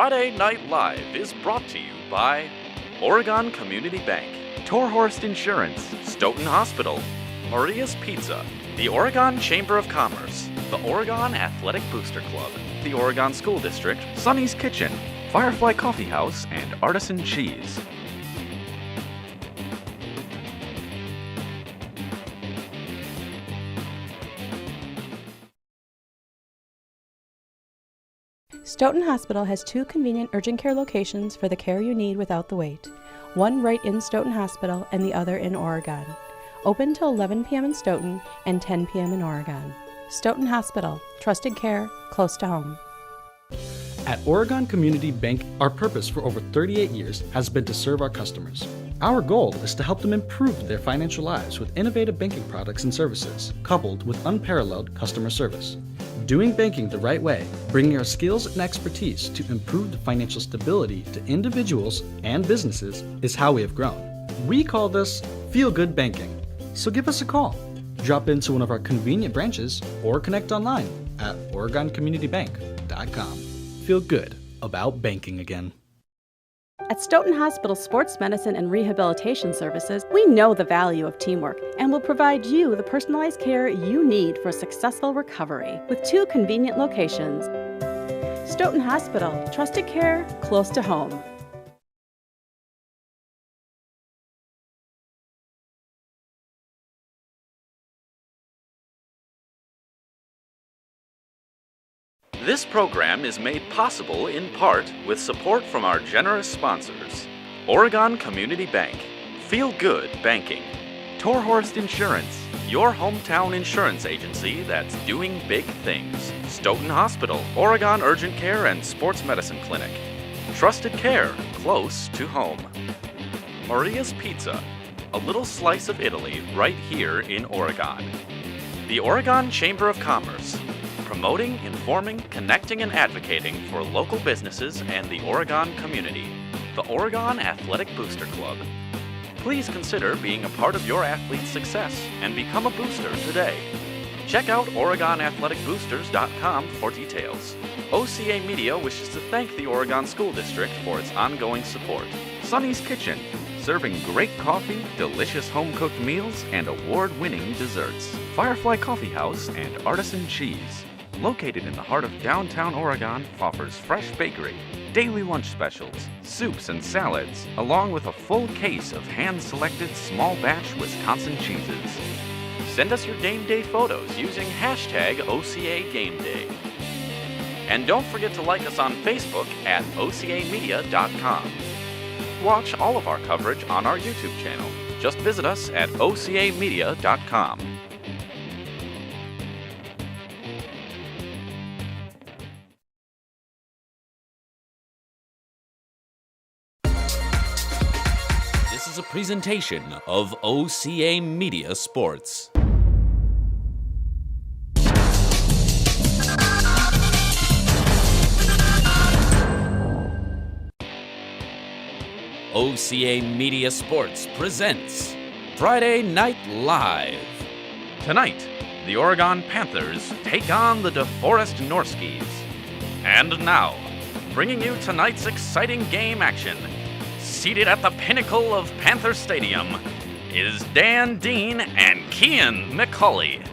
Friday Night Live is brought to you by Oregon Community Bank, DeForest Insurance, Stoughton Hospital, Maria's Pizza, the Oregon Chamber of Commerce, the Oregon Athletic Booster Club, the Oregon School District, Sonny's Kitchen, Firefly Coffee House, and Artisan Cheese. Stoughton Hospital has 2 convenient urgent care locations for the care you need without the wait. One right in Stoughton Hospital and the other in Oregon. Open till 11 p.m. in Stoughton and 10 p.m. in Oregon. Stoughton Hospital, trusted care, close to home. At Oregon Community Bank, our purpose for over 38 years has been to serve our customers. Our goal is to help them improve their financial lives with innovative banking products and services, coupled with unparalleled customer service. Doing banking the right way, bringing our skills and expertise to improve the financial stability to individuals and businesses is how we have grown. We call this feel-good banking. So give us a call. Drop into one of our convenient branches or connect online at OregonCommunityBank.com. Feel good about banking again. At Stoughton Hospital Sports Medicine and Rehabilitation Services, we know the value of teamwork and will provide you the personalized care you need for a successful recovery with 2 convenient locations. Stoughton Hospital, trusted care, close to home. This program is made possible in part with support from our generous sponsors: Oregon Community Bank, Feel Good Banking, DeForest Insurance, your hometown insurance agency that's doing big things, Stoughton Hospital, Oregon Urgent Care and Sports Medicine Clinic, trusted care close to home, Maria's Pizza, a little slice of Italy right here in Oregon, the Oregon Chamber of Commerce, promoting, informing, connecting, and advocating for local businesses and the Oregon community. The Oregon Athletic Booster Club. Please consider being a part of your athlete's success and become a booster today. Check out OregonAthleticBoosters.com for details. OCAmedia wishes to thank the Oregon School District for its ongoing support. Sonny's Kitchen, serving great coffee, delicious home-cooked meals, and award-winning desserts. Firefly Coffee House and Artisan Cheese. Located in the heart of downtown Oregon, offers fresh bakery, daily lunch specials, soups and salads, along with a full case of hand-selected small batch Wisconsin cheeses. Send us your game day photos using hashtag OCAGameDay. And don't forget to like us on Facebook at OCAmedia.com. Watch all of our coverage on our YouTube channel. Just visit us at OCAmedia.com. This is a presentation of OCAmedia Sports. OCAmedia Sports presents Friday Night Live. Tonight, the Oregon Panthers take on the DeForest Norskies. And now, bringing you tonight's exciting game action, seated at the pinnacle of Panther Stadium, is Dan Dean and Kian McCauley.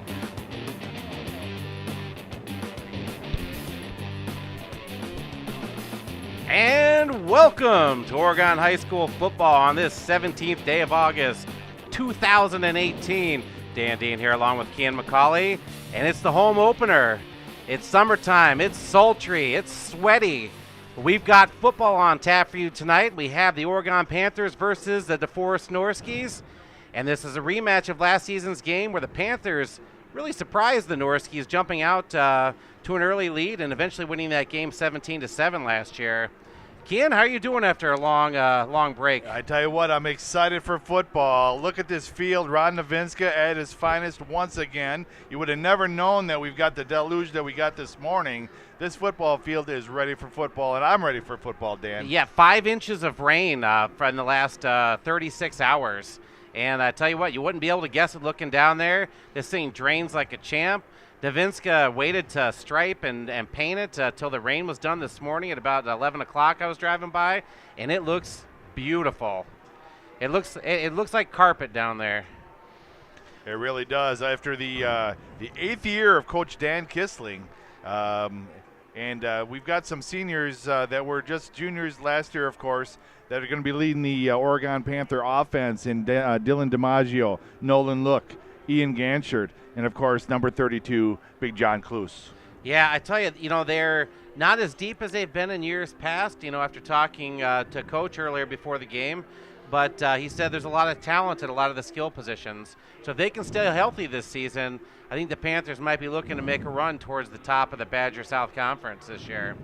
And welcome to Oregon High School football on this 17th day of August, 2018. Dan Dean here along with Kian McCauley, and it's the home opener. It's summertime, it's sultry, it's sweaty. We've got football on tap for you tonight. We have the Oregon Panthers versus the DeForest Norskies, and this is a rematch of last season's game where the Panthers really surprised the Norskies, jumping out to an early lead and eventually winning that game 17-7 last year. Kian, how are you doing after a long break? I tell you what, I'm excited for football. Look at this field. Rod Novinska at his finest once again. You would have never known that we've got the deluge that we got this morning. This football field is ready for football, and I'm ready for football, Dan. Yeah, 5 inches of rain from the last 36 hours. And I tell you what, you wouldn't be able to guess it looking down there. This thing drains like a champ. Davinska waited to stripe and paint it till the rain was done this morning at about 11 o'clock. I was driving by, and it looks beautiful. It looks like carpet down there. It really does. After the 8th year of Coach Dan Kissling, and we've got some seniors that were just juniors last year, of course, that are going to be leading the Oregon Panther offense in Dylan DiMaggio, Nolan Look, Ian Ganshert, and, of course, number 32, Big John Klus. Yeah, I tell you, they're not as deep as they've been in years past, after talking to Coach earlier before the game. But he said there's a lot of talent at a lot of the skill positions. So if they can stay healthy this season, I think the Panthers might be looking to make a run towards the top of the Badger South Conference this year.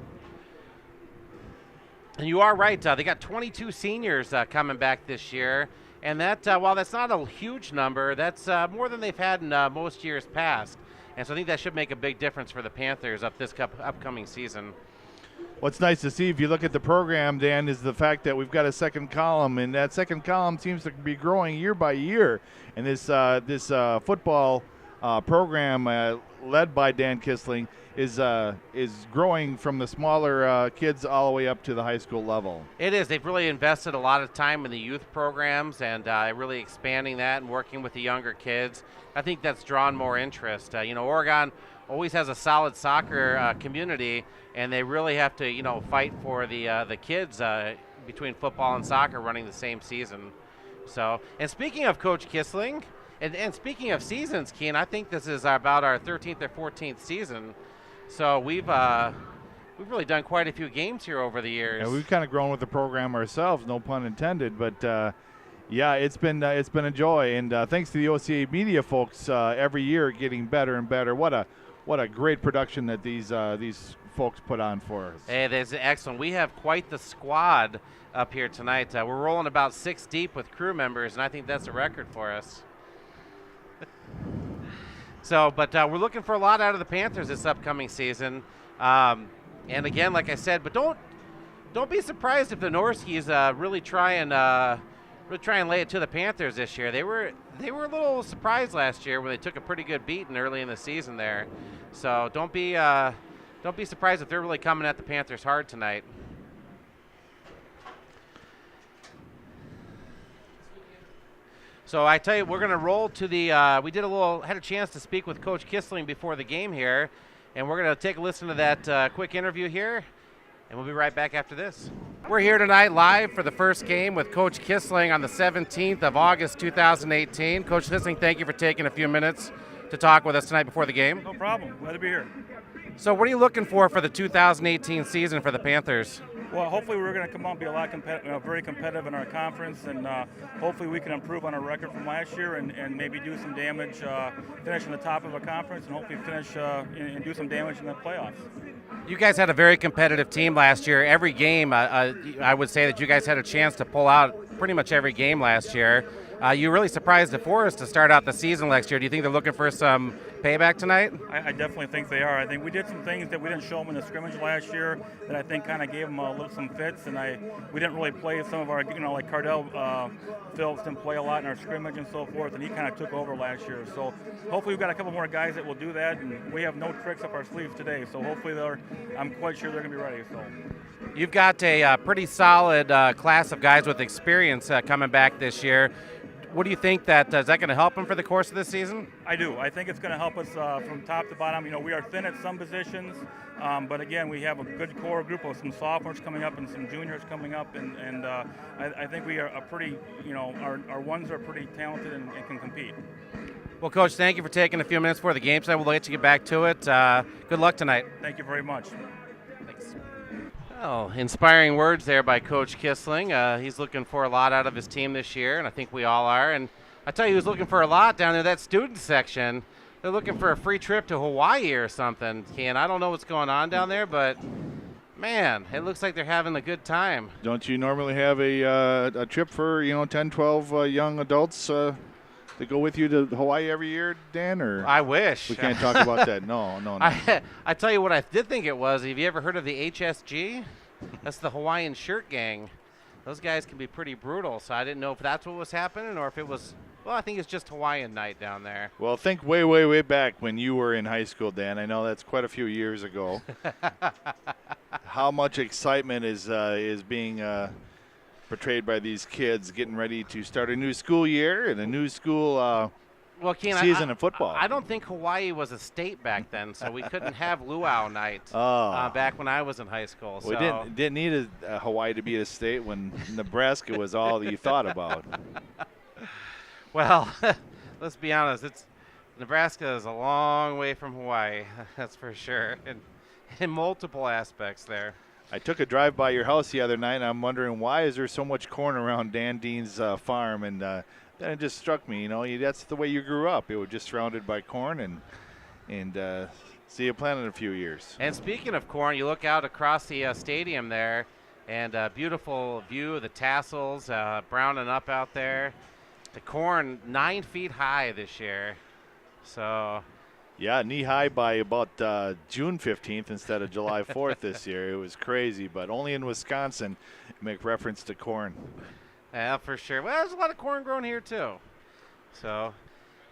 And you are right. They got 22 seniors coming back this year. And that, while that's not a huge number, that's more than they've had in most years past. And so I think that should make a big difference for the Panthers this upcoming season. What's nice to see, if you look at the program, Dan, is the fact that we've got a second column, and that second column seems to be growing year by year. And this football program led by Dan Kissling is growing from the smaller kids all the way up to the high school level. It is. They've really invested a lot of time in the youth programs and really expanding that and working with the younger kids. I think that's drawn more interest. Oregon always has a solid soccer community, and they really have to, fight for the kids between football and soccer running the same season. So, and speaking of Coach Kissling, and speaking of seasons, Keen, I think this is about our 13th or 14th season. So we've really done quite a few games here over the years. Yeah, we've kind of grown with the program ourselves, no pun intended. But yeah, it's been a joy, and thanks to the OCAmedia folks, every year getting better and better. What a great production that these folks put on for us. Hey, that's excellent. We have quite the squad up here tonight. We're rolling about 6 deep with crew members, and I think that's a record for us. So, but we're looking for a lot out of the Panthers this upcoming season. And again, like I said, but don't be surprised if the Norskis really try and lay it to the Panthers this year. They were a little surprised last year when they took a pretty good beating early in the season there. So don't be surprised if they're really coming at the Panthers hard tonight. So I tell you, we're going to roll to the. We had a chance to speak with Coach Kissling before the game here, and we're going to take a listen to that quick interview here, and we'll be right back after this. We're here tonight live for the first game with Coach Kissling on the 17th of August 2018. Coach Kissling, thank you for taking a few minutes to talk with us tonight before the game. No problem. Glad to be here. So what are you looking for the 2018 season for the Panthers? Well, hopefully we're going to come out and be a lot very competitive in our conference, and hopefully we can improve on our record from last year and maybe do some damage, finish in the top of a conference, and hopefully finish and do some damage in the playoffs. You guys had a very competitive team last year. Every game, I would say that you guys had a chance to pull out pretty much every game last year. You really surprised DeForest to start out the season last year. Do you think they're looking for some payback tonight? I definitely think they are. I think we did some things that we didn't show them in the scrimmage last year that I think kind of gave them some fits, and we didn't really play some of our, like Cardell Phillips didn't play a lot in our scrimmage and so forth, and he kind of took over last year. So hopefully we've got a couple more guys that will do that, and we have no tricks up our sleeves today. So hopefully I'm quite sure they're going to be ready. So. You've got a pretty solid class of guys with experience coming back this year. What do you think is that going to help them for the course of this season? I do. I think it's going to help us from top to bottom. We are thin at some positions, but again, we have a good core group of some sophomores coming up and some juniors coming up, and I think we are a pretty, our ones are pretty talented and can compete. Well, Coach, thank you for taking a few minutes for the game tonight. We'll let you get back to it. Good luck tonight. Thank you very much. Thanks. Well, inspiring words there by Coach Kissling. He's looking for a lot out of his team this year, and I think we all are. And I tell you, he was looking for a lot down there, that student section. They're looking for a free trip to Hawaii or something. And I don't know what's going on down there, but man, it looks like they're having a good time. Don't you normally have a trip for 10, 12 young adults to go with you to Hawaii every year, Dan? Or I wish. We can't talk about that. No. I tell you what I did think it was. Have you ever heard of the HSG? That's the Hawaiian Shirt Gang. Those guys can be pretty brutal, so I didn't know if that's what was happening or if it was Well, I think it's just Hawaiian night down there. Well, think way, way, way back when you were in high school, Dan. I know that's quite a few years ago. How much excitement is being portrayed by these kids getting ready to start a new school year and a new school season of football. I don't think Hawaii was a state back then, so we couldn't have luau night back when I was in high school. We didn't need Hawaii to be a state when Nebraska was all that you thought about. Well, let's be honest. Nebraska is a long way from Hawaii, that's for sure, in multiple aspects there. I took a drive by your house the other night, and I'm wondering why is there so much corn around Dan Dean's farm, and then it just struck me, that's the way you grew up. It was just surrounded by corn, and see you plant in a few years. And speaking of corn, you look out across the stadium there, and a beautiful view of the tassels browning up out there. The corn 9 feet high this year, so. Yeah, knee high by about June 15th instead of July 4th this year. It was crazy, but only in Wisconsin make reference to corn. Yeah, for sure. Well, there's a lot of corn grown here too. So,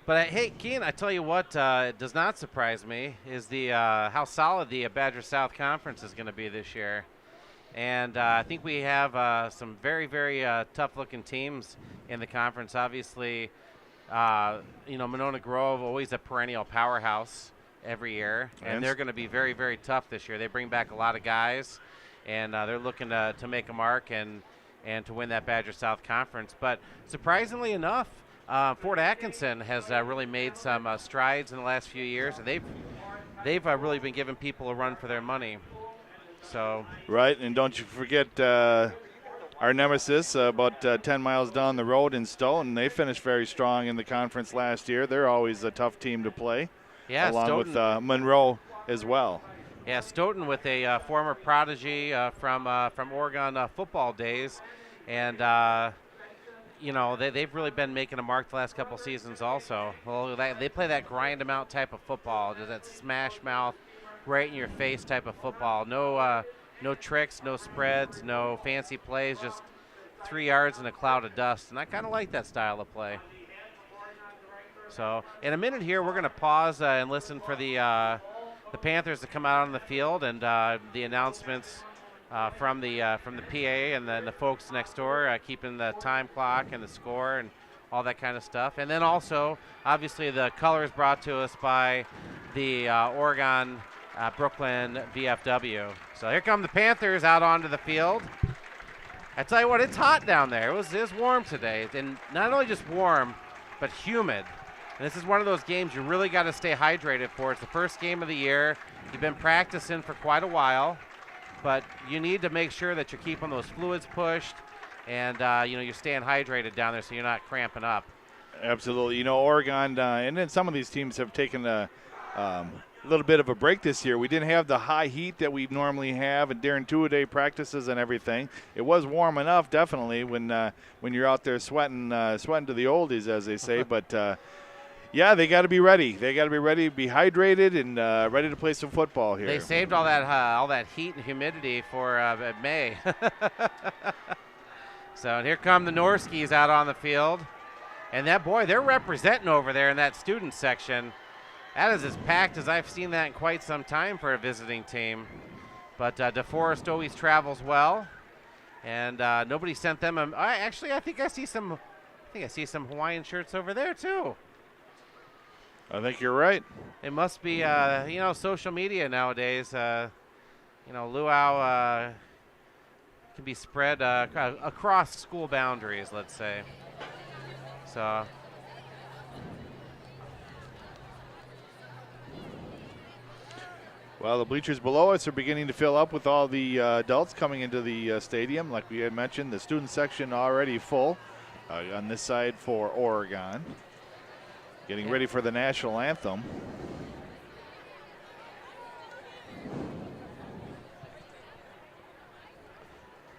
but hey, Keen, I tell you what, does not surprise me is the how solid the Badger South Conference is going to be this year. And I think we have some very, very tough-looking teams in the conference. Obviously, Monona Grove, always a perennial powerhouse every year, and they're going to be very, very tough this year. They bring back a lot of guys, and they're looking to make a mark and to win that Badger South Conference. But surprisingly enough, Fort Atkinson has really made some strides in the last few years, and they've really been giving people a run for their money. So right, and don't you forget our nemesis about 10 miles down the road in Stoughton. They finished very strong in the conference last year. They're always a tough team to play, along Stoughton, with Monroe as well. Yeah, Stoughton with a former prodigy from Oregon football days, and they've really been making a mark the last couple seasons also. Well, they play that grind 'em out type of football, just that smash mouth, right in your face type of football. No tricks, no spreads, no fancy plays, just 3 yards in a cloud of dust. And I kind of like that style of play. So in a minute here, we're going to pause and listen for the Panthers to come out on the field and the announcements from the PA and then the folks next door keeping the time clock and the score and all that kind of stuff. And then also, obviously, the colors brought to us by the Oregon Brooklyn VFW. So here come the Panthers out onto the field. I tell you what, it's hot down there. It was warm today, and not only just warm, but humid. And this is one of those games you really got to stay hydrated for. It's the first game of the year. You've been practicing for quite a while, but you need to make sure that you're keeping those fluids pushed, and you're staying hydrated down there so you're not cramping up. Absolutely. Oregon, and then some of these teams have taken a little bit of a break this year. We didn't have the high heat that we normally have and during two-a-day practices and everything. It was warm enough, definitely, when you're out there sweating to the oldies, as they say. But yeah, they got to be ready. They got to be ready, be hydrated, and ready to play some football here. They saved all that heat and humidity for May. So here come the Norskis out on the field, and they're representing over there in that student section. That is as packed as I've seen that in quite some time for a visiting team. But DeForest always travels well, and nobody sent them. I think I see some Hawaiian shirts over there too. I think you're right. It must be social media nowadays. Luau can be spread across school boundaries, let's say. So. Well, the bleachers below us are beginning to fill up with all the adults coming into the stadium. Like we had mentioned, the student section already full on this side for Oregon. Getting ready for the national anthem.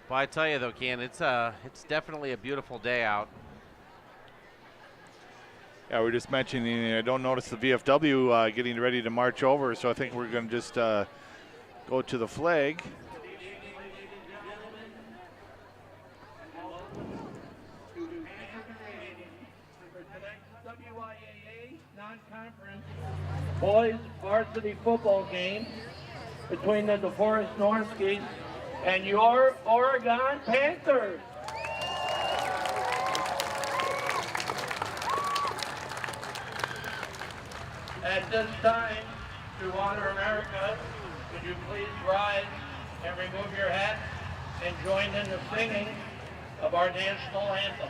Well, I tell you though, Ken, it's definitely a beautiful day out. Yeah, we're just mentioning, I don't notice the VFW getting ready to march over, so I think we're going to just go to the flag. boys varsity football game between the DeForest Norskies and your Oregon Panthers. At this time, to honor America, could you please rise and remove your hats and join in the singing of our national anthem.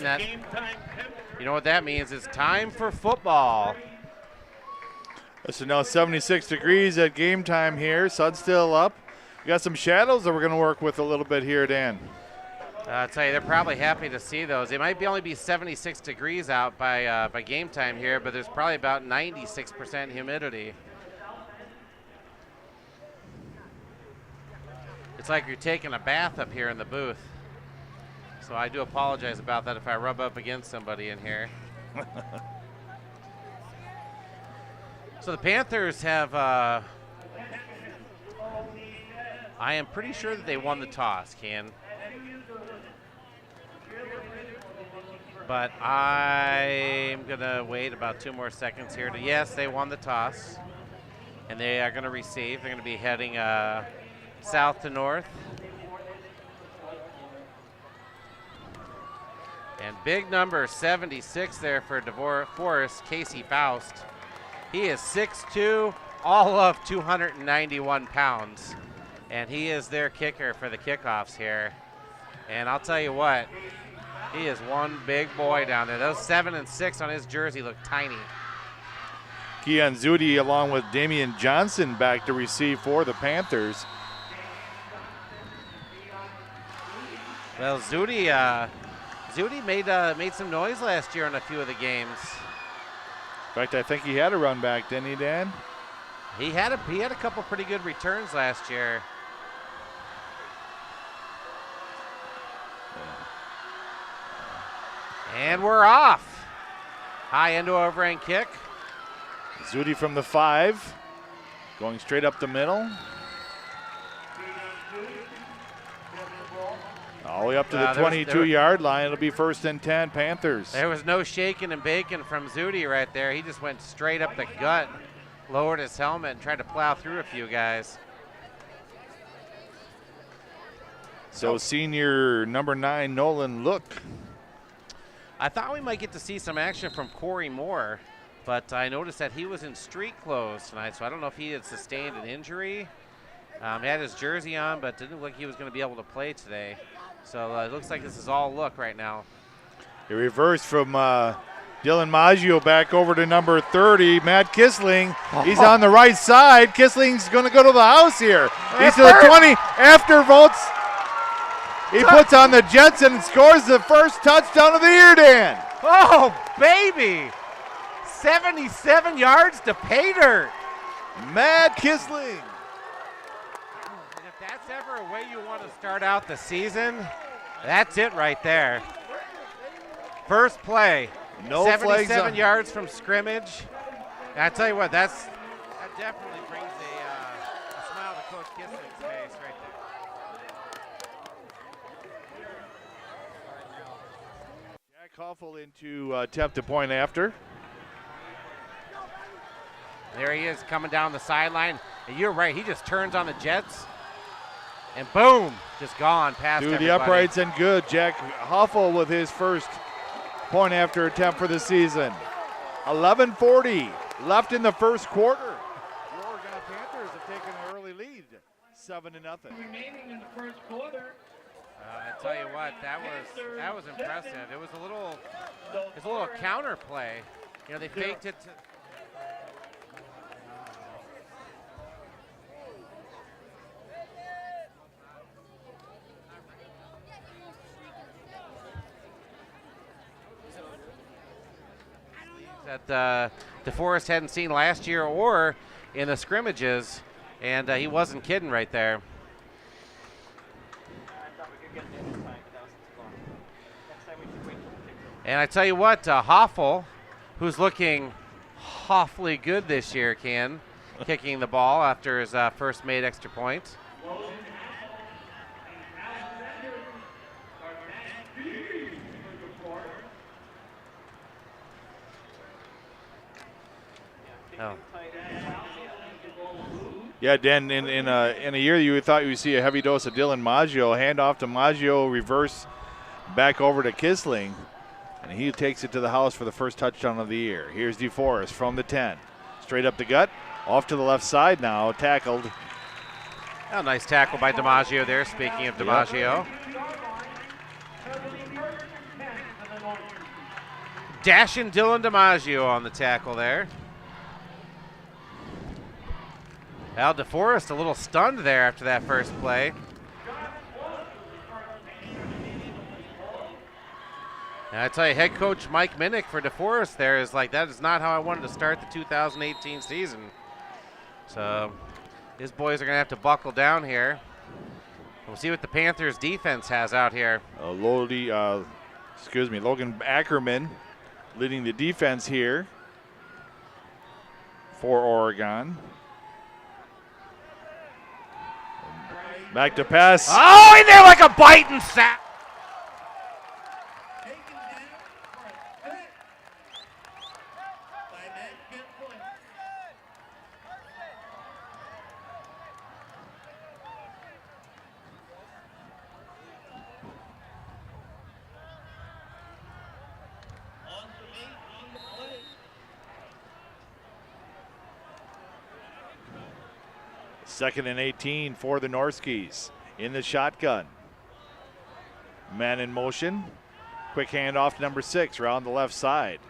That, you know what that means? It's time for football. So now 76 degrees at game time here. Sun's still up. We got some shadows that we're going to work with a little bit here, Dan. I'll tell you, they're probably happy to see those. It might only be 76 degrees out by game time here, but there's probably about 96% humidity. It's like you're taking a bath up here in the booth. So I do apologize about that if I rub up against somebody in here. So the Panthers have, I am pretty sure that they won the toss, Ken. But I'm going to wait about 2 more seconds here. Yes, they won the toss. And they are going to receive. They're going to be heading south to north. And big number 76 there for DeForest, Casey Faust. He is 6'2", all of 291 pounds. And he is their kicker for the kickoffs here. And I'll tell you what, he is one big boy down there. Those 7 and 6 on his jersey look tiny. Keon Zudi along with Damian Johnson back to receive for the Panthers. Well, Zudi made some noise last year in a few of the games. In fact, I think he had a run back, didn't he, Dan? He had a couple pretty good returns last year. And we're off. High end to overhand kick. Zudi from the 5, going straight up the middle. All the way up to the 22-yard line. It'll be 1st and 10, Panthers. There was no shaking and baking from Zudi right there. He just went straight up the gut, lowered his helmet, and tried to plow through a few guys. So senior number 9, Nolan Look. I thought we might get to see some action from Corey Moore, but I noticed that he was in street clothes tonight, so I don't know if he had sustained an injury. He had his jersey on, but didn't look like he was going to be able to play today. So it looks like this is all Look right now. A reverse from Dylan Maggio back over to number 30, Matt Kissling. He's on the right side. Kissling's going to go to the house here. He's to the 20. After votes, he puts on the Jets and scores the first touchdown of the year, Dan. Oh, baby. 77 yards to pay dirt. Matt Kissling. That's ever a way you want to start out the season, that's it right there. First play, no 77 yards from scrimmage. And I tell you what, that definitely brings a smile to Coach Kissling's face right Koffel into attempt to point after. There he is coming down the sideline. And you're right, he just turns on the Jets. And boom, just gone past everybody. The uprights and good. Jack Hoffel with his first point after attempt for the season. 11:40 left in the first quarter. The Oregon Panthers have taken an early lead, 7-0. Remaining in the first quarter. I tell you what, that was impressive. It was a little counter play. You know, they faked it. That DeForest hadn't seen last year or in the scrimmages, and he wasn't kidding right there. And I tell you what, Hoffel, who's looking awfully good this year, kicking the ball after his first made extra point. Oh. Yeah, Dan, in a year you thought you would see a heavy dose of Dylan Maggio. Hand off to Maggio, reverse back over to Kissling. And he takes it to the house for the first touchdown of the year. Here's DeForest from the 10. Straight up the gut, off to the left side now, tackled. Oh, nice tackle by DiMaggio there, speaking of DiMaggio. Dashing Dylan DiMaggio on the tackle there. Al DeForest a little stunned there after that first play. And I tell you, head coach Mike Minnick for DeForest there is like, that is not how I wanted to start the 2018 season. So his boys are going to have to buckle down here. We'll see what the Panthers defense has out here. Logan Ackerman leading the defense here for Oregon. Back to pass. Oh, in there like a biting sack. Second and 18 for the Norskis in the shotgun. Man in motion. Quick handoff to number 6 around the left side.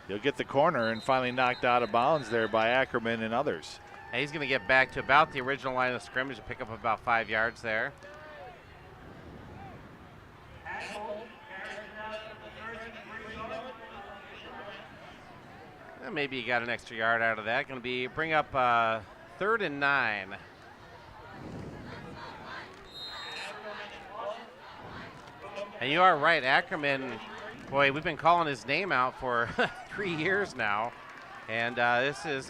He'll get the corner and finally knocked out of bounds there by Ackerman and others. And he's going to get back to about the original line of scrimmage and pick up about 5 yards there. And maybe he got an extra yard out of that. Going to bring up 3rd and 9. And you are right, Ackerman, boy, we've been calling his name out for 3 years now. And this is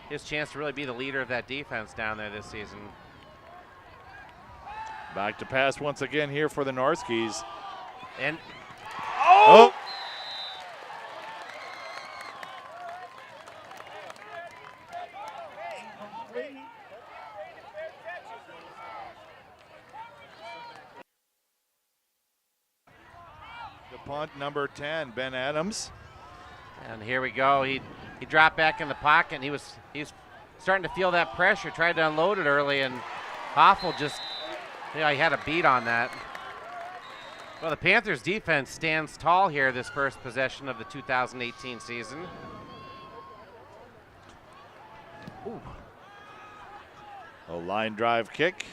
his chance to really be the leader of that defense down there this season. Back to pass once again here for the Norskis. And, oh! Punt number 10, Ben Adams. And here we go. He dropped back in the pocket, and he's starting to feel that pressure. Tried to unload it early, and Hoffel just, he had a beat on that. Well, the Panthers defense stands tall here this first possession of the 2018 season. Ooh. A line drive kick.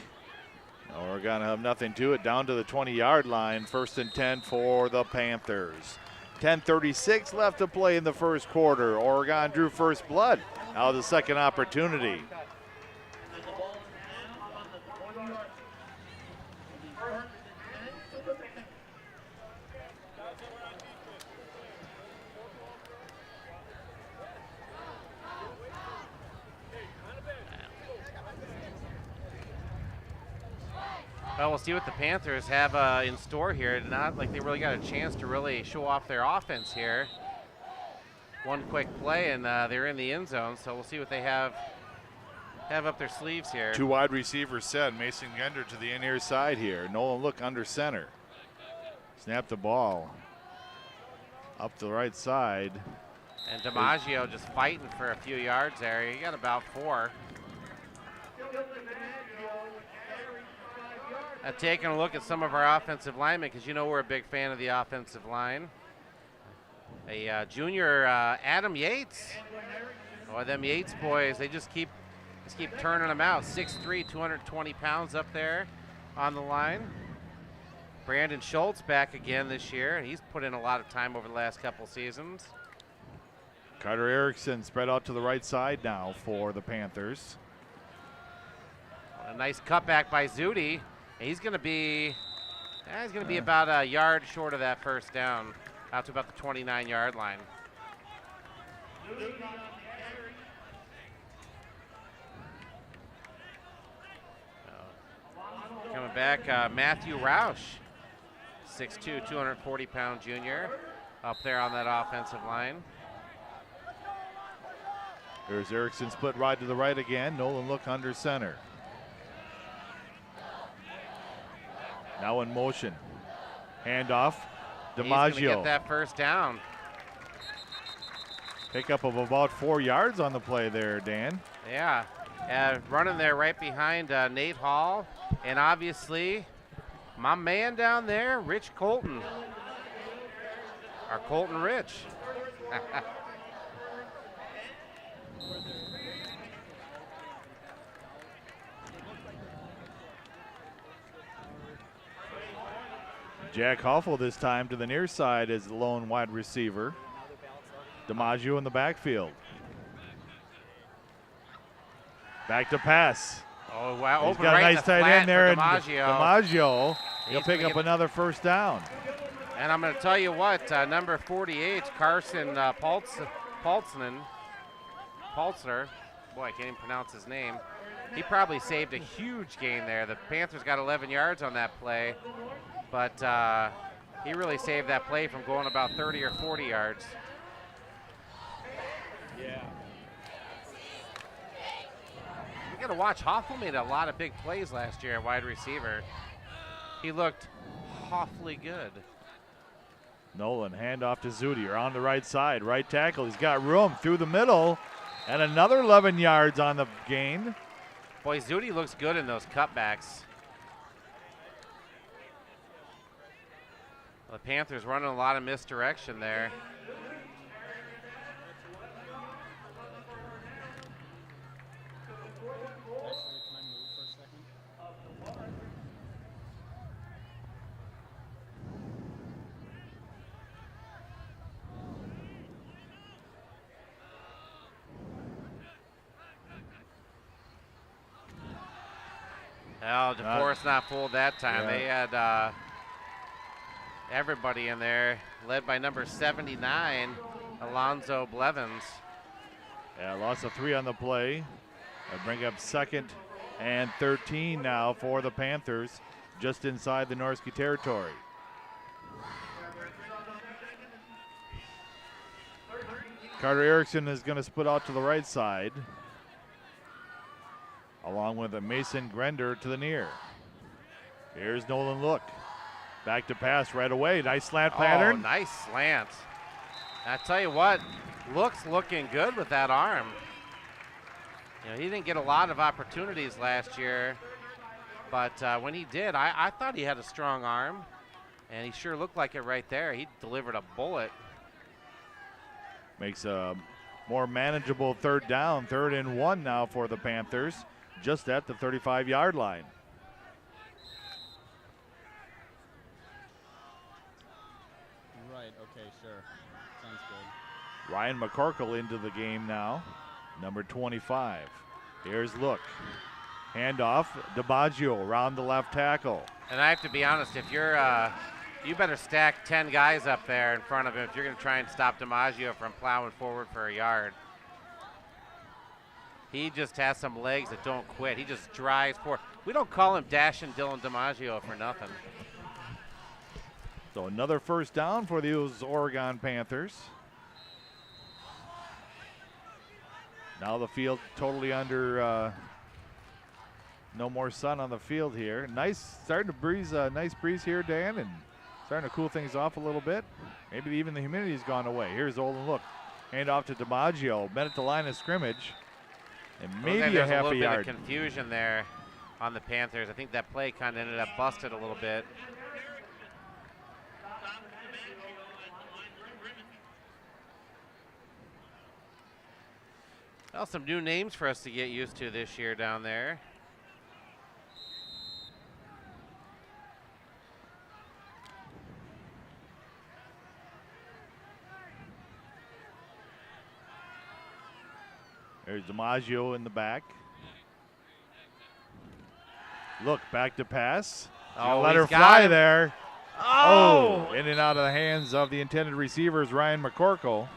Oregon have nothing to it, down to the 20-yard line. 1st and 10 for the Panthers. 10:36 left to play in the first quarter. Oregon drew first blood out of the second opportunity. Well, we'll see what the Panthers have in store here. Not like they really got a chance to really show off their offense here. One quick play, and they're in the end zone, so we'll see what they have up their sleeves here. 2 wide receivers set. Mason Gender to the near side here. Nolan Look under center. Snap the ball up the right side. And DiMaggio just fighting for a few yards there. He got about 4. Taking a look at some of our offensive linemen, because you know we're a big fan of the offensive line. A junior Adam Yates. Oh, them Yates boys, they just keep turning them out. 6'3", 220 pounds up there on the line. Brandon Schultz back again this year. He's put in a lot of time over the last couple seasons. Carter Erickson spread out to the right side now for the Panthers. A nice cutback by Zudi. He's going to be about a yard short of that first down, out to about the 29-yard line. Coming back, Matthew Roush, 6'2", 240-pound junior, up there on that offensive line. There's Erickson split wide to the right again. Nolan Look under center. Now in motion. Handoff. DiMaggio. He's going to get that first down. Pickup of about 4 yards on the play there, Dan. Yeah, running there right behind Nate Hall. And obviously, my man down there, Rich Colton. Our Colton Rich. Jack Hoffel this time to the near side as the lone wide receiver. DiMaggio in the backfield. Back to pass. Oh, wow. He's got a nice tight end there. DiMaggio. He'll pick up another first down. And I'm going to tell you what, number 48, Carson Paltzner. Boy, I can't even pronounce his name. He probably saved a huge gain there. The Panthers got 11 yards on that play, but he really saved that play from going about 30 or 40 yards. Yeah. You got to watch. Hoffel made a lot of big plays last year at wide receiver. He looked awfully good. Nolan, handoff to Zudi around the right side. Right tackle. He's got room through the middle. And another 11 yards on the gain. Boy, Zudi looks good in those cutbacks. The Panthers running a lot of misdirection there. Oh, DeForest not fooled that time. Yeah. They had everybody in there, led by number 79, Alonzo Blevins. Yeah, loss of 3 on the play. They bring up 2nd and 13 now for the Panthers, just inside the Norski territory. Carter Erickson is going to split out to the right side, along with a Mason Grender to the near. Here's Nolan Look. Back to pass right away. Nice slant pattern. Oh, nice slant. I tell you what, Look's looking good with that arm. You know, he didn't get a lot of opportunities last year, but when he did, I thought he had a strong arm, and he sure looked like it right there. He delivered a bullet. Makes a more manageable 3rd down, 3rd and 1 now for the Panthers, just at the 35-yard line. Right, okay, sure. Sounds good. Ryan McCorkle into the game now, number 25. Here's Look. Handoff, DiMaggio around the left tackle. And I have to be honest, if you're, you better stack 10 guys up there in front of him if you're going to try and stop DiMaggio from plowing forward for a yard. He just has some legs that don't quit. He just drives forward. We don't call him Dashing Dylan DiMaggio for nothing. So another first down for those Oregon Panthers. Now the field totally under, no more sun on the field here. Starting to breeze, nice breeze here, Dan, and starting to cool things off a little bit. Maybe even the humidity's gone away. Here's Olin, look. Hand off to DiMaggio, met at the line of scrimmage, and maybe a half a yard. There's a little bit of confusion there on the Panthers. I think that play kind of ended up busted a little bit. Well, some new names for us to get used to this year down there. There's DiMaggio in the back. Look, back to pass. Oh, let her fly there. Oh, in and out of the hands of the intended receivers, Ryan McCorkle.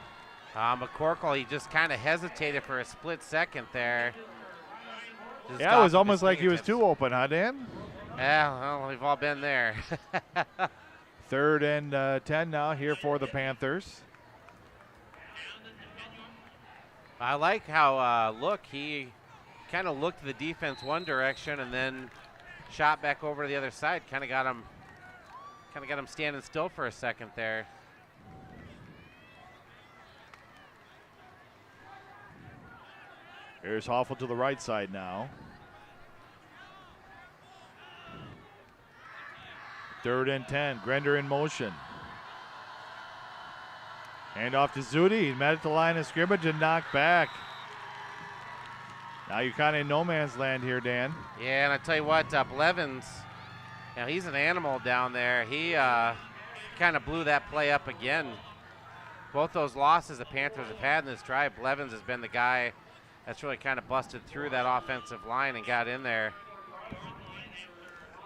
McCorkle, he just kind of hesitated for a split second there. Yeah, it was almost like he was too open, huh, Dan? Yeah, well, we've all been there. 3rd and 10 now here for the Panthers. I like how, he kind of looked the defense one direction and then shot back over to the other side. Kind of got him standing still for a second there. Here's Hoffel to the right side now. 3rd and 10. Grender in motion. Hand off to Zudi. He met at the line of scrimmage and knocked back. Now you're kind of in no man's land here, Dan. Yeah, and I tell you what, Blevins, he's an animal down there. He kind of blew that play up again. Both those losses the Panthers have had in this drive, Blevins has been the guy that's really kind of busted through that offensive line and got in there.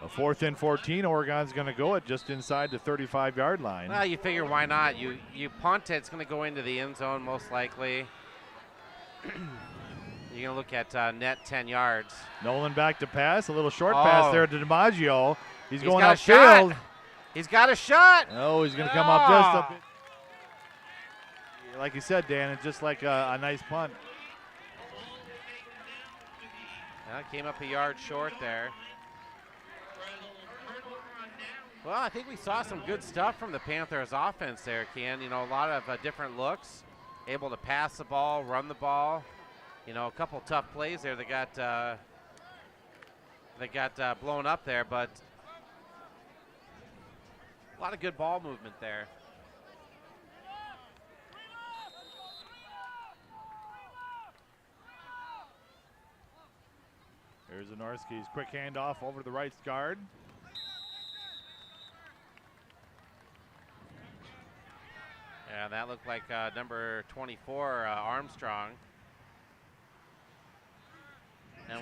A 4th and 14, Oregon's going to go it just inside the 35-yard line. Well, you figure why not? You punt it, it's going to go into the end zone most likely. You're going to look at net 10 yards. Nolan back to pass, a little short pass there to DiMaggio. He's going got upfield. He's got a shot. Oh, he's going to come up just a bit. Like you said, Dan, it's just like a nice punt. Came up a yard short there. Well, I think we saw some good stuff from the Panthers offense there, Ken. A lot of different looks, able to pass the ball, run the ball. A couple tough plays there that got blown up there, but a lot of good ball movement there. Here's Zanorski's quick handoff over to the right guard. Yeah, that looked like number 24, Armstrong. And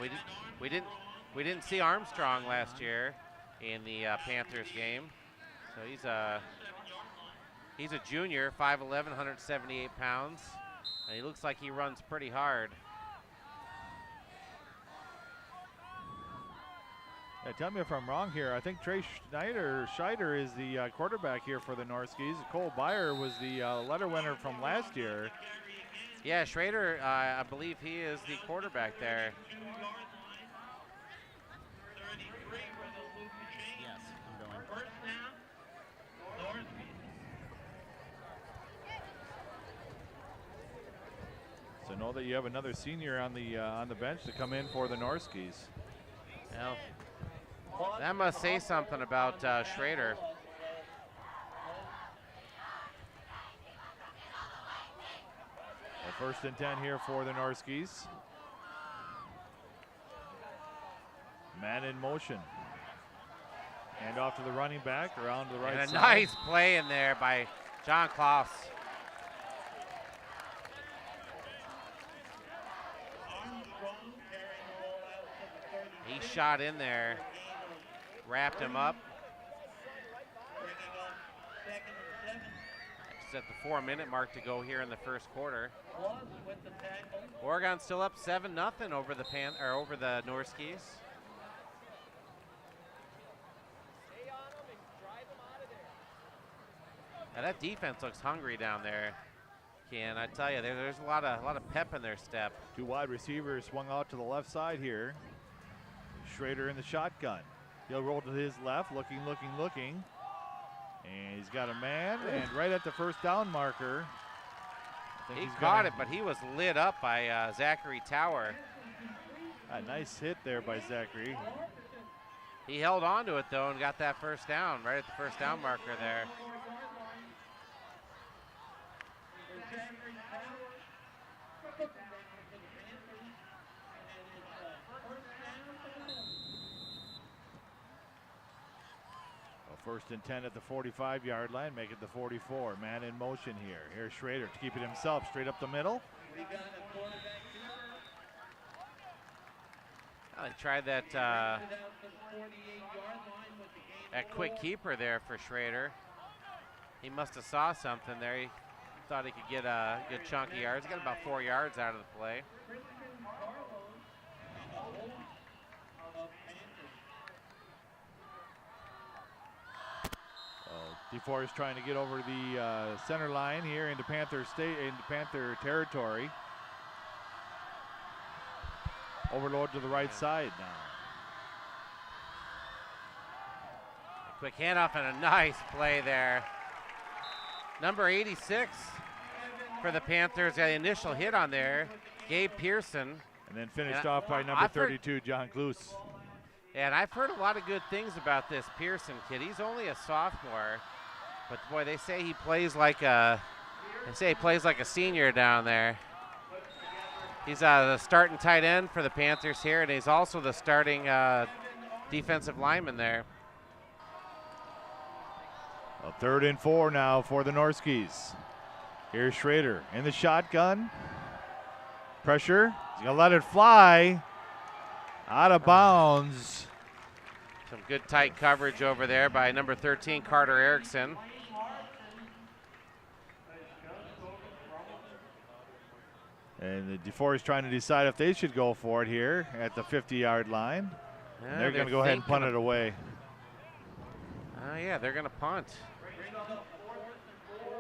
we didn't see Armstrong last year in the Panthers game, so he's a junior, 5'11", 178 pounds, and he looks like he runs pretty hard. Yeah, tell me if I'm wrong here. I think Trey Scheider is the quarterback here for the Norskis. Cole Byer was the letter winner from last year. Yeah, Schrader, I believe he is the quarterback there. Yes, I'm going. So know that you have another senior on the bench to come in for the Norskis. Well, that must say something about Schrader. A 1st and 10 here for the Norskis. Man in motion. Hand off to the running back, around to the right side. A nice play in there by John Klaus. He shot in there, wrapped him up. Just at the 4-minute mark to go here in the first quarter. Oregon still up 7-0 over the Norskis. that defense looks hungry down there, Ken. I tell you, there's a lot of pep in their step. 2 wide receivers swung out to the left side here. Schrader in the shotgun. He'll roll to his left, looking. And he's got a man, and right at the first down marker. He caught it, but he was lit up by Zachary Tower. A nice hit there by Zachary. He held on to it, though, and got that first down, right at the first down marker there. First and 10 at the 45-yard line, make it the 44. Man in motion here. Here's Schrader to keep it himself, straight up the middle. Well, he tried that quick keeper there for Schrader. He must have saw something there. He thought he could get a good chunk of yards. He got about 4 yards out of the play. DeForest trying to get over the center line here into Panther territory. Overload to the right side now. A quick handoff and a nice play there. Number 86 for the Panthers, the initial hit on there, Gabe Pearson. And then finished off by number 32, John Kloos. And I've heard a lot of good things about this Pearson kid. He's only a sophomore, but boy, they say he plays like a senior down there. He's the starting tight end for the Panthers here, and he's also the starting defensive lineman there. A 3rd and 4 now for the Norskies. Here's Schrader in the shotgun. Pressure. He's going to let it fly. Out of bounds. Some good tight coverage over there by number 13, Carter Erickson. And the DeForest trying to decide if they should go for it here at the 50-yard line. And they're going to go ahead and punt it away. Oh, yeah, they're going to punt.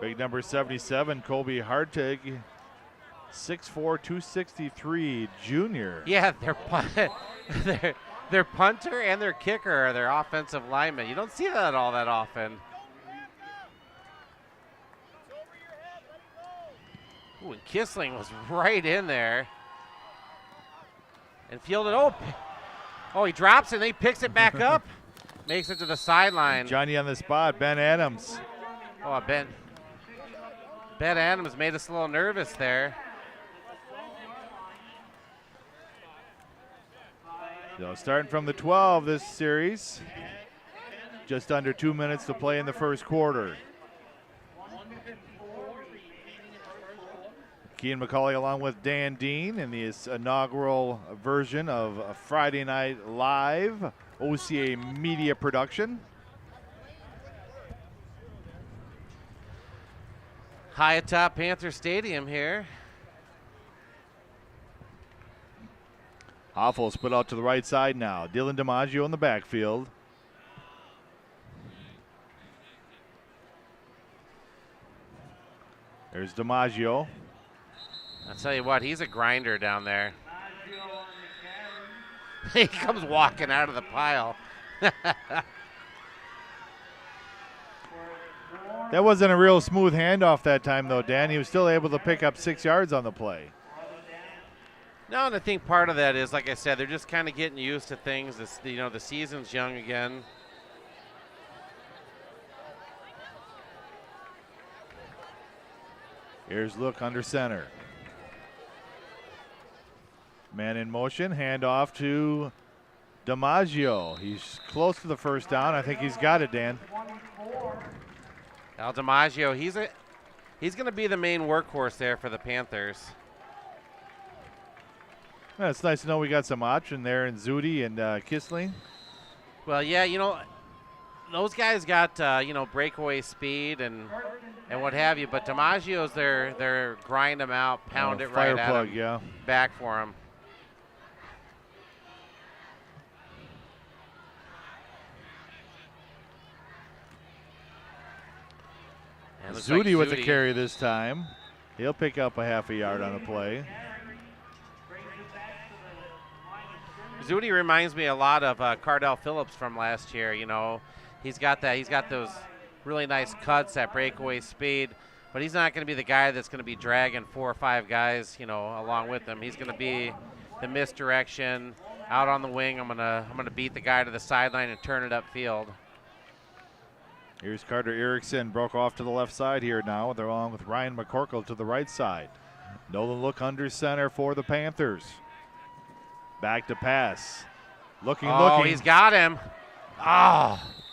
Big number 77, Kobe Hartig, 6'4", 263 junior. Yeah, their punter and their kicker are their offensive linemen. You don't see that all that often. Ooh, and Kissling was right in there and fielded. Oh, he drops it and he picks it back up. Makes it to the sideline. Johnny on the spot, Ben Adams. Oh, Ben Adams made us a little nervous there. So starting from the 12 this series. Just under 2 minutes to play in the first quarter. Kean McCauley along with Dan Dean in this inaugural version of Friday Night Live, OCAmedia production. High atop Panther Stadium here. Hoffel split out to the right side now. Dylan DiMaggio in the backfield. There's DiMaggio. I'll tell you what, he's a grinder down there. He comes walking out of the pile. That wasn't a real smooth handoff that time, though, Dan. He was still able to pick up 6 yards on the play. No, and I think part of that is, like I said, they're just kind of getting used to things. The season's young again. Here's look under center. Man in motion, handoff to DiMaggio. He's close to the first down. I think he's got it, Dan. Al DiMaggio, he's going to be the main workhorse there for the Panthers. Well, it's nice to know we got some option there in Zudi and Kissling. Well, yeah, those guys got breakaway speed and what have you, but DiMaggio's their grind them out, pound it right at him, yeah. Back for him. It looks Zudi like with the carry this time. He'll pick up a half a yard on the play. Zudi reminds me a lot of Cardell Phillips from last year. You know, he's got those really nice cuts, that breakaway speed, but he's not going to be the guy that's going to be dragging 4 or 5 guys, you know, along with him. He's going to be the misdirection out on the wing. I'm gonna beat the guy to the sideline and turn it upfield. Here's Carter Erickson, broke off to the left side here now, along with Ryan McCorkle to the right side. Nolan Look under center for the Panthers. Back to pass. Looking. He's got him.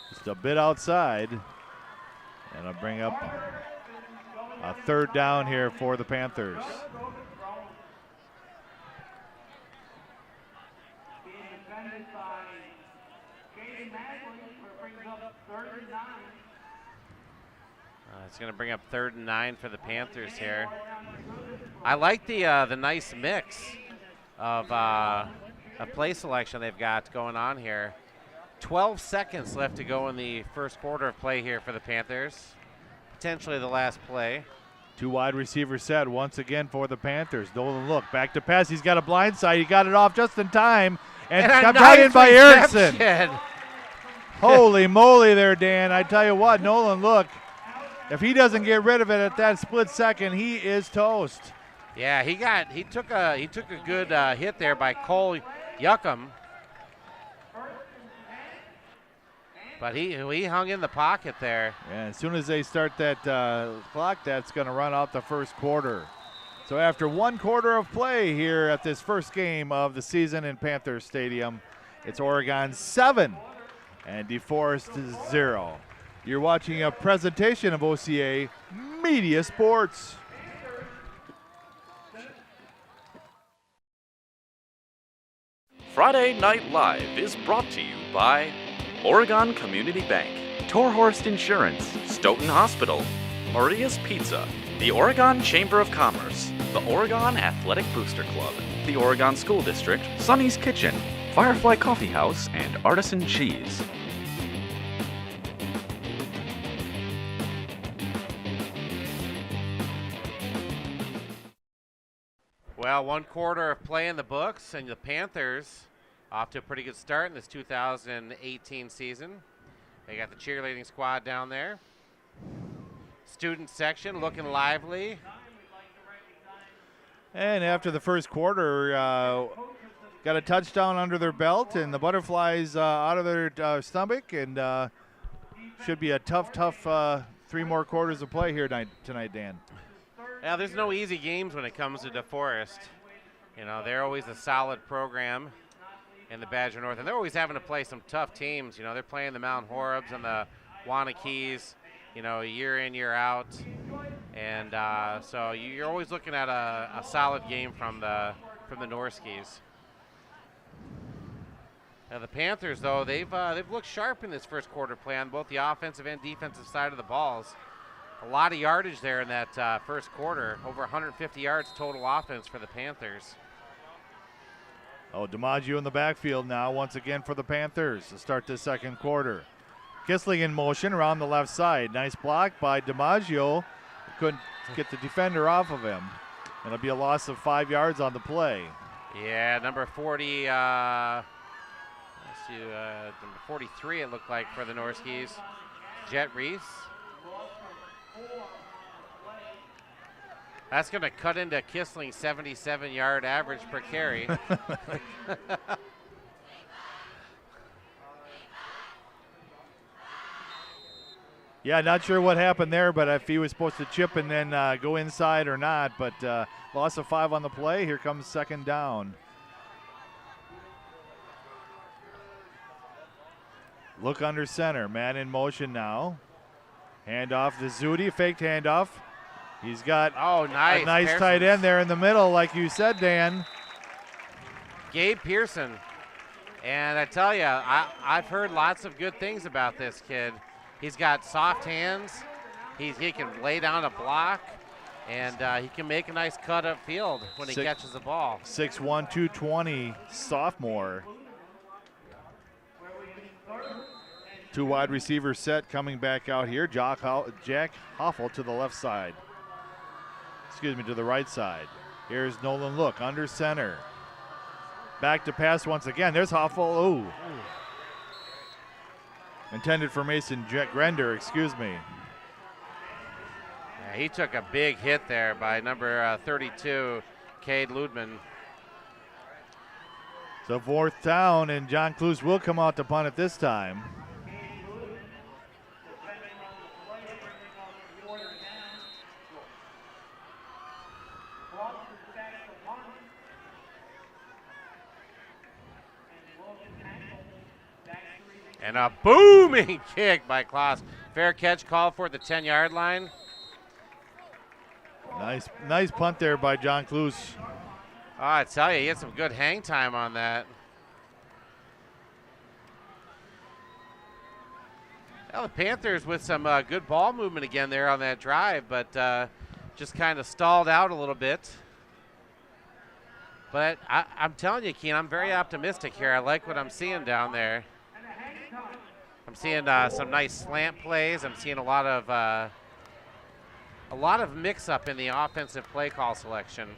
Just a bit outside. And I'll bring up a third down here for the Panthers. It's going to bring up 3rd and 9 for the Panthers here. I like the nice mix of play selection they've got going on here. 12 seconds left to go in the first quarter of play here for the Panthers. Potentially the last play. 2 wide receivers set once again for the Panthers. Nolan Look back to pass. He's got a blind side. He got it off just in time. And kept right in by Erickson. Holy moly there, Dan. I tell you what, Nolan Look, if he doesn't get rid of it at that split second, he is toast. Yeah, he took a good hit there by Cole Yuckham. But he hung in the pocket there. Yeah, as soon as they start that clock, that's going to run out the first quarter. So after 1 quarter of play here at this first game of the season in Panthers Stadium, it's Oregon 7 and DeForest 0. You're watching a presentation of OCA Media Sports. Friday Night Live is brought to you by Oregon Community Bank, Torhorst Insurance, Stoughton Hospital, Maria's Pizza, the Oregon Chamber of Commerce, the Oregon Athletic Booster Club, the Oregon School District, Sonny's Kitchen, Firefly Coffee House, and Artisan Cheese. Well, 1 quarter of play in the books, and the Panthers off to a pretty good start in this 2018 season. They got the cheerleading squad down there. Student section looking lively. And after the first quarter, got a touchdown under their belt, and the Butterflies out of their stomach, and should be a tough 3 more quarters of play here tonight, Dan. Now, there's no easy games when it comes to DeForest. You know, they're always a solid program in the Badger North, and they're always having to play some tough teams. You know, they're playing the Mount Horribs and the Wanakees, you know, year in, year out. And so you're always looking at a solid game from the Norskis. Now the Panthers, though, they've looked sharp in this first quarter play on both the offensive and defensive side of the balls. A lot of yardage there in that first quarter, over 150 yards total offense for the Panthers. Oh, DiMaggio in the backfield now once again for the Panthers to start this second quarter. Kissling in motion around the left side. Nice block by DiMaggio. Couldn't get the defender off of him. It'll be a loss of 5 yards on the play. Yeah, number 40, number 43 it looked like for the Norskis. Jet Reese. That's going to cut into Kissling's 77-yard average per carry. Yeah, not sure what happened there, but if he was supposed to chip and then go inside or not. But loss of 5 on the play. Here comes second down. Look under center. Man in motion now. Handoff to Zudi. Faked handoff. He's got a nice tight end there in the middle, like you said, Dan. Gabe Pearson. And I tell you, I've heard lots of good things about this kid. He's got soft hands. He can lay down a block, and he can make a nice cut upfield when he catches the ball. 6'1", 220 sophomore. Two wide receiver set coming back out here. Jack Hoffel to the left side. Excuse me, to the right side. Here's Nolan Look under center. Back to pass once again. There's Hoffel. Ooh. Intended for Mason Grender, excuse me. Yeah, he took a big hit there by number 32, Cade Ludman. So 4th down, and John Cluse will come out to punt it this time. And a booming kick by Klaus. Fair catch called for at the 10-yard line. Nice punt there by John Cluse. Oh, I tell you, he had some good hang time on that. Well, the Panthers with some good ball movement again there on that drive, but just kind of stalled out a little bit. But I'm telling you, Keen, I'm very optimistic here. I like what I'm seeing down there. I'm seeing some nice slant plays. I'm seeing a lot of mix-up in the offensive play call selection.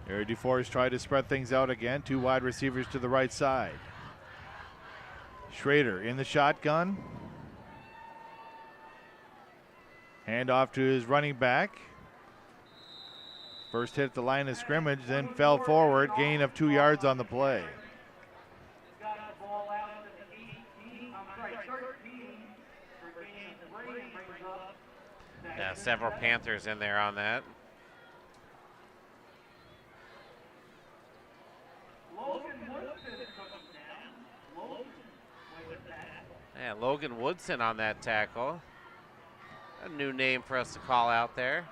Here, DeForest tried to spread things out again. Two wide receivers to the right side. Schrader in the shotgun. Hand off to his running back. First hit at the line of scrimmage, then fell forward. Gain of 2 yards on the play. Yeah, several Panthers in there on that. Yeah, Logan Woodson on that tackle. A new name for us to call out there.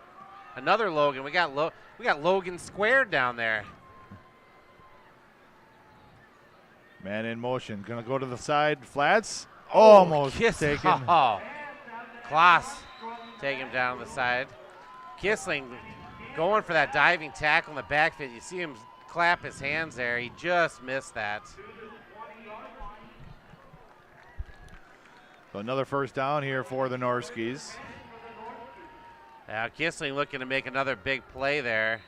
Another Logan. We got Logan squared down there. Man in motion. Gonna go to the side. Flats. Almost taken. Oh. Klaas take him down the side. Kissling going for that diving tackle in the backfield. You see him clap his hands there. He just missed that. So another first down here for the Norskis. Now Kissling looking to make another big play there.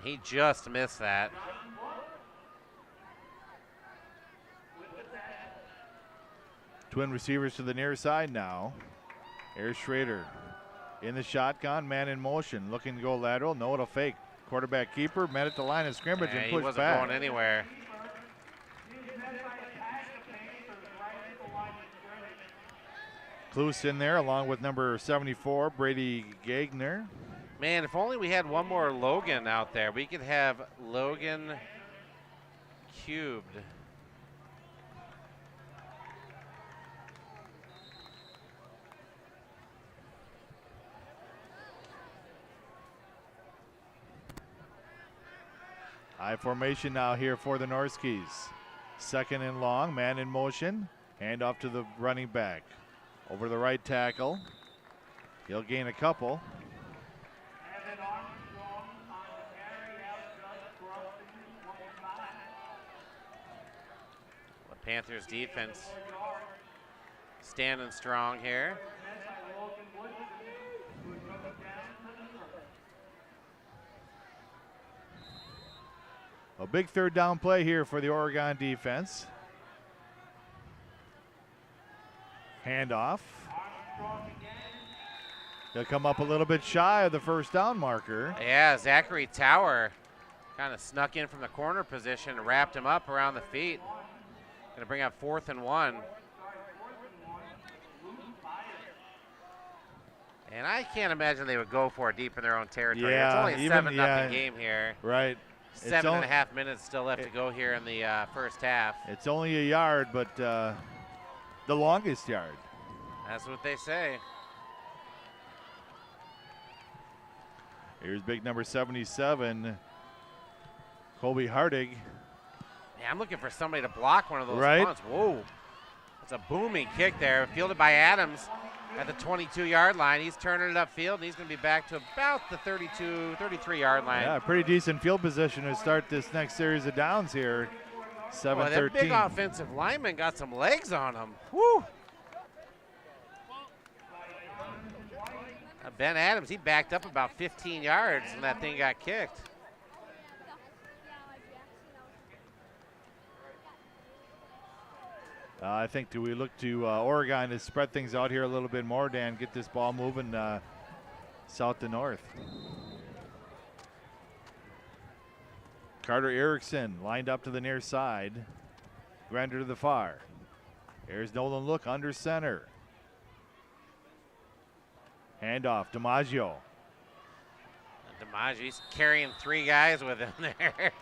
He just missed that. Twin receivers to the near side now. Here's Schrader in the shotgun, man in motion, looking to go lateral. No, it'll fake. Quarterback keeper met at the line of scrimmage and pushed back. He wasn't going anywhere. Cluse in there along with number 74, Brady Gagner. Man, if only we had one more Logan out there. We could have Logan cubed. High formation now here for the Norskis. Second and long, man in motion. Hand off to the running back. Over the right tackle. He'll gain a couple. The Panthers defense standing strong here. A big third down play here for the Oregon defense. Handoff. He'll come up a little bit shy of the first down marker. Yeah, Zachary Tower kind of snuck in from the corner position and wrapped him up around the feet. Going to bring up 4th and 1. And I can't imagine they would go for it deep in their own territory. Yeah, it's only a 7-0 game here. Right. 7.5 minutes still left to go here in the first half. It's only a yard, but the longest yard. That's what they say. Here's big number 77, Colby Hardig. Yeah, I'm looking for somebody to block one of those right. punts. Whoa. That's a booming kick there. Fielded by Adams at the 22-yard line. He's turning it upfield, and he's going to be back to about the 33-yard line. Yeah, pretty decent field position to start this next series of downs here. 7-13. That big offensive lineman got some legs on him. Woo! Ben Adams, he backed up about 15 yards and that thing got kicked. I think do we look to Oregon to spread things out here a little bit more, Dan, get this ball moving south to north. Carter Erickson lined up to the near side. Grender to the far. Here's Nolan Look under center. Handoff, DiMaggio. DiMaggio's carrying 3 guys with him there.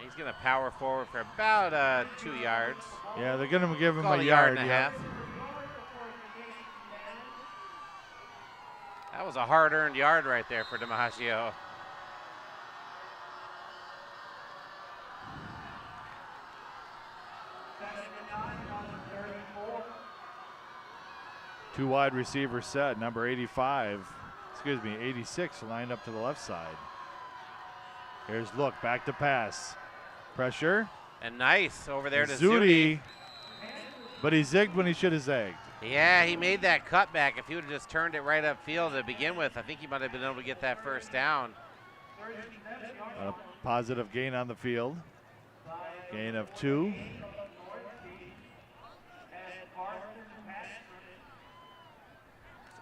He's going to power forward for about 2 yards. Yeah, they're going to give him Call a yard yard. and a half. That was a hard-earned yard right there for DiMaggio. Two wide receiver set, number 86 lined up to the left side. Here's Look, back to pass. Pressure. And nice over there to Zudi. But he zigged when he should have zagged. Yeah, he made that cutback. If he would have just turned it right upfield to begin with, I think he might have been able to get that first down. A positive gain on the field. Gain of 2.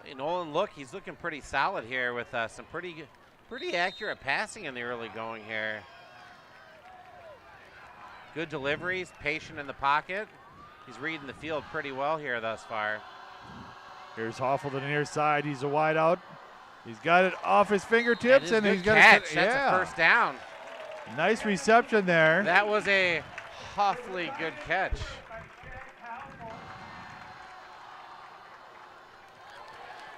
Hey, Nolan, look, he's looking pretty solid here with some pretty accurate passing in the early going here. Good deliveries, patient in the pocket. He's reading the field pretty well here thus far. Here's Hoffel to the near side. He's a wide out. He's got it off his fingertips, and he's got catch. That's a first down. Nice reception there. That was a awfully good catch.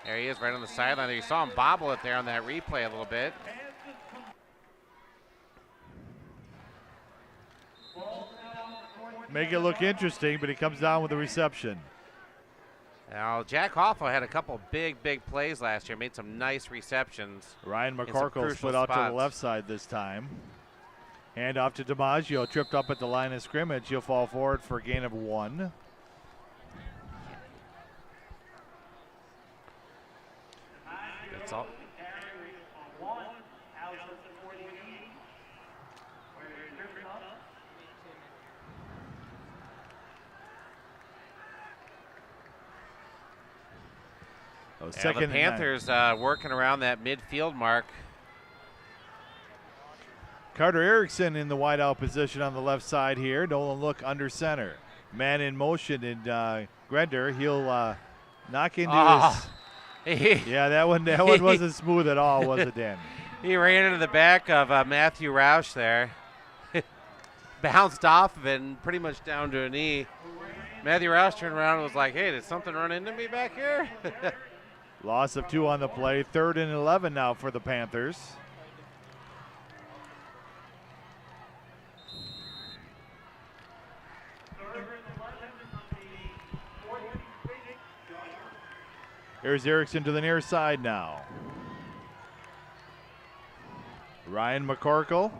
There he is right on the sideline. You saw him bobble it there on that replay a little bit. Make it look interesting, but he comes down with a reception. Now, Jack Hoffel had a couple big plays last year, made some nice receptions. Ryan McCorkle split out to the left side this time. Hand off to DiMaggio, tripped up at the line of scrimmage. He'll fall forward for a gain of 1. That's all. The Panthers working around that midfield mark. Carter Erickson in the wideout position on the left side here. Nolan Look under center. Man in motion, and Grender, he'll knock into his. Yeah, that one wasn't smooth at all, was it, Dan? He ran into the back of Matthew Roush there. Bounced off of it and pretty much down to a knee. Matthew Roush turned around and was like, hey, did something run into me back here? Loss of 2 on the play. 3rd and 11 now for the Panthers. Here's Erickson to the near side now. Ryan McCorkle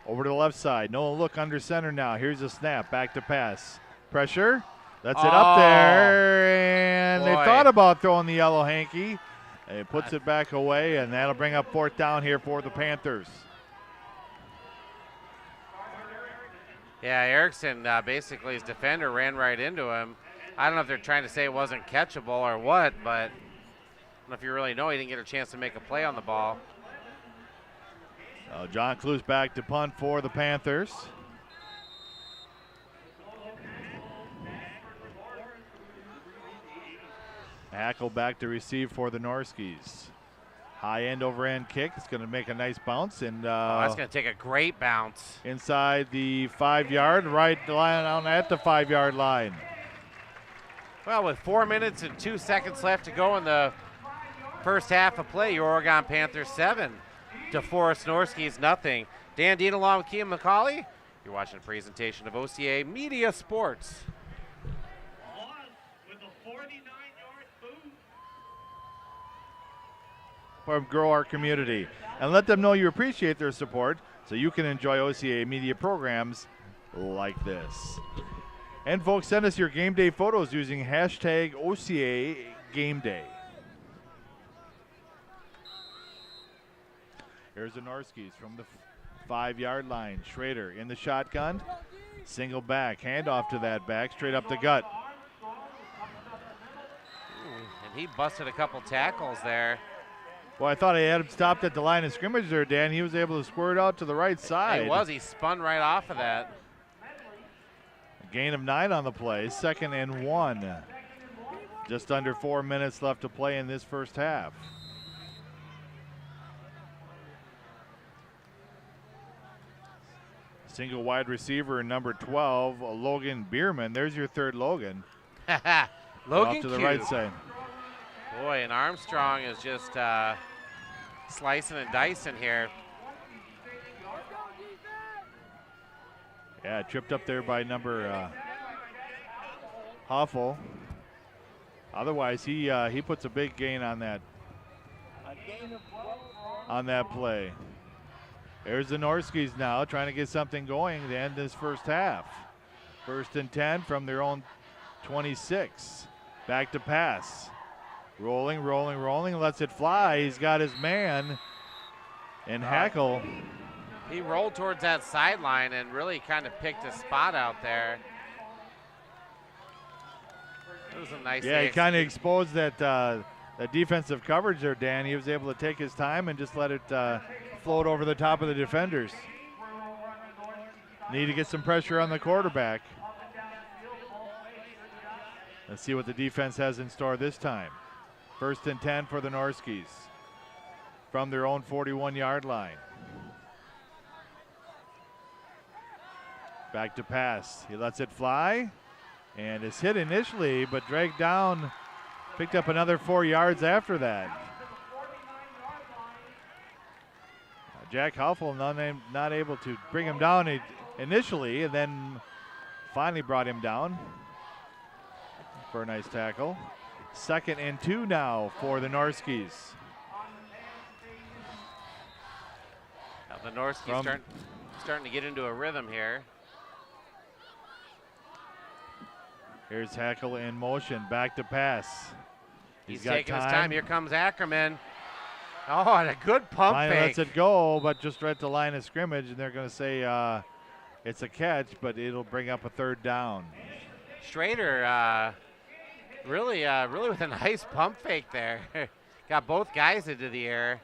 over to the left side. Nolan Look under center now. Here's a snap. Back to pass. Pressure. That's it up there. And they thought about throwing the yellow hanky. It puts it back away, and that'll bring up 4th down here for the Panthers. Yeah, Erickson, basically his defender ran right into him. I don't know if they're trying to say it wasn't catchable or what, but I don't know if you really know he didn't get a chance to make a play on the ball. John Clues back to punt for the Panthers. Hackle back to receive for the Norskis. High end over end kick. It's going to make a nice bounce. And that's going to take a great bounce. Inside the 5-yard, right line on at the 5-yard line. Well, with 4 minutes and 2 seconds left to go in the first half of play, your Oregon Panthers 7. DeForest Norskis nothing. Dan Dean along with Kean McCauley. You're watching a presentation of OCAmedia Sports. With a 49-yard boot. grow our community. And let them know you appreciate their support so you can enjoy OCAmedia programs like this. And folks, send us your game day photos using hashtag OCAGameDay. Here's the Norskis from the 5-yard line. Schrader in the shotgun. Single back. Handoff to that back. Straight up the gut. And he busted a couple tackles there. Well, I thought he had him stopped at the line of scrimmage there, Dan. He was able to squirt out to the right side. He was. He spun right off of that. A gain of 9 on the play. 2nd and 1. Just under 4 minutes left to play in this first half. Single wide receiver, number 12, Logan Bierman. There's your third Logan. Logan off to the Q. right side. Boy, and Armstrong is just slicing and dicing here. Yeah, tripped up there by number Hoffel. Otherwise, he puts a big gain on that play. There's the Norskis now trying to get something going to end this first half. 1st and 10 from their own 26. Back to pass. Rolling, lets it fly. He's got his man. And Hackle. He rolled towards that sideline and really kind of picked a spot out there. It was a nice. Yeah, he kind of exposed that defensive coverage there, Dan. He was able to take his time and just let it float over the top of the defenders. Need to get some pressure on the quarterback. Let's see what the defense has in store this time. 1st and 10 for the Norskis from their own 41-yard line. Back to pass. He lets it fly and is hit initially, but dragged down. Picked up another 4 yards after that. Jack Hoffel not able to bring him down initially, and then finally brought him down for a nice tackle. 2nd and 2 now for the Norskis. Now the Norskis starting to get into a rhythm here. Here's Hackle in motion, back to pass. He's taking his time. Here comes Ackerman. Oh, and a good pump Finally fake. lets it go, but just right at the line of scrimmage, and they're going to say it's a catch, but it'll bring up a 3rd down. Schrader really with a nice pump fake there. Got both guys into the air.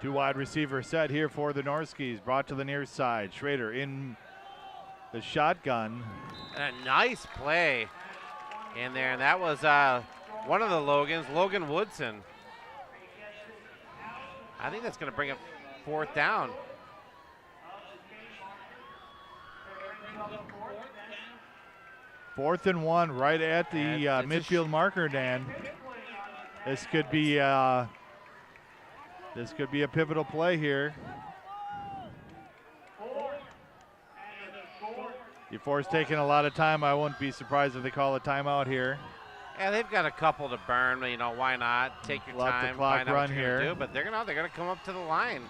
Two wide receiver set here for the Norskis. Brought to the near side. Schrader in the shotgun. And a nice play in there. And that was one of the Logans, Logan Woodson. I think that's going to bring up 4th down. Fourth and 1 right at the midfield marker, Dan. This could be a pivotal play here. DeForest taking a lot of time. I wouldn't be surprised if they call a timeout here. Yeah, they've got a couple to burn. You know, why not? Take your Let time, the clock find out run what you're here. gonna do. But they're gonna come up to the line.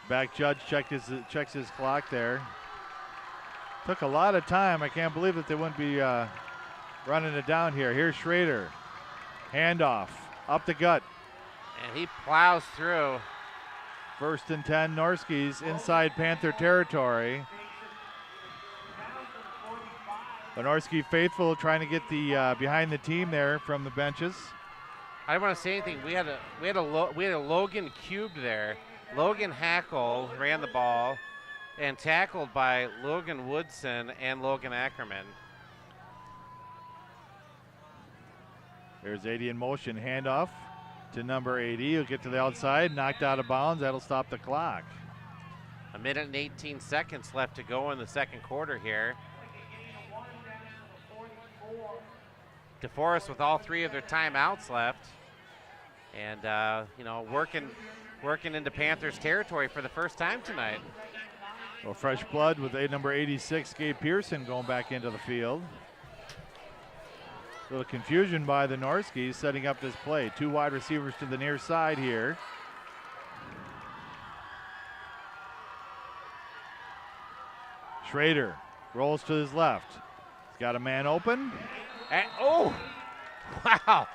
Back judge checks his clock there. Took a lot of time. I can't believe that they wouldn't be running it down here. Here's Schrader. Handoff up the gut. And he plows through. 1st and 10 Norskis inside Panther territory. The Norski faithful trying to get the behind the team there from the benches. I don't want to say anything. We had a Logan cubed there. Logan Hackle ran the ball and tackled by Logan Woodson and Logan Ackerman. There's 80 in motion. Handoff to number 80. He'll get to the outside, knocked out of bounds. That'll stop the clock. 1 minute and 18 seconds left to go in the second quarter here. DeForest with all 3 of their timeouts left. And, working into Panthers territory for the first time tonight. Well, fresh blood with number 86, Gabe Pearson, going back into the field. A little confusion by the Norskis setting up this play. 2 wide receivers to the near side here. Schrader rolls to his left. He's got a man open. And, oh, wow.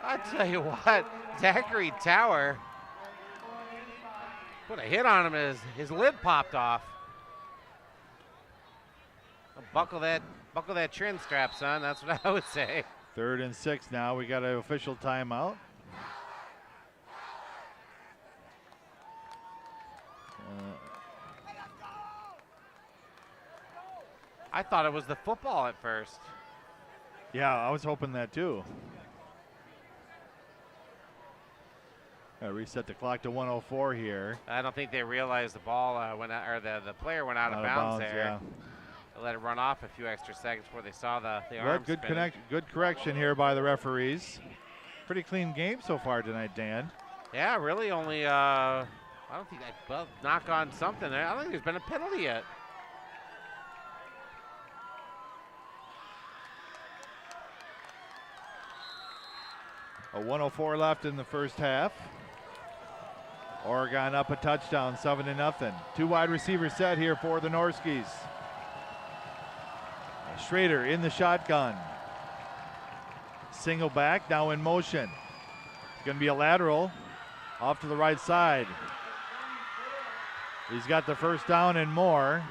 I tell you what, Zachary Tower put a hit on him as his lid popped off. Buckle that trim strap, son. That's what I would say. 3rd and 6 now. We got an official timeout. I thought it was the football at first. Yeah, I was hoping that too. Reset the clock to 104 here. I don't think they realized the ball went out, or the player went out of bounds there. Yeah. They let it run off a few extra seconds before they saw the arm Good good correction here by the referees. Pretty clean game so far tonight, Dan. Yeah, really only, I don't think knock on something there. I don't think there's been a penalty yet. A 104 left in the first half. Oregon up a touchdown, 7-0. 2 wide receivers set here for the Norskis. Schrader in the shotgun. Single back, now in motion. It's going to be a lateral off to the right side. He's got the first down and more.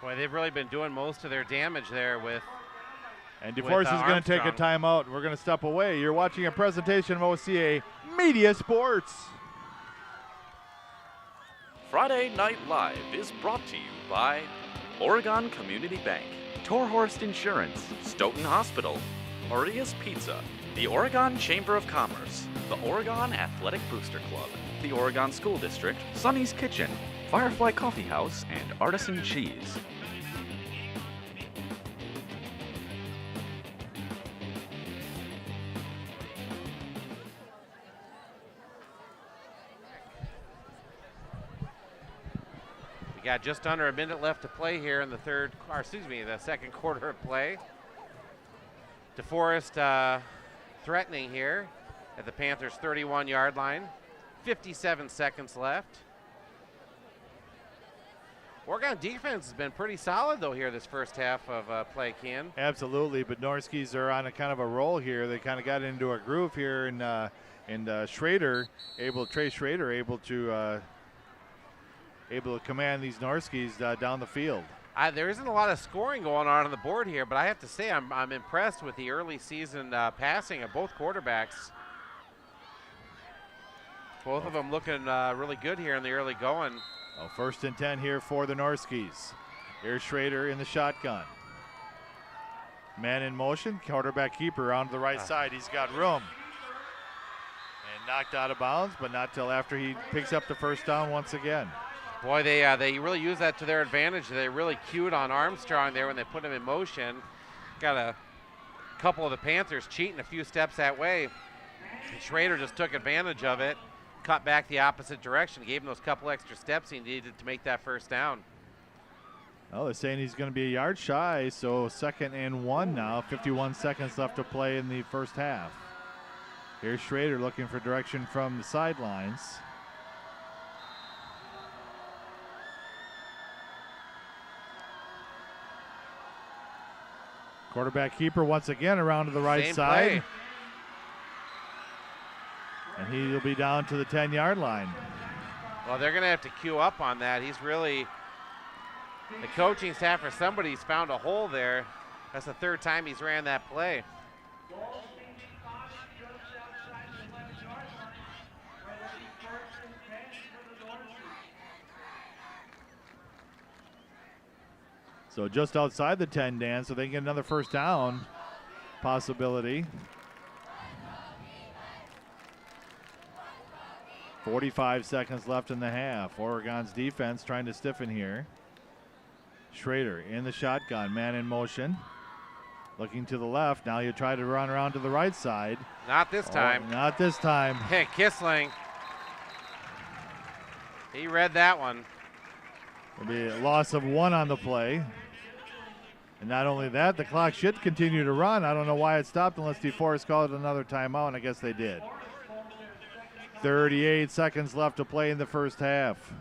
Boy, they've really been doing most of their damage there with. And DeForest is going to take a timeout. We're going to step away. You're watching a presentation of OCAmedia Sports. Friday Night Live is brought to you by Oregon Community Bank, Torhorst Insurance, Stoughton Hospital, Maria's Pizza, the Oregon Chamber of Commerce, the Oregon Athletic Booster Club, the Oregon School District, Sonny's Kitchen, Firefly Coffee House, and Artisan Cheese. We got just under a minute left to play here in the the second quarter of play. DeForest threatening here at the Panthers' 31-yard line. 57 seconds left. Oregon defense has been pretty solid, though, here this first half of play, Ken. Absolutely, but Norskis are on a kind of a roll here. They kind of got into a groove here, and Trey Schrader able to command these Norskis down the field. There isn't a lot of scoring going on the board here, but I have to say I'm impressed with the early season passing of both quarterbacks. Both of them looking really good here in the early going. Well, 1st and 10 here for the Norskis. Here's Schrader in the shotgun. Man in motion, quarterback keeper on the right side. He's got room. And knocked out of bounds, but not till after he picks up the first down once again. Boy, they really use that to their advantage. They really cued on Armstrong there when they put him in motion. Got a couple of the Panthers cheating a few steps that way. And Schrader just took advantage of it, cut back the opposite direction, gave him those couple extra steps he needed to make that first down. Well, they're saying he's going to be a yard shy, so 2nd and 1 now. 51 seconds left to play in the first half. Here's Schrader looking for direction from the sidelines. Quarterback keeper once again around to the right Same side. play. And he'll be down to the 10-yard line. Well, they're going to have to queue up on that. He's really, the coaching staff or somebody's found a hole there. That's the 3rd time he's ran that play. So just outside the 10, Dan, so they can get another first down possibility. 45 seconds left in the half. Oregon's defense trying to stiffen here. Schrader in the shotgun, man in motion. Looking to the left. Now you try to run around to the right side. Not this time. Not this time. Hey, Kissling. He read that one. It'll be a loss of 1 on the play. And not only that, the clock should continue to run. I don't know why it stopped unless DeForest called another timeout, and I guess they did. 38 seconds left to play in the first half.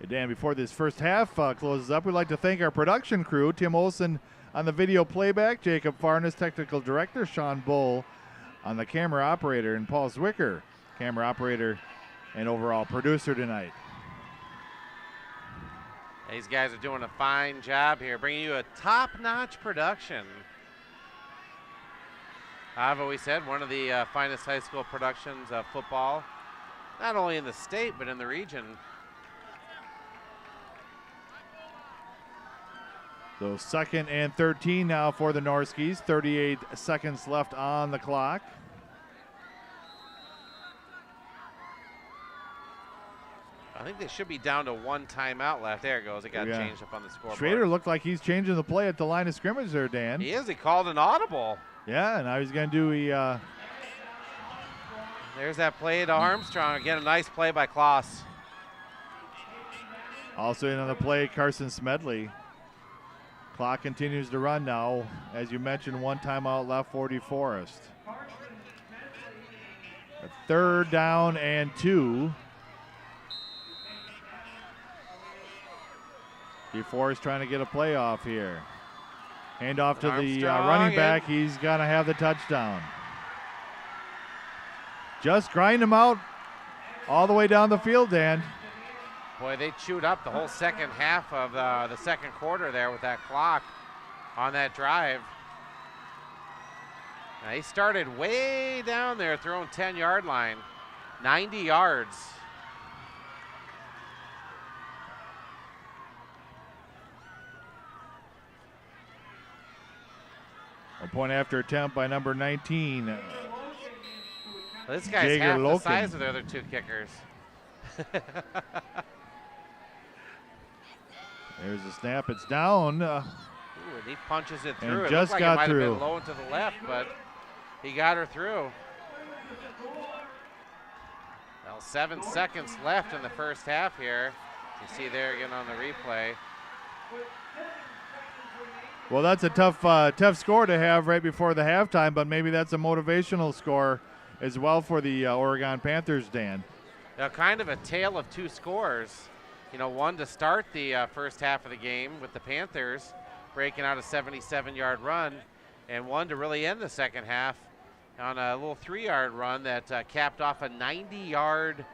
Hey, Dan, before this first half closes up, we'd like to thank our production crew, Tim Olson on the video playback, Jacob Farnes, technical director, Sean Bull on the camera operator, and Paul Zwicker, camera operator and overall producer tonight. These guys are doing a fine job here, bringing you a top-notch production. I've always said one of the finest high school productions of football, not only in the state, but in the region. So 2nd and 13 now for the Norskies. 38 seconds left on the clock. I think they should be down to 1 timeout left. There it goes. It got changed up on the scoreboard. Schrader looked like he's changing the play at the line of scrimmage there, Dan. He is. He called an audible. Yeah, now he's going to do There's that play to Armstrong. Again, a nice play by Kloss. Also in on the play, Carson Smedley. Clock continues to run now. As you mentioned, 1 timeout left for DeForest. 3rd down and 2. DeForest trying to get a playoff here. Hand off to the running back. He's going to have the touchdown. Just grind him out all the way down the field, Dan. Boy, they chewed up the whole second half of the second quarter there with that clock on that drive. Now, he started way down there throwing 10-yard line, 90 yards. A point after attempt by number 19. Well, this guy's Jaeger half the Loken. size of the other 2 kickers. There's the snap. It's down. Ooh, and he punches it through. And It just looked like got it might through. have been low and to the left, but he got her through. Well, 7 seconds left in the first half here. You see there again on the replay. Well, that's a tough score to have right before the halftime, but maybe that's a motivational score as well for the Oregon Panthers, Dan. Now, kind of a tale of 2 scores. You know, one to start the first half of the game with the Panthers breaking out a 77-yard run, and one to really end the second half on a little 3-yard run that capped off a 90-yard,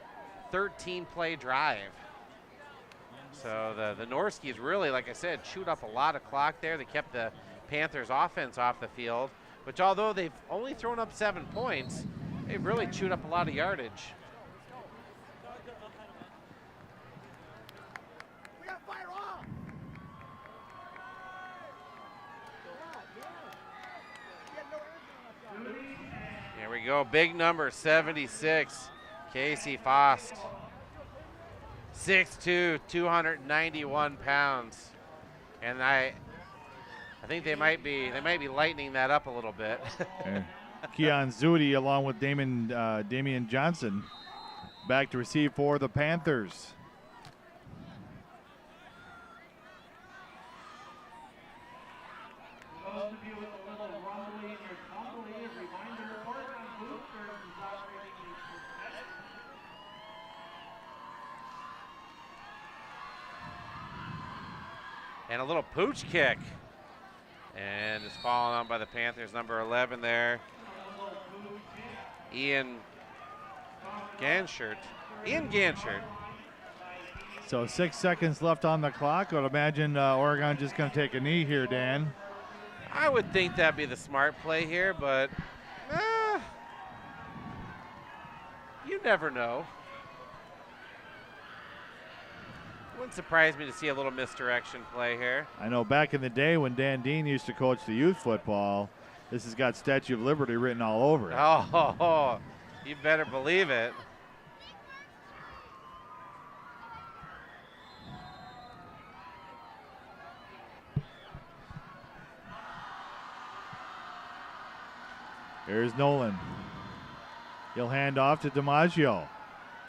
13-play drive. So the Norskies really, like I said, chewed up a lot of clock there. They kept the Panthers offense off the field, which although they've only thrown up 7 points, they've really chewed up a lot of yardage. Here we go, big number 76, Casey Fost. 6'2", 291 pounds, and I think they might be lightening that up a little bit. Keon Zudi along with Damian Johnson back to receive for the Panthers. And a little pooch kick. And it's fallen on by the Panthers, number 11 there. Ian Ganshert. So 6 seconds left on the clock. I would imagine Oregon just going to take a knee here, Dan. I would think that'd be the smart play here, but you never know. Wouldn't surprise me to see a little misdirection play here. I know back in the day when Dan Dean used to coach the youth football, this has got Statue of Liberty written all over it. Oh, you better believe it. Here's Nolan. He'll hand off to DiMaggio.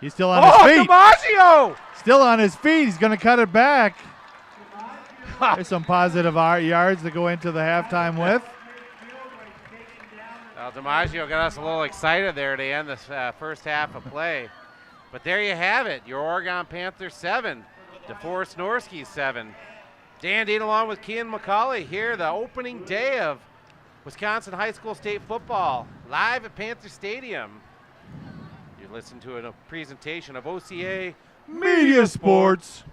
He's still on his feet. DiMaggio! Still on his feet. He's going to cut it back. There's some positive yards to go into the halftime with. Well, DiMaggio got us a little excited there to end this first half of play. But there you have it. Your Oregon Panthers 7, DeForest Norski 7. Dan Dean along with Kean McCauley here, the opening day of Wisconsin High School State Football, live at Panther Stadium. You listen to a presentation of OCA Media Sports.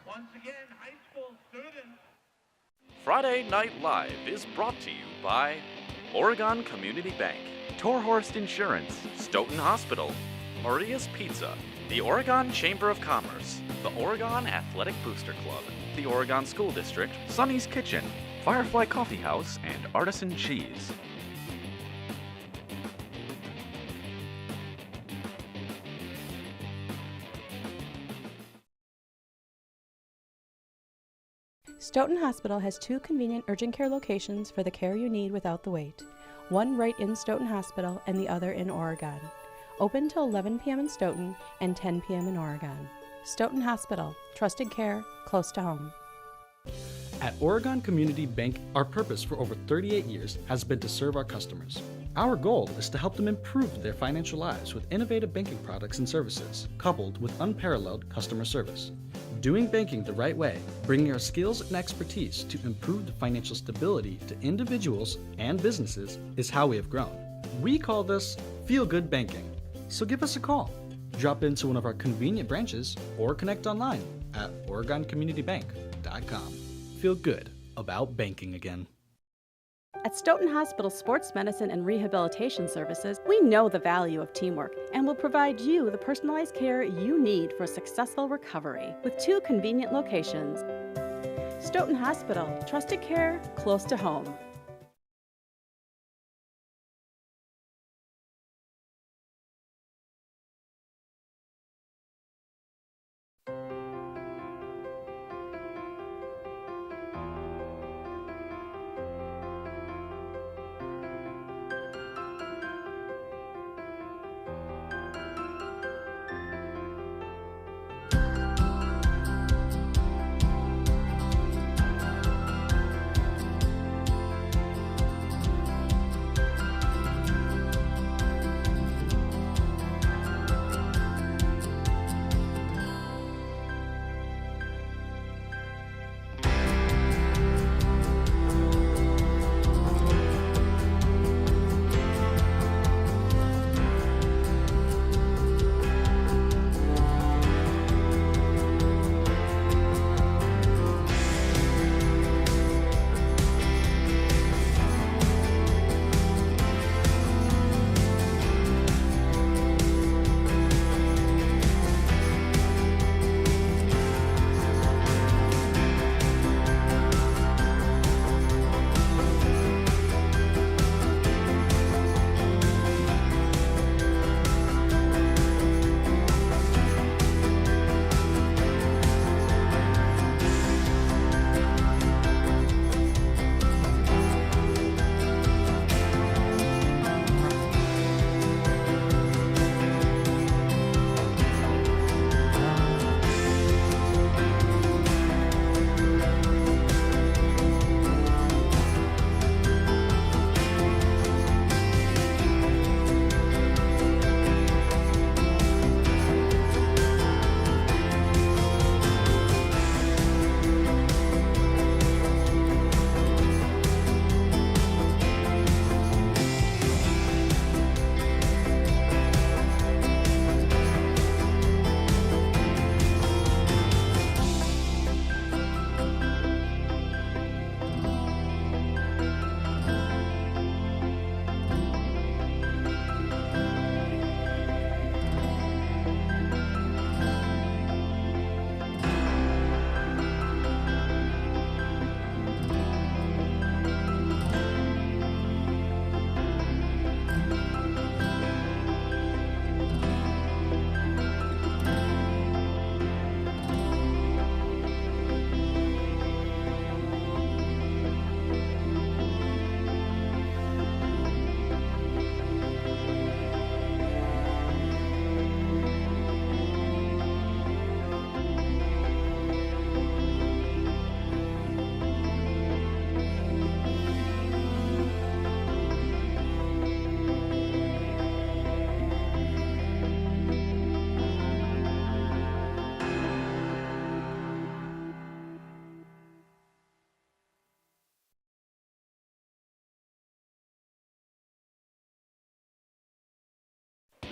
Once again, high school students. Friday Night Live is brought to you by Oregon Community Bank, Torhorst Insurance, Stoughton Hospital, Maria's Pizza, the Oregon Chamber of Commerce, the Oregon Athletic Booster Club, the Oregon School District, Sonny's Kitchen, Firefly Coffee House, and Artisan Cheese. Stoughton Hospital has 2 convenient urgent care locations for the care you need without the wait. One right in Stoughton Hospital and the other in Oregon. Open till 11 p.m. in Stoughton and 10 p.m. in Oregon. Stoughton Hospital, trusted care, close to home. At Oregon Community Bank, our purpose for over 38 years has been to serve our customers. Our goal is to help them improve their financial lives with innovative banking products and services, coupled with unparalleled customer service. Doing banking the right way, bringing our skills and expertise to improve the financial stability to individuals and businesses is how we have grown. We call this Feel Good Banking. So give us a call. Drop into one of our convenient branches or connect online at OregonCommunityBank.com. Feel good about banking again. At Stoughton Hospital Sports Medicine and Rehabilitation Services, we know the value of teamwork and will provide you the personalized care you need for a successful recovery with 2 convenient locations. Stoughton Hospital, trusted care, close to home.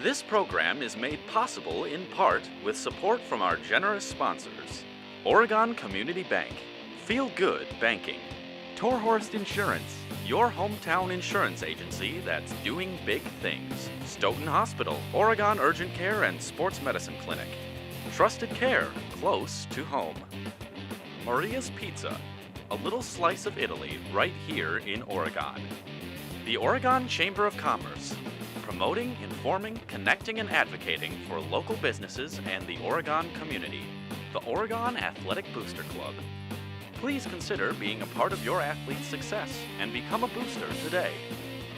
This program is made possible in part with support from our generous sponsors: Oregon Community Bank, Feel Good Banking, DeForest Insurance, your hometown insurance agency that's doing big things, Stoughton Hospital, Oregon Urgent Care and Sports Medicine Clinic, Trusted Care, close to home, Maria's Pizza, a little slice of Italy right here in Oregon, the Oregon Chamber of Commerce, promoting, informing, connecting, and advocating for local businesses and the Oregon community, the Oregon Athletic Booster Club. Please consider being a part of your athlete's success and become a booster today.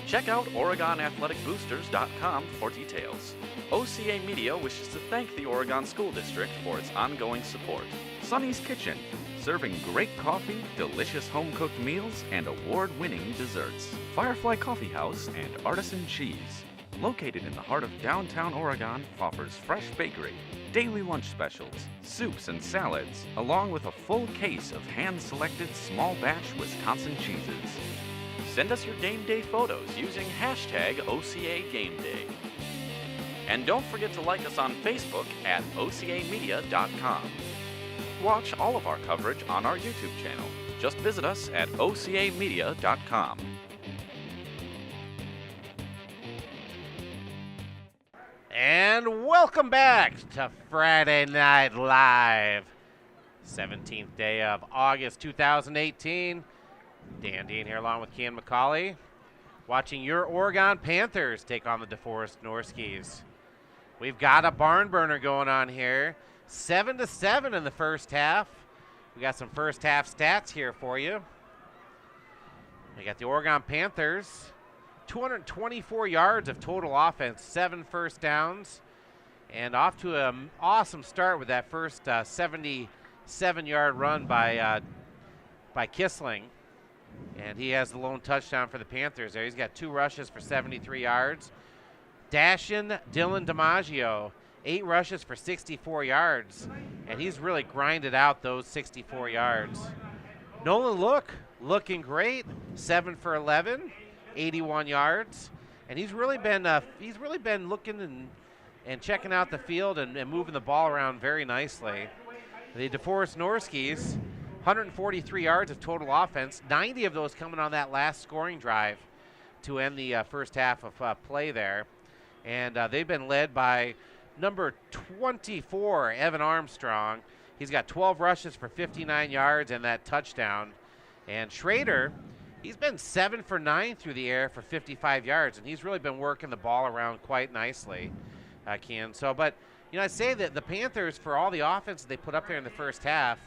Check out OregonAthleticBoosters.com for details. OCAmedia wishes to thank the Oregon School District for its ongoing support. Sonny's Kitchen, serving great coffee, delicious home-cooked meals, and award-winning desserts. Firefly Coffee House and Artisan Cheese, located in the heart of downtown Oregon, offers fresh bakery, daily lunch specials, soups and salads, along with a full case of hand-selected small batch Wisconsin cheeses. Send us your game day photos using hashtag OCAGameDay. And don't forget to like us on Facebook at OCAmedia.com. Watch all of our coverage on our YouTube channel. Just visit us at OCAmedia.com. And welcome back to Friday Night Live. 17th day of August 2018. Dan Dean here along with Ken McCauley. Watching your Oregon Panthers take on the DeForest Norskies. We've got a barn burner going on here. 7-7 in the first half. We got some first half stats here for you. We got the Oregon Panthers. 224 yards of total offense, 7 first downs, and off to an awesome start with that first 77-yard run by Kissling. And he has the lone touchdown for the Panthers there. He's got 2 rushes for 73 yards. Dashin Dylan DiMaggio, 8 rushes for 64 yards, and he's really grinded out those 64 yards. Nolan looking great, 7 for 11. 81 yards, and he's really been looking and checking out the field and moving the ball around very nicely. The DeForest Norskies, 143 yards of total offense, 90 of those coming on that last scoring drive to end the first half of play there, and they've been led by number 24, Evan Armstrong. He's got 12 rushes for 59 yards and that touchdown, and Schrader, he's been 7 for 9 through the air for 55 yards, and he's really been working the ball around quite nicely, Ken. So, but, I say that the Panthers, for all the offense they put up there in the first half,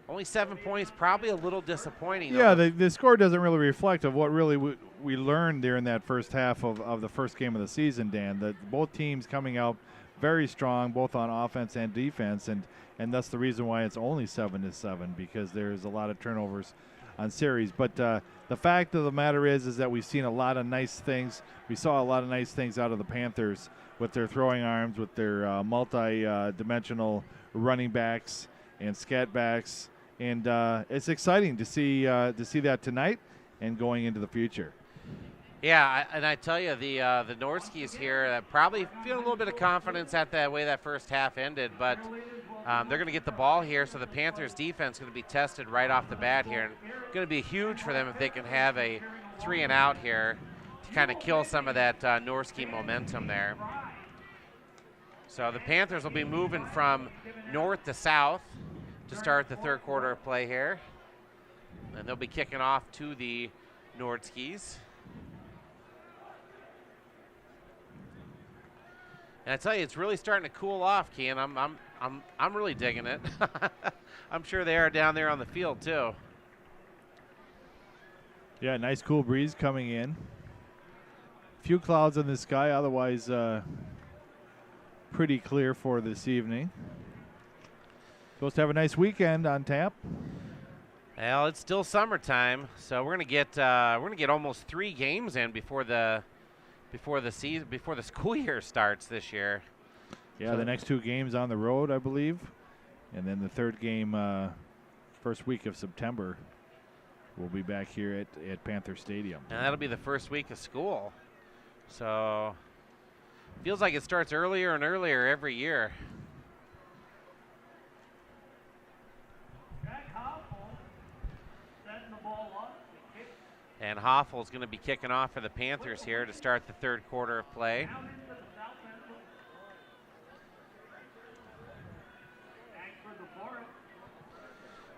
only 7 points, probably a little disappointing. Yeah, the score doesn't really reflect of what really we learned there in that first half of the first game of the season, Dan. That both teams coming out very strong, both on offense and defense, and that's the reason why it's only 7-7, because there's a lot of turnovers on series. But the fact of the matter is that we've seen a lot of nice things. We saw a lot of nice things out of the Panthers with their throwing arms, with their multi-dimensional running backs and scat backs, and it's exciting to see that tonight and going into the future. Yeah, and I tell you, the Norskies here probably feel a little bit of confidence at the way that first half ended, but they're going to get the ball here, so the Panthers' defense is going to be tested right off the bat here, and going to be huge for them if they can have a 3-and-out here to kind of kill some of that Norski momentum there. So the Panthers will be moving from north to south to start the third quarter of play here, and they'll be kicking off to the Norskies. And I tell you, it's really starting to cool off, Ken. I'm really digging it. I'm sure they are down there on the field too. Yeah, nice cool breeze coming in. Few clouds in the sky, otherwise pretty clear for this evening. Supposed to have a nice weekend on tap. Well, it's still summertime, so we're gonna get almost 3 games in before the school year starts this year. Yeah, the next 2 games on the road, I believe, and then the third game first week of September. We'll be back here at Panther Stadium. And that'll be the first week of school. So Feels like it starts earlier and earlier every year. And Hoffel's going to be kicking off for the Panthers here to start the third quarter of play.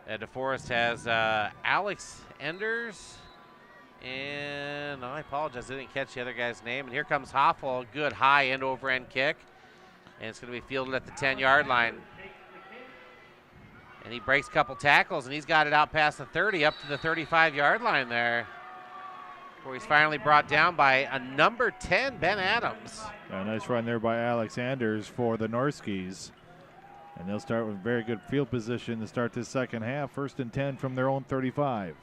DeForest has Alex Enders, and I apologize, I didn't catch the other guy's name. And here comes Hoffel, good high end over end kick, and it's going to be fielded at the 10-yard line. And he breaks a couple tackles, and he's got it out past the 30, up to the 35-yard line there, where he's finally brought down by a number 10, Ben Adams. A nice run there by Alex Anders for the Norskis. And they'll start with very good field position to start this second half. 1st and 10 from their own 35.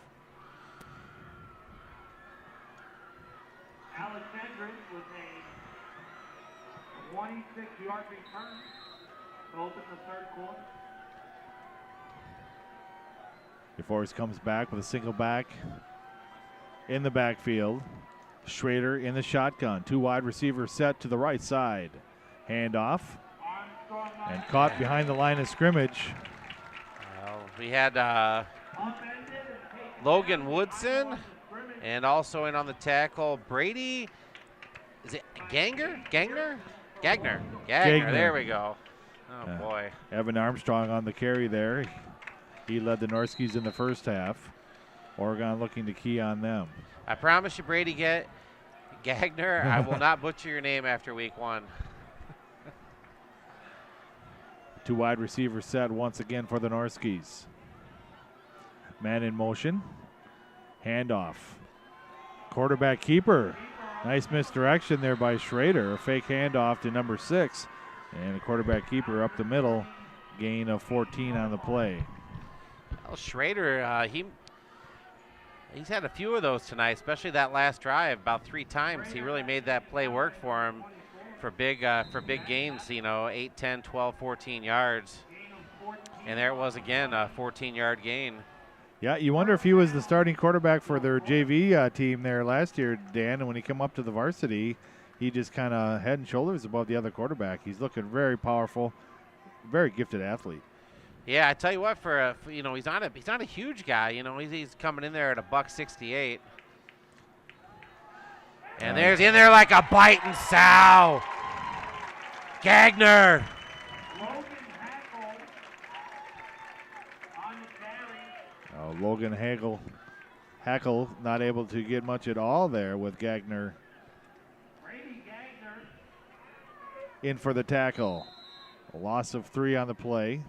Alexandrin with a 26-yard return to open the third quarter. DeForest comes back with a single back in the backfield. Schrader in the shotgun. 2 wide receivers set to the right side. Handoff. And caught behind the line of scrimmage. Well, we had Logan Woodson, and also in on the tackle, Brady. Is it Gagner? Gagner. There we go. Oh, boy. Evan Armstrong on the carry there. He led the Norskis in the first half. Oregon looking to key on them. I promise you, Brady Gagner, I will not butcher your name after week 1. 2 wide receivers set once again for the Norskis. Man in motion. Handoff. Quarterback keeper. Nice misdirection there by Schrader. A fake handoff to number 6. And the quarterback keeper up the middle. Gain of 14 on the play. Well, Schrader, he's had a few of those tonight, especially that last drive. About 3 times he really made that play work for him. For big gains, 8, 10, 12, 14 yards. And there it was again, a 14-yard gain. Yeah, you wonder if he was the starting quarterback for their JV team there last year, Dan, and when he came up to the varsity, he just kind of head and shoulders above the other quarterback. He's looking very powerful, very gifted athlete. Yeah, I tell you what, he's not a huge guy. He's coming in there at $168. And there's in there like a biting sow. Gagner. Logan Hackle not able to get much at all there with Gagner in for the tackle. A loss of 3 on the play.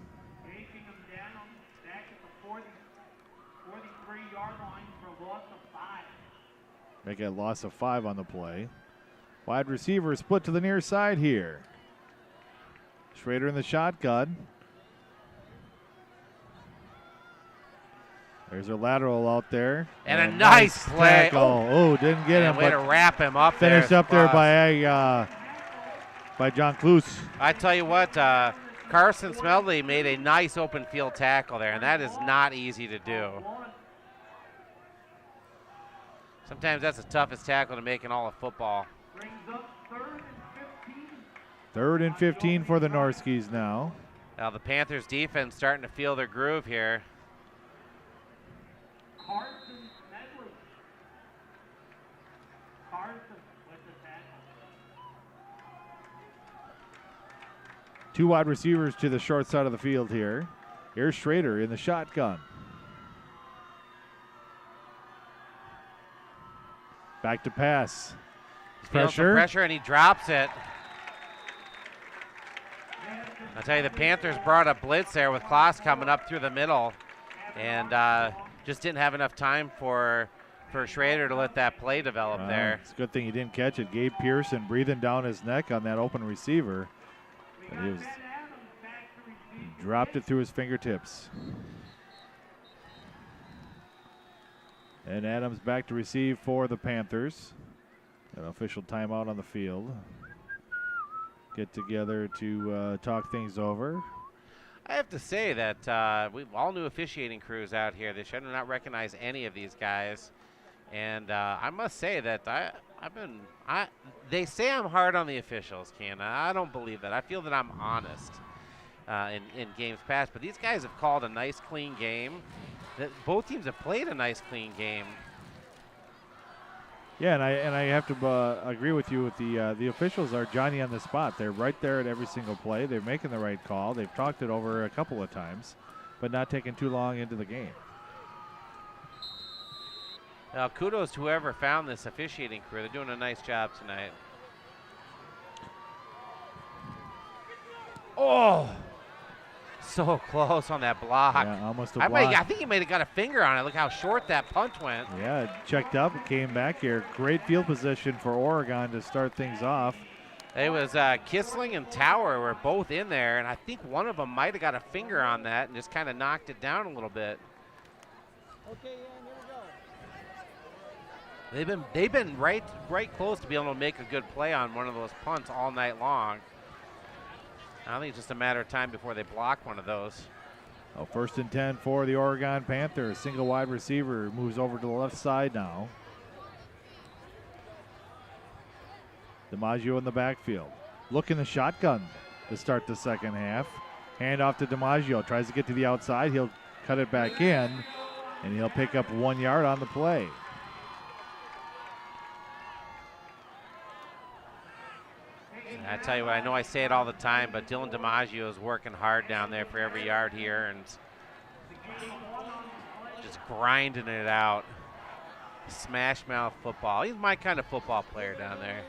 Make a loss of 5 on the play. Wide receiver split to the near side here. Schrader in the shotgun. There's a lateral out there. And a nice play. Tackle. Oh, didn't get him. Way to wrap him up there. Finished up there by John Klus. I tell you what, Carson Smedley made a nice open field tackle there, and that is not easy to do. Sometimes that's the toughest tackle to make in all of football. 3rd and 15 for the Norskis now. Now the Panthers defense starting to feel their groove here. Carson Smedley. Carson with the tackle. 2 wide receivers to the short side of the field here. Here's Schrader in the shotgun. Back to pass. Pressure, and he drops it. I'll tell you, the Panthers brought a blitz there with Klaas coming up through the middle, and just didn't have enough time for Schrader to let that play develop there. It's a good thing he didn't catch it. Gabe Pearson breathing down his neck on that open receiver. He dropped it through his fingertips. And Adams back to receive for the Panthers. An official timeout on the field. Get together to talk things over. I have to say that we all new officiating crews out here. They should not recognize any of these guys. And I must say that They say I'm hard on the officials, Ken. I don't believe that. I feel that I'm honest in games past. But these guys have called a nice, clean game. Both teams have played a nice, clean game. Yeah, and I have to agree with you. With the officials are Johnny on the spot. They're right there at every single play. They're making the right call. They've talked it over a couple of times, but not taking too long into the game. Well, kudos to whoever found this officiating crew. They're doing a nice job tonight. Oh, so close on that block. Yeah, almost a block. I think he might have got a finger on it. Look how short that punch went. Yeah, it checked up and came back here. Great field position for Oregon to start things off. It was Kissling and Tower were both in there, and I think one of them might have got a finger on that and just kind of knocked it down a little bit. Okay, Ian, here we go. They've been right close to be able to make a good play on one of those punts all night long. I think it's just a matter of time before they block one of those. Oh, 1st and 10 for the Oregon Panthers. Single wide receiver moves over to the left side now. DiMaggio in the backfield. Looking the shotgun to start the second half. Hand off to DiMaggio. Tries to get to the outside. He'll cut it back in, and he'll pick up 1 yard on the play. I tell you what, I know I say it all the time, but Dylan DiMaggio is working hard down there for every yard here and just grinding it out. Smash mouth football. He's my kind of football player down there.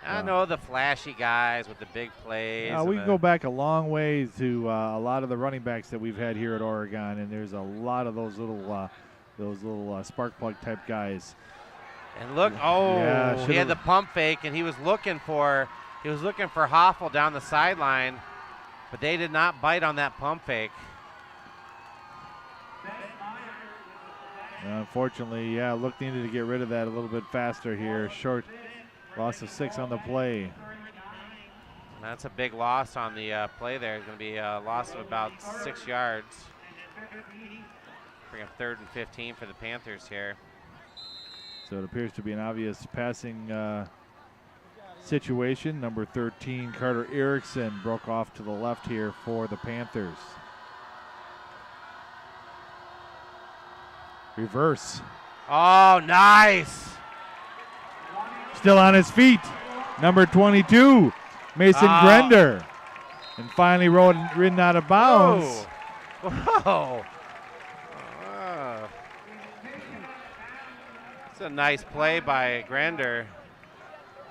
I know the flashy guys with the big plays. We can go back a long way to a lot of the running backs that we've had here at Oregon, and there's a lot of those little spark plug type guys. And look, he had the pump fake, and he was looking for Hoffel down the sideline, but they did not bite on that pump fake. Unfortunately, needed to get rid of that a little bit faster here. Short loss of 6 on the play. That's a big loss on the play there. It's going to be a loss of about 6 yards. Bring up 3rd and 15 for the Panthers here. So it appears to be an obvious passing situation. Number 13, Carter Erickson, broke off to the left here for the Panthers. Reverse. Oh, nice. Still on his feet. Number 22, Mason Grender. And finally ridden out of bounds. Whoa. It's a nice play by Grender.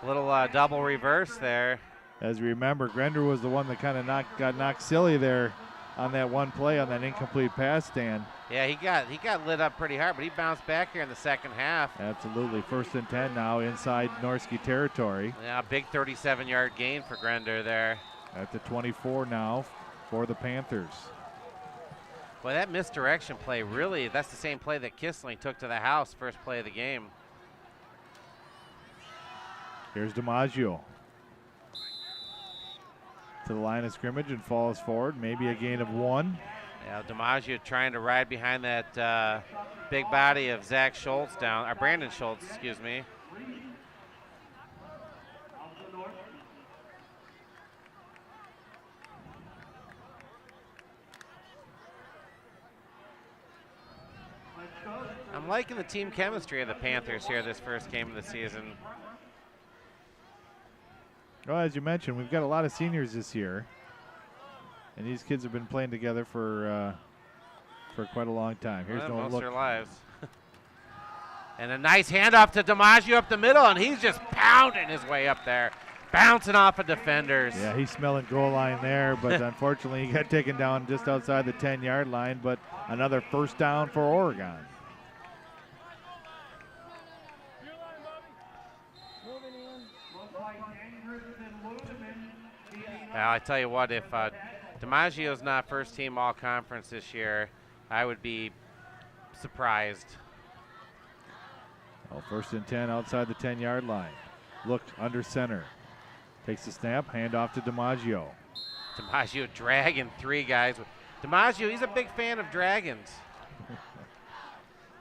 A little double reverse there. As we remember, Grender was the one that kind of got knocked silly there on that one play on that incomplete pass stand. Yeah, he got lit up pretty hard, but he bounced back here in the second half. Absolutely. 1st and 10 now inside Norski territory. Yeah, big 37-yard gain for Grender there. At the 24 now for the Panthers. Well, that misdirection play, really, that's the same play that Kissling took to the house, first play of the game. Here's DiMaggio. To the line of scrimmage and falls forward. Maybe a gain of 1. Yeah, DiMaggio trying to ride behind that big body of Zach Schultz or Brandon Schultz, excuse me. I'm liking the team chemistry of the Panthers here this first game of the season. Well, as you mentioned, we've got a lot of seniors this year. And these kids have been playing together for quite a long time. Here's no most look. of their lives. And a nice handoff to DiMaggio up the middle, and he's just pounding his way up there, bouncing off of defenders. Yeah, he's smelling goal line there, but unfortunately he got taken down just outside the 10-yard line, but another first down for Oregon. Now, I tell you what, if DiMaggio's not first team all-conference this year, I would be surprised. Well, 1st and 10 outside the 10-yard line. Look under center. Takes the snap, hand off to DiMaggio. DiMaggio dragging 3 guys. DiMaggio, he's a big fan of dragons.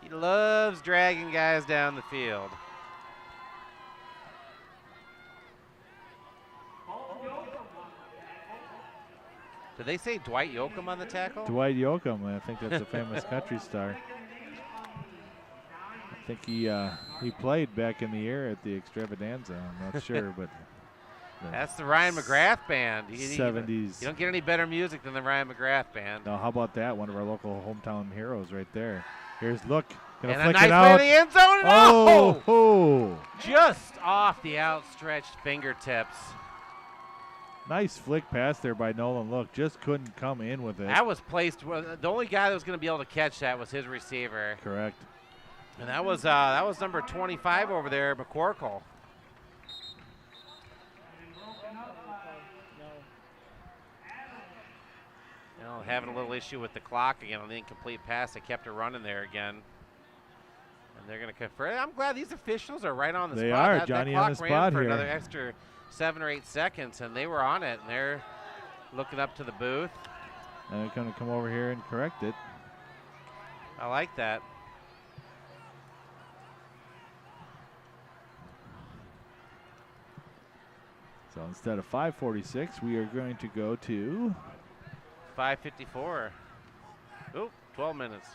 He loves dragging guys down the field. Did they say Dwight Yoakam on the tackle? Dwight Yoakam, I think that's a famous country star. I think he played back in the air at the Extravaganza. I'm not sure, but that's the Ryan McGrath band. 70s. You don't get any better music than the Ryan McGrath band. Now, how about that? One of our local hometown heroes right there. Here's look. Gonna and flick a nice it out. play in the end zone. Oh! Just off the outstretched fingertips. Nice flick pass there by Nolan. Look, just couldn't come in with it. That was placed. The only guy that was going to be able to catch that was his receiver. Correct. And that was number 25 over there, McCorkle. You know, having a little issue with the clock again on the incomplete pass. They kept it running there again. And they're going to convert. I'm glad these officials are right on the they spot. They are, Johnny, on the spot ran for here. Another extra 7 or 8 seconds, and they were on it, and they're looking up to the booth. And they're going to come over here and correct it. I like that. So instead of 5:46, we are going to go to 5:54. Oh, 12 minutes.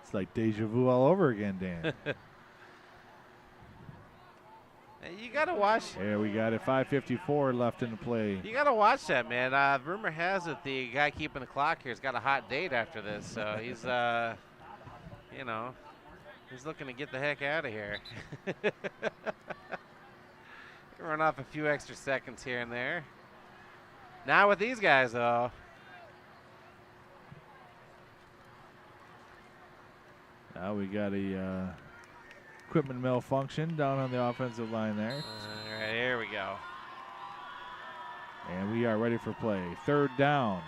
It's like deja vu all over again, Dan. You got to watch. There we got it. 5:54 left in the play. You got to watch that, man. Rumor has it the guy keeping the clock here has got a hot date after this. So he's, you know, he's looking to get the heck out of here. Run off a few extra seconds here and there. Not with these guys, though. Now we got a equipment malfunction down on the offensive line there. All right, here we go. And we are ready for play. 3rd down.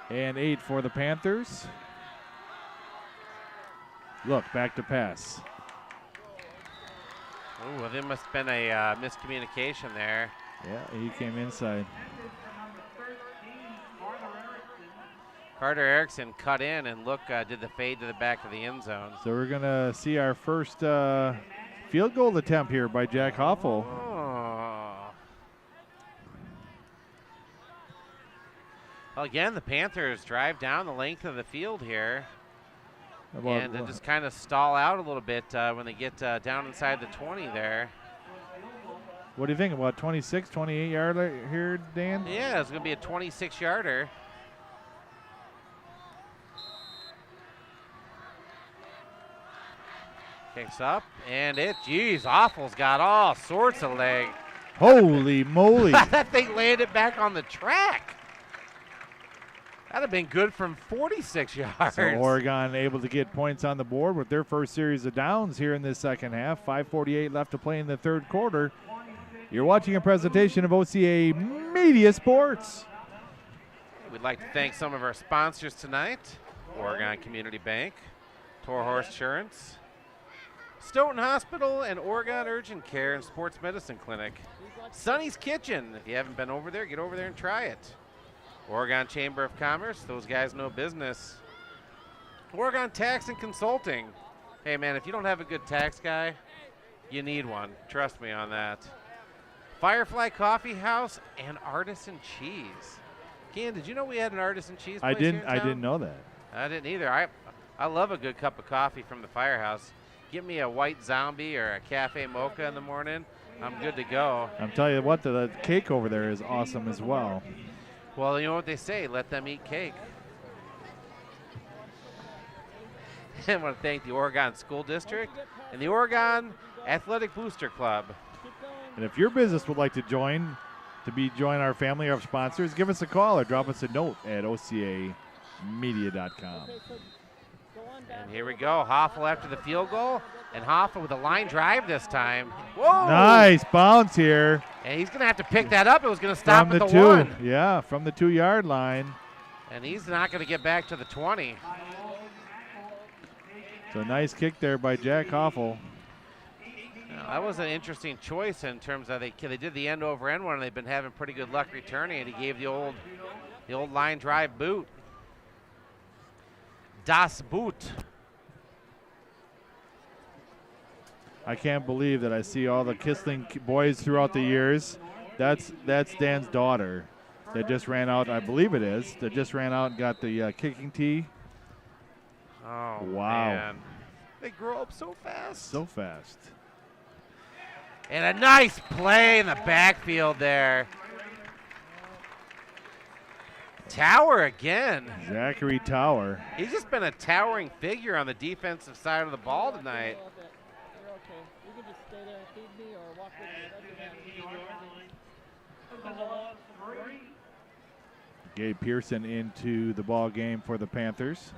And 8 for the Panthers. Look, back to pass. Oh, well, there must have been a miscommunication there. Yeah, he came inside. Carter Erickson cut in and did the fade to the back of the end zone. So we're going to see our first field goal attempt here by Jack Hoffel. Oh. Well, again, the Panthers drive down the length of the field here. And they just kind of stall out a little bit when they get down inside the 20 there. What do you think? About 26, 28 yarder here, Dan? Yeah, it's going to be a 26-yarder. Kicks up, and Awful's got all sorts of leg. Holy moly. That thing landed back on the track. That'd have been good from 46 yards. So Oregon able to get points on the board with their first series of downs here in this second half. 5:48 left to play in the 3rd quarter. You're watching a presentation of OCAmedia Sports. We'd like to thank some of our sponsors tonight. Oregon Community Bank, Torhorse Insurance, Stoughton Hospital, and Oregon Urgent Care and Sports Medicine Clinic. Sonny's Kitchen. If you haven't been over there, get over there and try it. Oregon Chamber of Commerce. Those guys know business. Oregon Tax and Consulting. Hey, man, if you don't have a good tax guy, you need one. Trust me on that. Firefly Coffee House and Artisan Cheese. Ken, did you know we had an Artisan Cheese place here in town? I didn't know that. I didn't either. I love a good cup of coffee from the Firehouse. Give me a white zombie or a cafe mocha in the morning. I'm good to go. I'm telling you what, the cake over there is awesome as well. Well, you know what they say, let them eat cake. I want to thank the Oregon School District and the Oregon Athletic Booster Club. And if your business would like to join our family of sponsors, give us a call or drop us a note at ocamedia.com. And here we go. Hoffel after the field goal. And Hoffel with a line drive this time. Whoa! Nice bounce here. And he's going to have to pick that up. It was going to stop from at the 2. 1. Yeah, from the 2-yard line. And he's not going to get back to the 20. So nice kick there by Jack Hoffel. Now, that was an interesting choice in terms of they did the end over end one, and they've been having pretty good luck returning, and he gave the old line drive boot. Das Boot. I can't believe that I see all the Kissling boys throughout the years. That's Dan's daughter that just ran out, I believe it is, that just ran out and got the kicking tee. Oh, wow. Man. They grow up so fast. So fast. And a nice play in the backfield there. Tower again. Zachary Tower. He's just been a towering figure on the defensive side of the ball tonight. You're okay. You can just stay there and feed me or walk with me. Gabe Pearson into the ball game for the Panthers.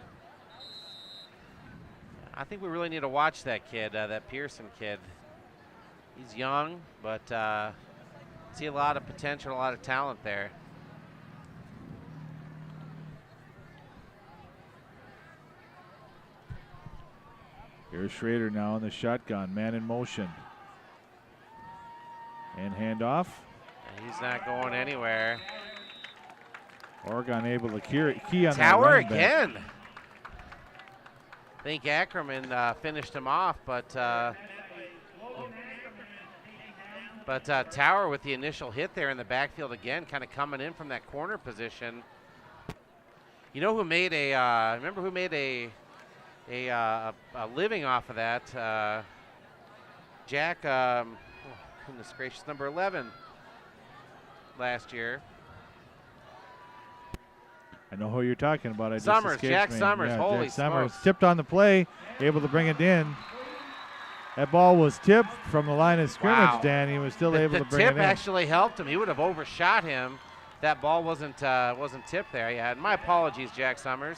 I think we really need to watch that kid, that Pearson kid. He's young, but see a lot of potential, a lot of talent there. Here's Schrader now in the shotgun, man in motion. And handoff. He's not going anywhere. Oregon able to key on Tower that running back. again. I think Ackerman finished him off, but Tower with the initial hit there in the backfield again, kind of coming in from that corner position. You know who made remember who made a living off of that? Jack, goodness gracious, number 11 last year. I know who you're talking about. Summers, Jack Summers, yeah, holy Jack Summers smokes. tipped on the play, able to bring it in. That ball was tipped from the line of scrimmage, Wow. Dan. He was still able to bring it in. The tip actually helped him. He would have overshot him. That ball wasn't tipped there. Yeah, and my apologies, Jack Summers.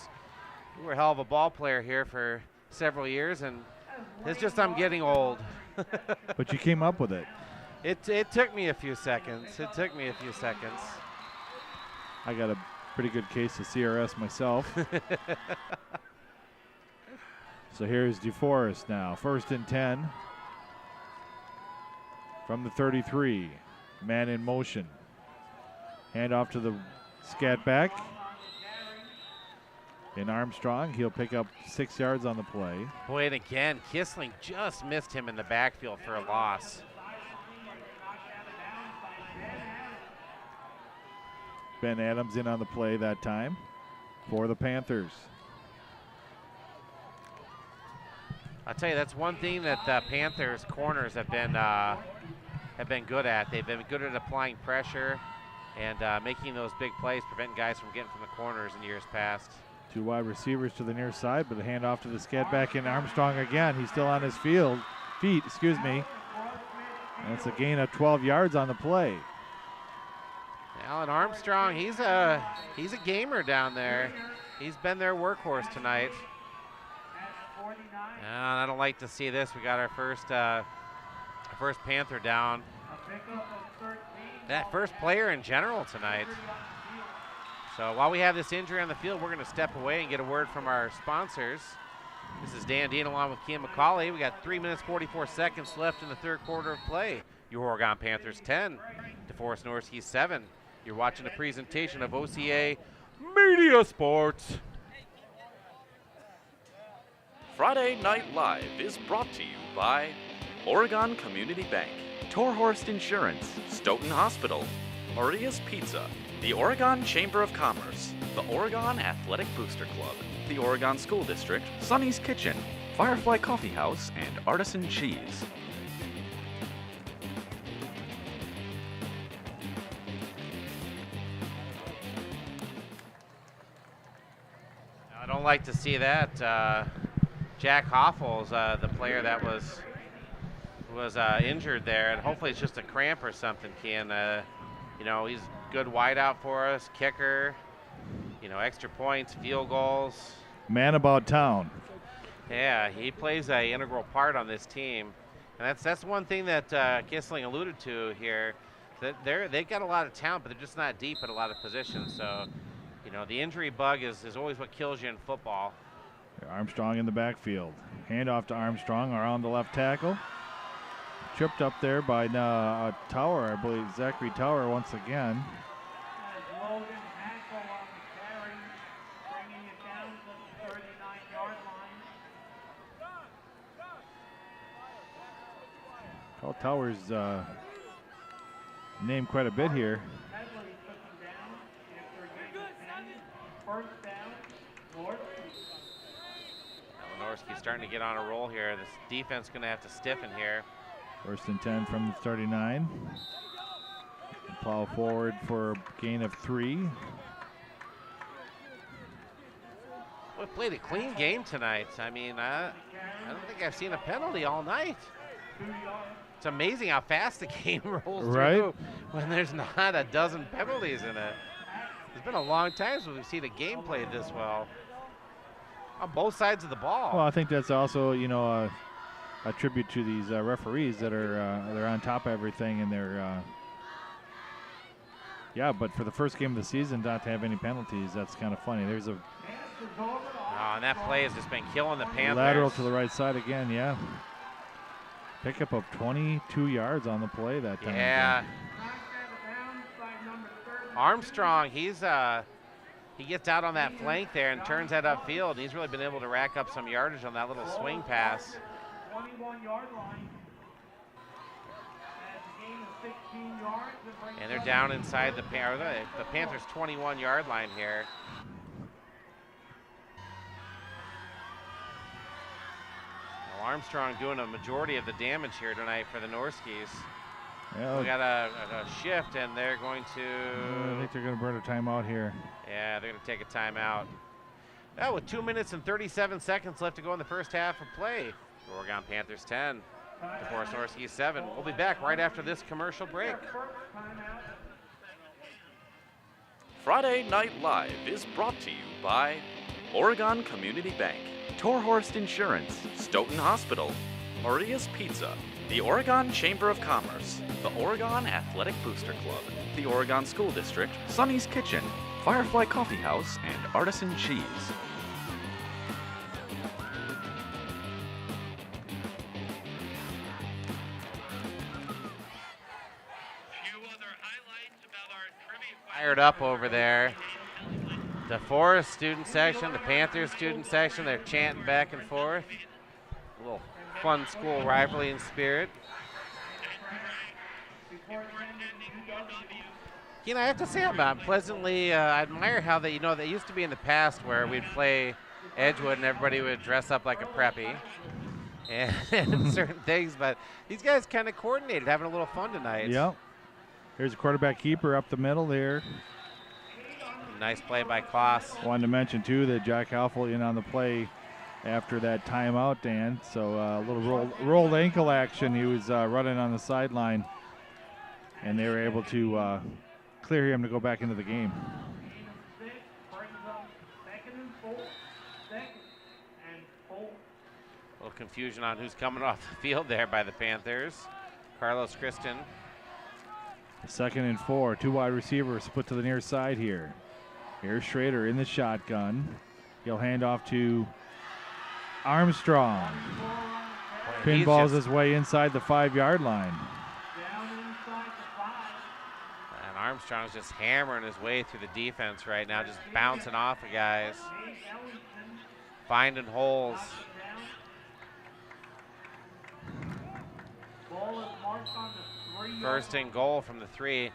You were a hell of a ball player here for several years, and it's just I'm getting old. But you came up with it. It took me a few seconds. I got a pretty good case of CRS myself. So here's DeForest now. 1st and 10 from the 33. Man in motion. Hand off to the scat back. In Armstrong, he'll pick up 6 yards on the play. Boy, and again, Kissling just missed him in the backfield for a loss. Ben Adams in on the play that time for the Panthers. I'll tell you, that's one thing that the Panthers corners have been good at. They've been good at applying pressure and making those big plays, preventing guys from getting from the corners in years past. 2 wide receivers to the near side, but a handoff to the scat back in Armstrong again. He's still on his feet. That's a gain of 12 yards on the play. Alan Armstrong, he's a gamer down there. He's been their workhorse tonight. And I don't like to see this. We got our first Panther down. That first player in general tonight. So while we have this injury on the field, we're going to step away and get a word from our sponsors. This is Dan Dean along with Kian McCauley. We got 3 minutes, 44 seconds left in the third quarter of play. Your Oregon Panthers 10, DeForest Norskies 7. You're watching a presentation of OCA Media Sports. Friday Night Live is brought to you by Oregon Community Bank, Torhorst Insurance, Stoughton Hospital, Maria's Pizza, the Oregon Chamber of Commerce, the Oregon Athletic Booster Club, the Oregon School District, Sonny's Kitchen, Firefly Coffee House, and Artisan Cheese. I don't like to see that. Jack Hoffels, the player that was injured there, and hopefully it's just a cramp or something. Kian, he's good wideout for us, kicker, extra points, field goals. Man about town. Yeah, he plays an integral part on this team, and that's one thing that Kissling alluded to here. That they've got a lot of talent, but they're just not deep at a lot of positions. So, the injury bug is always what kills you in football. Armstrong in the backfield. Handoff to Armstrong around the left tackle. Tripped up there by Tower, I believe. Zachary Tower once again. Call Towers named quite a bit here. First down, North. Norski's starting to get on a roll here. This defense going to have to stiffen here. 1st and 10 from the 39. Plow forward for a gain of 3. We played a clean game tonight. I mean, I don't think I've seen a penalty all night. It's amazing how fast the game rolls through when there's not a dozen penalties in it. It's been a long time since we've seen a game played this well on both sides of the ball. Well, I think that's also, you know, a tribute to these referees that are they're on top of everything, and they're yeah. But for the first game of the season, not to have any penalties, that's kind of funny. There's a and that play has just been killing the Panthers. Lateral to the right side again, yeah. Pickup of 22 yards on the play that time. Yeah. Armstrong, he gets out on that flank there and turns that upfield. And he's really been able to rack up some yardage on that little swing pass. 21-yard line. And they're down inside the Panthers' 21-yard line here. Well, Armstrong doing a majority of the damage here tonight for the Norskies. Yeah, we got a shift, and they're going to... I think they're going to burn a timeout here. Yeah, they're going to take a timeout. Now, with 2 minutes and 37 seconds left to go in the first half of play. Oregon Panthers 10, DeForest Norskies 7. We'll be back right after this commercial break. Friday Night Live is brought to you by Oregon Community Bank, Torhorst Insurance, Stoughton Hospital, Maria's Pizza, the Oregon Chamber of Commerce, the Oregon Athletic Booster Club, the Oregon School District, Sonny's Kitchen, Firefly Coffee House, and Artisan Cheese. Fired up over there. The DeForest student section, the Panthers student section, they're chanting back and forth. A little fun school rivalry in spirit. You know, I have to say I'm pleasantly, I admire how they, they used to be in the past where we'd play Edgewood and everybody would dress up like a preppy and certain things, but these guys kind of coordinated, having a little fun tonight. Yep. Here's a quarterback keeper up the middle there. Nice play by Kloss. Wanted to mention, too, that Jack Halfel in on the play after that timeout, Dan. So a little rolled ankle action. He was running on the sideline, and they were able to clear him to go back into the game. A little confusion on who's coming off the field there by the Panthers. Carlos Christian. 2nd and 4. 2 wide receivers split to the near side here. Here's Schrader in the shotgun. He'll hand off to Armstrong. Pinballs his way inside the 5-yard line. And Armstrong's just hammering his way through the defense right now, just bouncing off of guys. Finding holes. First and goal from the 3.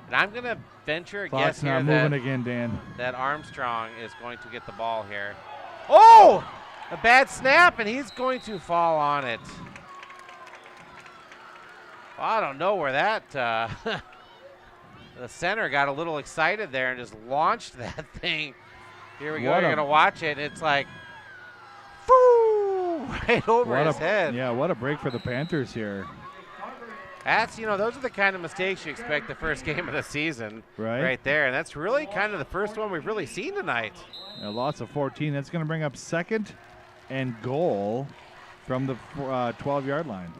And I'm going to venture a guess here that Armstrong is going to get the ball here. Oh! A bad snap, and he's going to fall on it. Well, I don't know where that... the center got a little excited there and just launched that thing. Here we go. You're going to watch it. It's like... Foo! Right over his head. Yeah, what a break for the Panthers here. That's, those are the kind of mistakes you expect the first game of the season. Right there. And that's really kind of the first one we've really seen tonight. Yeah, lots of 14. That's going to bring up 2nd and goal from the 12-yard line.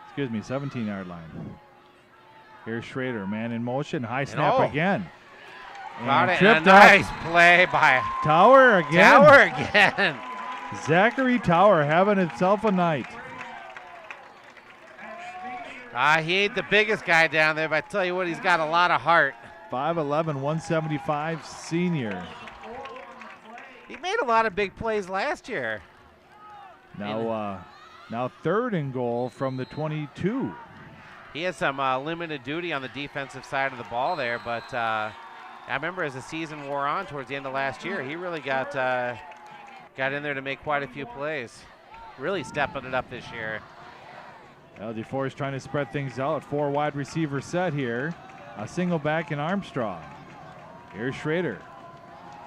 Excuse me, 17-yard line. Here's Schrader, man in motion. High snap again. Got it. And a nice play by Tower again. Tower again. Zachary Tower having himself a night. He ain't the biggest guy down there, but I tell you what, he's got a lot of heart. 5'11", 175 senior. He made a lot of big plays last year. Now Now 3rd and goal from the 22. He has some limited duty on the defensive side of the ball there, but I remember as the season wore on towards the end of last year, he really got in there to make quite a few plays. Really stepping it up this year. Well, DeForest trying to spread things out. 4 wide receiver set here. A single back in Armstrong. Here's Schrader.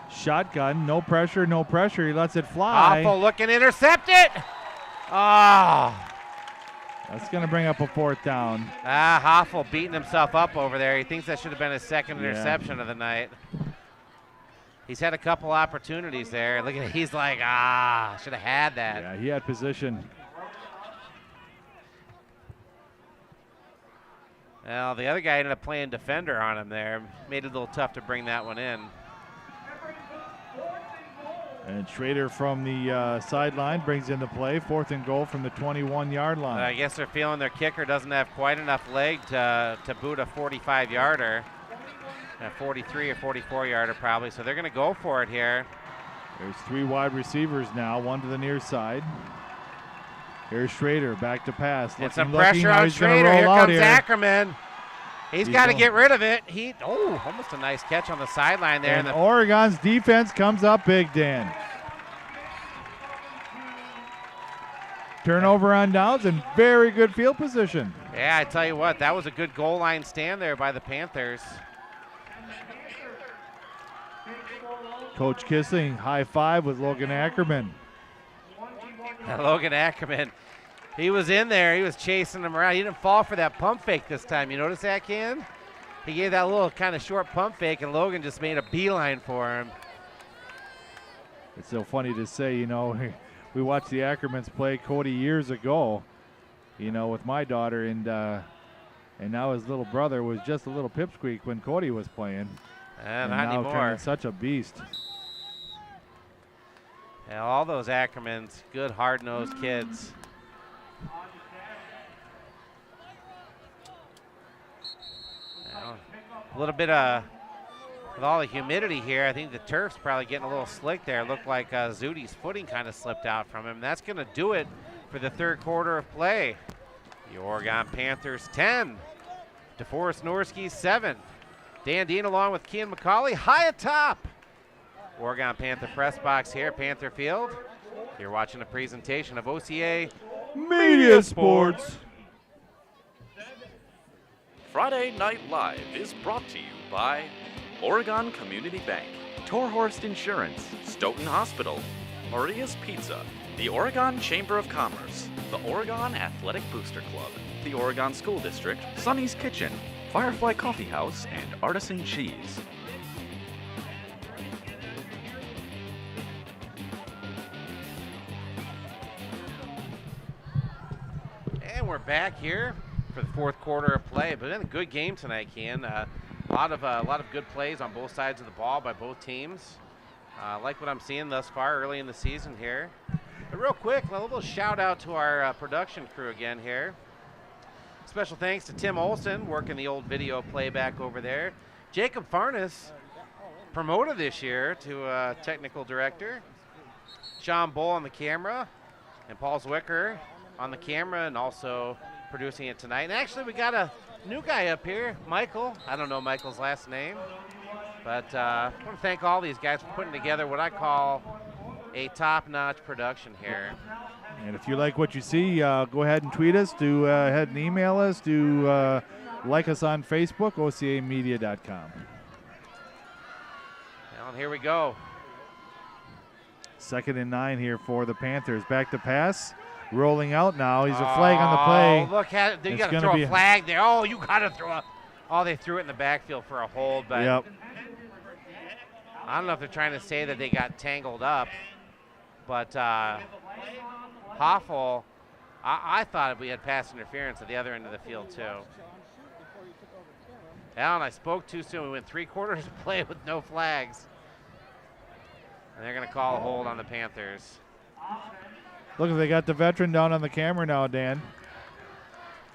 Shotgun, no pressure, no pressure. He lets it fly. Awful looking, intercept it. Oh. That's going to bring up a 4th down. Hoffel beating himself up over there. He thinks that should have been his 2nd interception of the night. He's had a couple opportunities there. Look at it. He's like, should have had that. Yeah, he had position. Well, the other guy ended up playing defender on him there. Made it a little tough to bring that one in. And Schrader from the sideline brings in the play. 4th and goal from the 21-yard line. I guess they're feeling their kicker doesn't have quite enough leg to boot a 45-yarder. A 43 or 44-yarder probably, so they're going to go for it here. There's 3 wide receivers now, 1 to the near side. Here's Schrader, back to pass. And some pressure on Schrader. Here comes Ackerman. He's got to get rid of it. Almost a nice catch on the sideline there. And Oregon's defense comes up big, Dan. Turnover on downs and very good field position. Yeah, I tell you what, that was a good goal line stand there by the Panthers. Coach Kissing, high five with Logan Ackerman. Logan Ackerman, he was in there. He was chasing him around. He didn't fall for that pump fake this time. You notice that, Ken? He gave that little kind of short pump fake, and Logan just made a beeline for him. It's so funny to say, we watched the Ackermans play Cody years ago, with my daughter, and now his little brother was just a little pipsqueak when Cody was playing. And not anymore. Kind of such a beast. Yeah, all those Ackermans, good hard-nosed kids. A little bit with all the humidity here, I think the turf's probably getting a little slick there. It looked like Zudi's footing kind of slipped out from him. That's going to do it for the 3rd quarter of play. The Oregon Panthers 10, DeForest Norskies 7. Dan Dean along with Kean McCauley high atop Oregon Panther press box here at Panther Field. You're watching a presentation of OCA Media Sports. Friday Night Live is brought to you by Oregon Community Bank, Torhorst Insurance, Stoughton Hospital, Maria's Pizza, the Oregon Chamber of Commerce, the Oregon Athletic Booster Club, the Oregon School District, Sonny's Kitchen, Firefly Coffee House, and Artisan Cheese. And we're back here for the 4th quarter of play. But in a good game tonight, Ken. A lot of good plays on both sides of the ball by both teams. Like what I'm seeing thus far early in the season here. But real quick, a little shout out to our production crew again here. Special thanks to Tim Olson working the old video playback over there. Jacob Farnes promoted this year to technical director. Sean Bull on the camera, and Paul Zwicker on the camera and also producing it tonight. And actually we got a new guy up here, Michael. I don't know Michael's last name, but I want to thank all these guys for putting together what I call a top-notch production here. And if you like what you see, go ahead and tweet us, do ahead and email us, do like us on Facebook, OCAmedia.com. Well, and here we go. 2nd and 9 here for the Panthers. Back to pass. Rolling out now. He's a flag on the play. Look at it. You got to throw a flag there. Oh, you got to throw a. Oh, they threw it in the backfield for a hold, but yep. I don't know if they're trying to say that they got tangled up, but Hoffel, I thought we had pass interference at the other end of the field too. Alan, I spoke too soon. We went 3 quarters of play with no flags. And they're going to call a hold on the Panthers. Look, they got the veteran down on the camera now, Dan.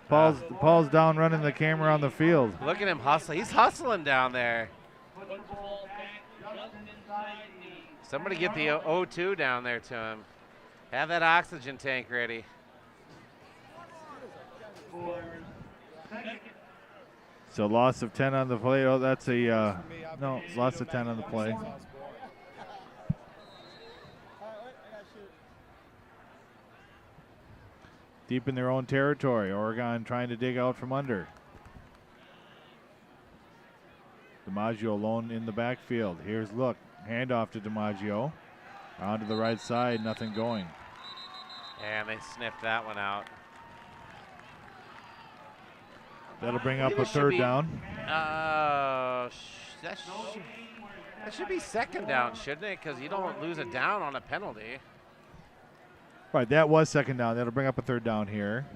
Paul's down running the camera on the field. Look at him hustling. He's hustling down there. Somebody get the O2 down there to him. Have that oxygen tank ready. So loss of 10 on the play. Oh, that's a no, loss of 10 on the play. Deep in their own territory. Oregon trying to dig out from under. DiMaggio alone in the backfield. Here's look. Handoff to DiMaggio. On to the right side, nothing going. And they sniffed that one out. That'll bring up a third down. That should be second down, shouldn't it? Because you don't lose a down on a penalty. Right, that was second down. That'll bring up a third down here.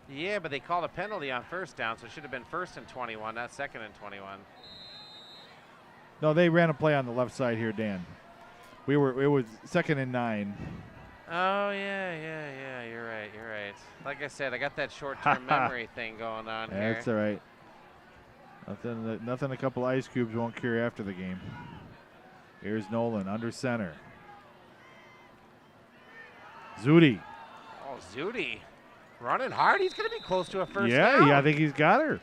Yeah, but they called a penalty on first down, so it should have been first and 21, not second and 21. No, they ran a play on the left side here, Dan. It was 2nd and 9. Oh, yeah, you're right. Like I said, I got that short-term memory thing going on here. That's all right. Nothing a couple ice cubes won't cure after the game. Here's Nolan under center. Zudi. Oh, Zudi. Running hard. He's going to be close to a first down. Yeah, I think he's got her.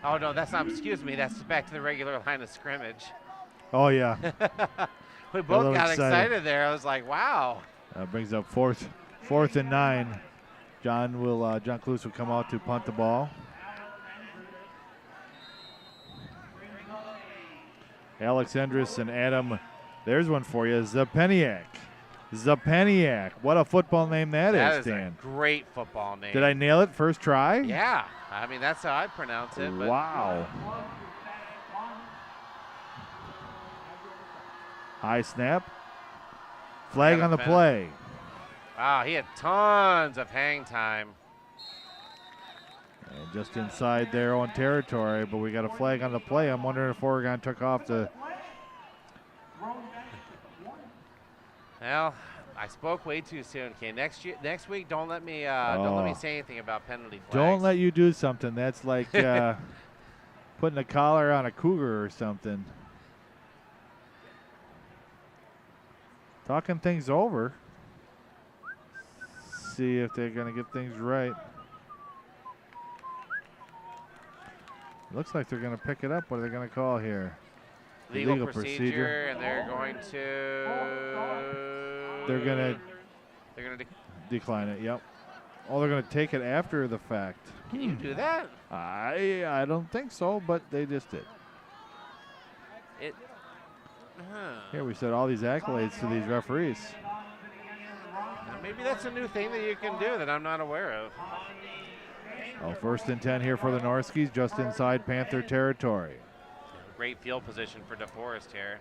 Oh, no, that's not, excuse me, that's back to the regular line of scrimmage. Oh, yeah. We both got excited there. I was like, wow. That brings up fourth and 9. John Cluse will come out to punt the ball. Alex Endress and Adam, there's one for you, Zapeniak. What a football name that is, Dan. That is a great football name. Did I nail it first try? Yeah. I mean, that's how I pronounce it. But wow. High snap. Flag on the play. Wow, he had tons of hang time. And just inside their own territory, but we got a flag on the play. I'm wondering if Oregon took off the... Well, I spoke way too soon. Okay, next week, don't let me say anything about penalty flags. Don't let you do something. That's like putting a collar on a cougar or something. Talking things over. See if they're going to get things right. Looks like they're going to pick it up. What are they going to call here? Legal procedure, and they're going to. They're going to decline it. Yep. Oh, they're going to take it after the fact. Can you do that? I don't think so, but they just did. Here we said all these accolades to these referees. Now maybe that's a new thing that you can do that I'm not aware of. Oh, 1st and 10 here for the Norskies, just inside Panther territory. Great field position for DeForest here.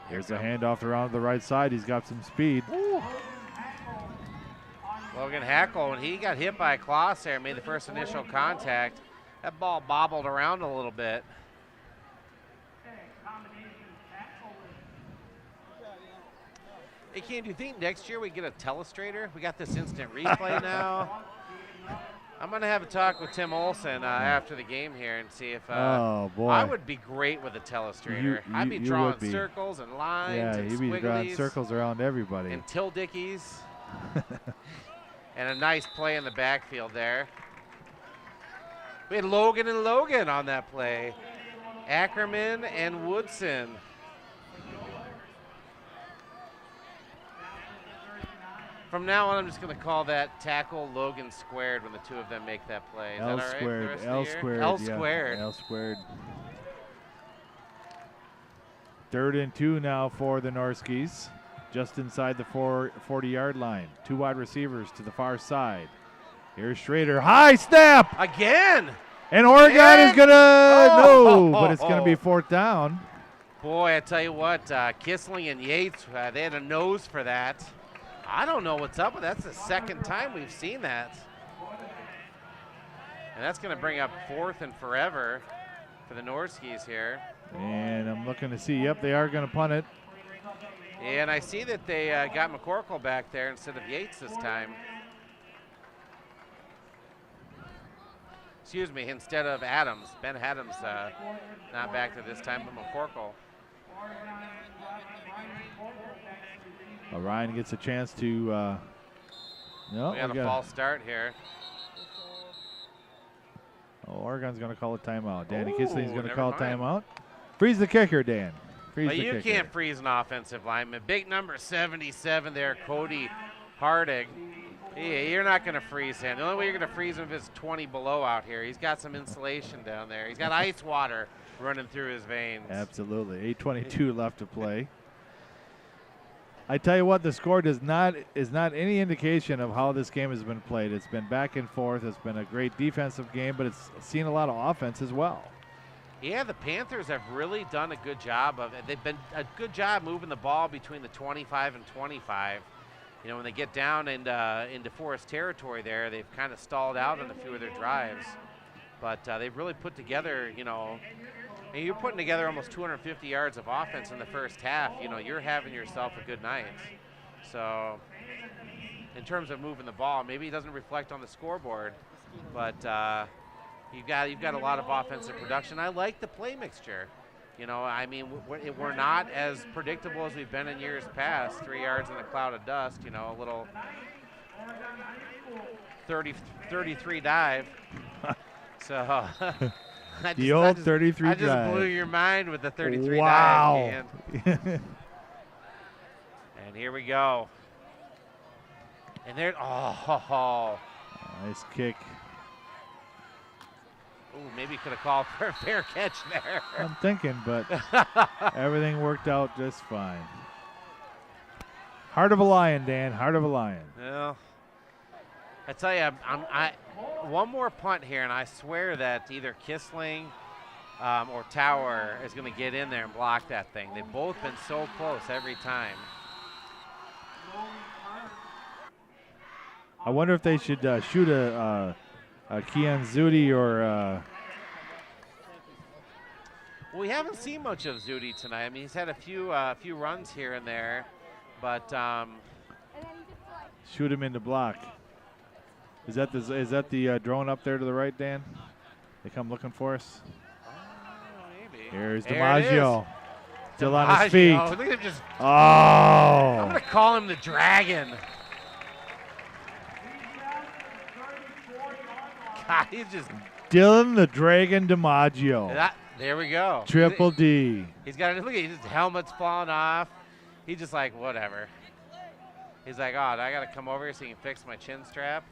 Here's a handoff around the right side. He's got some speed. Ooh. Logan Hackle, when he got hit by a Kloss there, made the first initial contact, that ball bobbled around a little bit. Hey, Ken, do you think next year we get a telestrator? We got this instant replay now. I'm going to have a talk with Tim Olson after the game here and see if oh, boy. I would be great with a telestrator. I'd be drawing circles and lines and you'd be drawing circles around everybody. And till dickies. And a nice play in the backfield there. We had Logan and Logan on that play. Ackerman and Woodson. From now on, I'm just going to call that tackle Logan squared when the two of them make that play. Is L that all right squared. for the rest L of the year? squared. L yeah. squared. L squared. 3rd and 2 now for the Norskies. Just inside the 40-yard line. 2 wide receivers to the far side. Here's Schrader. High snap! Again! And Oregon is going to, but it's going to be 4th down. Boy, I tell you what, Kissling and Yates, they had a nose for that. I don't know what's up with that. That's the second time we've seen that. And that's going to bring up 4th and forever for the Norskies here. And I'm looking to see, yep, they are going to punt it. And I see that they got McCorkle back there instead of Yates this time. excuse me, instead of Adams. Ben Adams not back to this time, but McCorkle. Ryan gets a chance to. No, we got a false start here. Oh, Oregon's going to call a timeout. Danny Kissling's going to never call a mind. timeout. Freeze the kicker, Dan. Freeze But the you kicker. can't freeze an offensive lineman. Big number 77 there, Cody Hardig. Yeah, you're not going to freeze him. The only way you're going to freeze him is 20 below out here. He's got some insulation down there. He's got ice water running through his veins. Absolutely. 8:22 left to play. I tell you what, the score is not any indication of how this game has been played. It's been back and forth. It's been a great defensive game, but it's seen a lot of offense as well. Yeah, the Panthers have really done a good job of it. They've been a good job moving the ball between the 25 and 25. You know, when they get down into DeForest territory there, they've kind of stalled out on a few of their drives. But they've really put together, you know, and you're putting together almost 250 yards of offense in the first half. You know, you're having yourself a good night. So in terms of moving the ball, maybe it doesn't reflect on the scoreboard, but you've got a lot of offensive production. I like the play mixture. You know, I mean, we're not as predictable as we've been in years past. 3 yards in a cloud of dust, you know, a little 33 dive. So The old 33 I just drive. blew your mind with the 33 wow. dive. And here we go. And there, oh. Nice kick. Ooh, maybe could have called for a fair catch there. I'm thinking, but everything worked out just fine. Heart of a lion, Dan. Heart of a lion. Well, I tell you, one more punt here, and I swear that either Kissling or Tower is going to get in there and block that thing. They've both been so close every time. I wonder if they should shoot a Keon Zudi or. We haven't seen much of Zudi tonight. I mean, he's had a few runs here and there, but shoot him in the block. Is that the drone up there to the right, Dan? They come looking for us. Maybe. Here's There DiMaggio. it is. Still on his feet. Look at him just. Oh. I'm gonna call him the Dragon. God, he's just. Dylan the Dragon DiMaggio. There we go. Triple D. He's got look at his helmet's falling off. He's just like whatever. He's like, oh, I gotta come over here so you can fix my chin strap.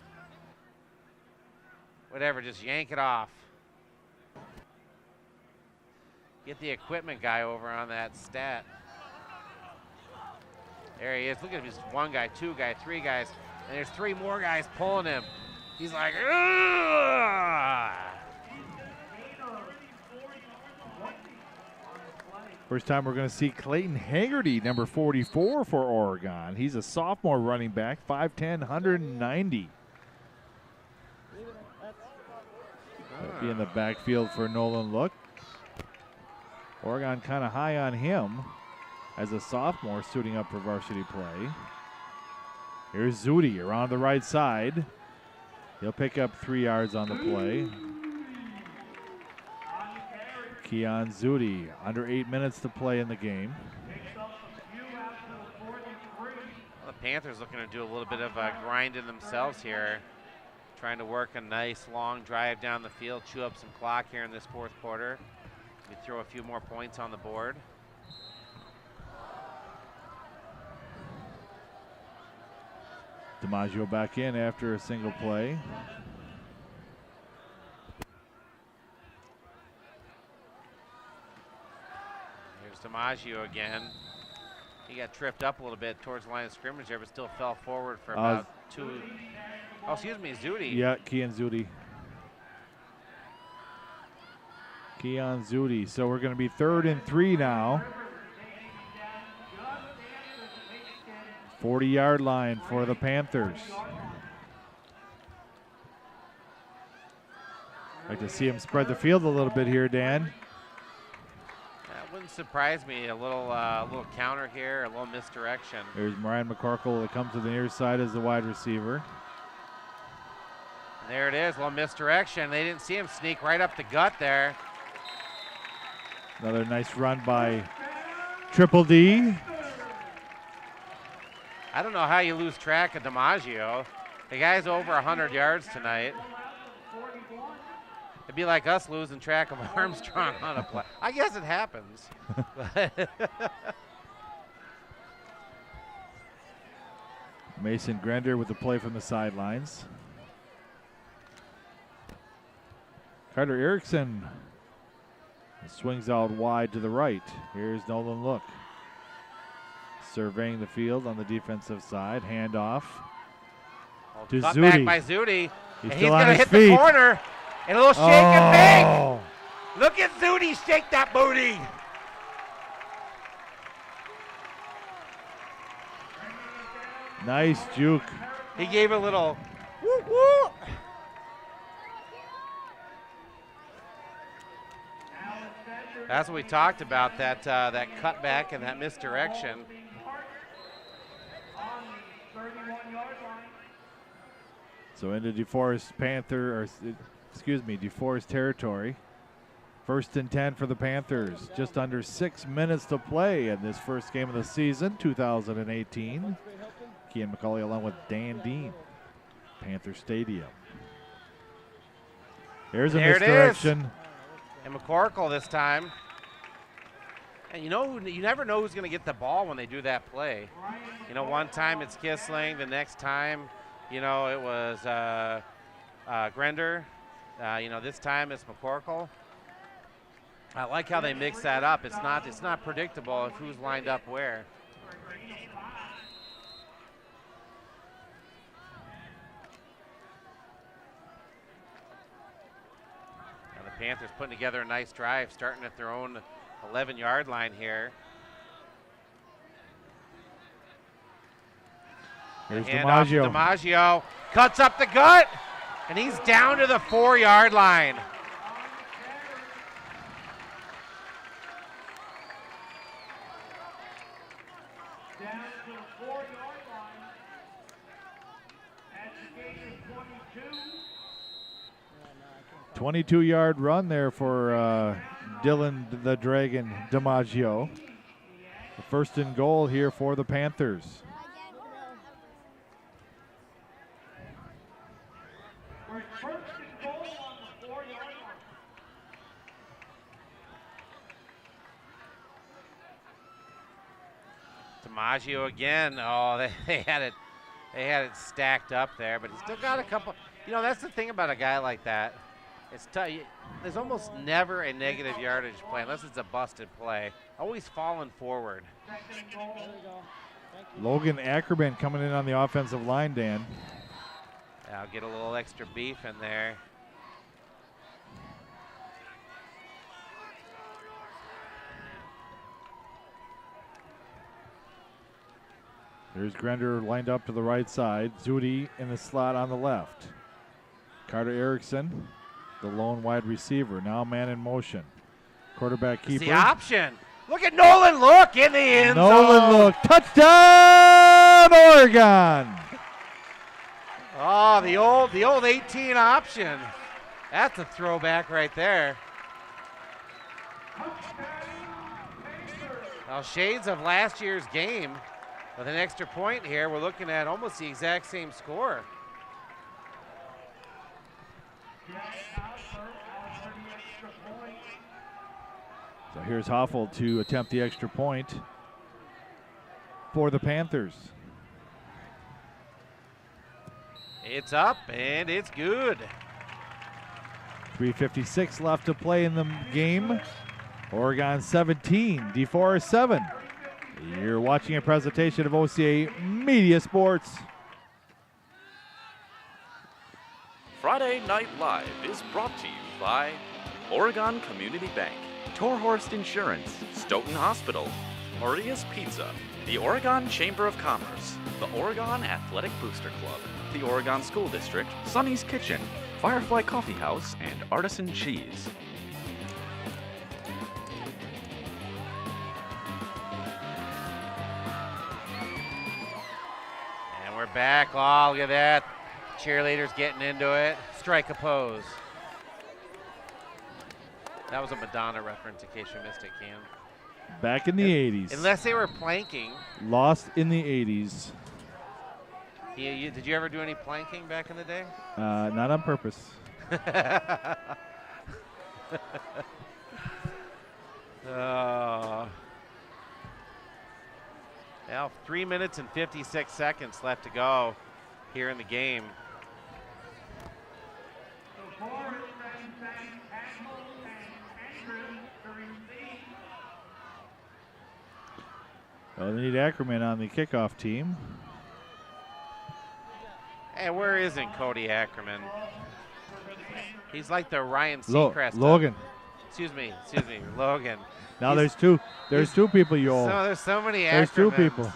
Whatever, just yank it off. Get the equipment guy over on that stat. There he is. Look at him. Just one guy, two guy, three guys, and there's 3 more guys pulling him. He's like, ugh! First time we're going to see Clayton Haggerty, number 44 for Oregon. He's a sophomore running back, 5'10", 190. That'll be in the backfield for Nolan Look. Oregon kind of high on him as a sophomore suiting up for varsity play. Here's Zudi around the right side. He'll pick up 3 yards on the play. Keon Zudi, under 8 minutes to play in the game. Well, the Panthers looking to do a little bit of grinding themselves here, trying to work a nice long drive down the field, chew up some clock here in this fourth quarter. We throw a few more points on the board. DiMaggio back in after a single play. Here's DiMaggio again. He got tripped up a little bit towards the line of scrimmage there, but still fell forward for about 2. Oh, excuse me, Zudi. Yeah, Keon Zudi. Keon Zudi. So we're going to be 3rd and 3 now. 40-yard line for the Panthers. Like to see him spread the field a little bit here, Dan. That wouldn't surprise me. A little counter here, a little misdirection. There's Ryan McCorkle that comes to the near side as the wide receiver. There it is, a little misdirection. They didn't see him sneak right up the gut there. Another nice run by Triple D. I don't know how you lose track of DiMaggio. The guy's over 100 yards tonight. It'd be like us losing track of Armstrong on a play. I guess it happens. Mason Grender with the play from the sidelines. Carter Erickson swings out wide to the right. Here's Nolan Look. Surveying the field on the defensive side. Handoff to Cut Zudi. back by Zudi. He's And still he's on going to his hit feet. the corner. And a little shake and bake. Look at Zudi shake that booty. Nice juke. He gave a little woo woo. That's what we talked about, that cutback and that misdirection. So into DeForest DeForest territory. 1st and 10 for the Panthers. Just under 6 minutes to play in this first game of the season, 2018. Kian McCauley along with Dan Dean, Panther Stadium. Here's a misdirection. And McCorkle this time. And you never know who's going to get the ball when they do that play. One time it's Kissling, the next time, it was Grender. This time it's McCorkle. I like how they mix that up. It's not predictable of who's lined up where. And the Panthers putting together a nice drive, starting at their own 11-yard line here. Here's DiMaggio. DiMaggio. DiMaggio cuts up the gut, and he's down to the 4-yard line. Down to the 4-yard line. That's the gain of 22. 22-yard run there for Dylan the Dragon DiMaggio. The 1st and goal here for the Panthers. First and goal on the 4-yard line. DiMaggio again. Oh, they had it stacked up there, but he's still got a couple. That's the thing about a guy like that. It's tough. There's almost never a negative yardage play unless it's a busted play. Always falling forward. Logan Ackerman coming in on the offensive line, Dan. I'll get a little extra beef in there. There's Grender lined up to the right side. Zudi in the slot on the left. Carter Erickson, the lone wide receiver, now man in motion. Quarterback keeper. It's the option. Look at Nolan Look in the end zone. Nolan Look, touchdown, Oregon. Oh, the old 18 option. That's a throwback right there. Now, shades of last year's game. With an extra point here, we're looking at almost the exact same score. So here's Hoffel to attempt the extra point for the Panthers. It's up and it's good. 3:56 left to play in the game. Oregon 17, DeForest 7. You're watching a presentation of OCAmedia Sports. Friday Night Live is brought to you by Oregon Community Bank, Torhorst Insurance, Stoughton Hospital, Maria's Pizza, the Oregon Chamber of Commerce, the Oregon Athletic Booster Club, the Oregon School District, Sonny's Kitchen, Firefly Coffee House, and Artisan Cheese. And we're back. Oh, look at that. Cheerleaders getting into it. Strike a pose. That was a Madonna reference in case you missed it, Cam. Back in the 80s. Unless they were planking. Lost in the 80s. Did you ever do any planking back in the day? Not on purpose. Now 3 minutes and 56 seconds left to go here in the game. Well, they need Ackerman on the kickoff team. Hey, where isn't Cody Ackerman? He's like the Ryan Seacrest. Logan. Excuse me, Logan. Now there's two people, Joel. There's so many Ackermans. There's two people.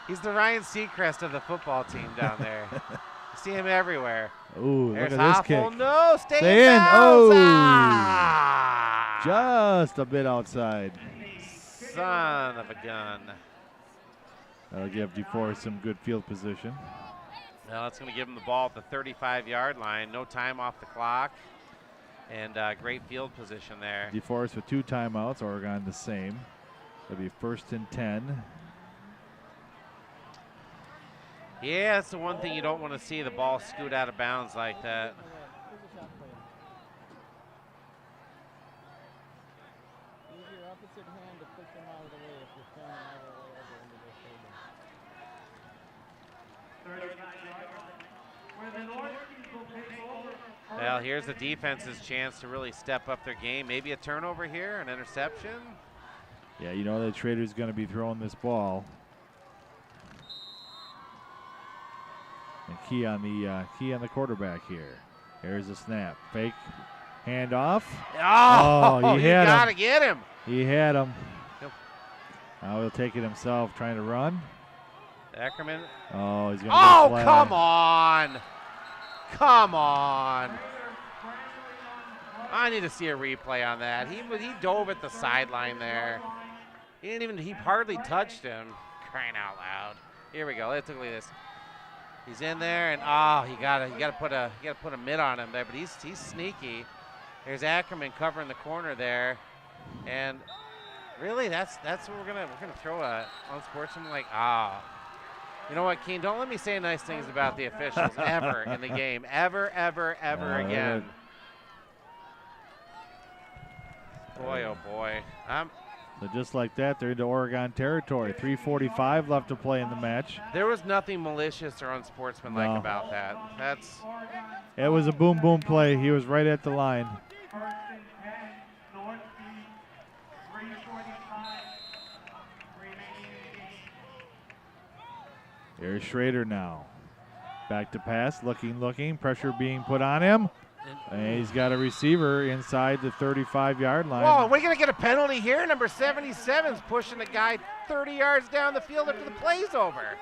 He's the Ryan Seacrest of the football team down there. You see him everywhere. Ooh, There's look at this Hoffel. kick. No, stay in. bounds. Oh, Ah! Just a bit outside. Son of a gun. That'll give DeForest some good field position. Well, it's going to give him the ball at the 35-yard line. No time off the clock. And great field position there. DeForest with 2 timeouts. Oregon the same. It'll be 1st and 10. Yeah, that's the one thing you don't want to see, the ball scoot out of bounds like that. Use your opposite hand to push them out of the way if you're standing all the way over into their shoulder. Well, here's the defense's chance to really step up their game. Maybe a turnover here, an interception. Yeah, you know that Schrader's going to be throwing this ball. And key on the quarterback here. Here's a snap. Fake handoff. Oh, he you had gotta him. get him. He had him. Yep. Now he'll take it himself, trying to run. Ackerman. Oh, he's going to Oh, go flat. come on. Come on. I need to see a replay on that. He dove at the sideline there. He hardly touched him. Crying out loud. Here we go. Let's look at this. He's in there, and you gotta put a mid on him there, but he's sneaky. There's Ackerman covering the corner there, and really that's what we're gonna throw a unsportsmanlike. You know what, Keen? Don't let me say nice things about the officials ever in the game, ever again. Boy, oh boy. So just like that, they're into Oregon territory. 3:45 left to play in the match. There was nothing malicious or unsportsmanlike about that. It was a boom play. He was right at the line. Here's Schrader now. Back to pass, looking, pressure being put on him. And he's got a receiver inside the 35-yard line. Whoa, we're going to get a penalty here. Number 77's pushing the guy 30 yards down the field after the play's over.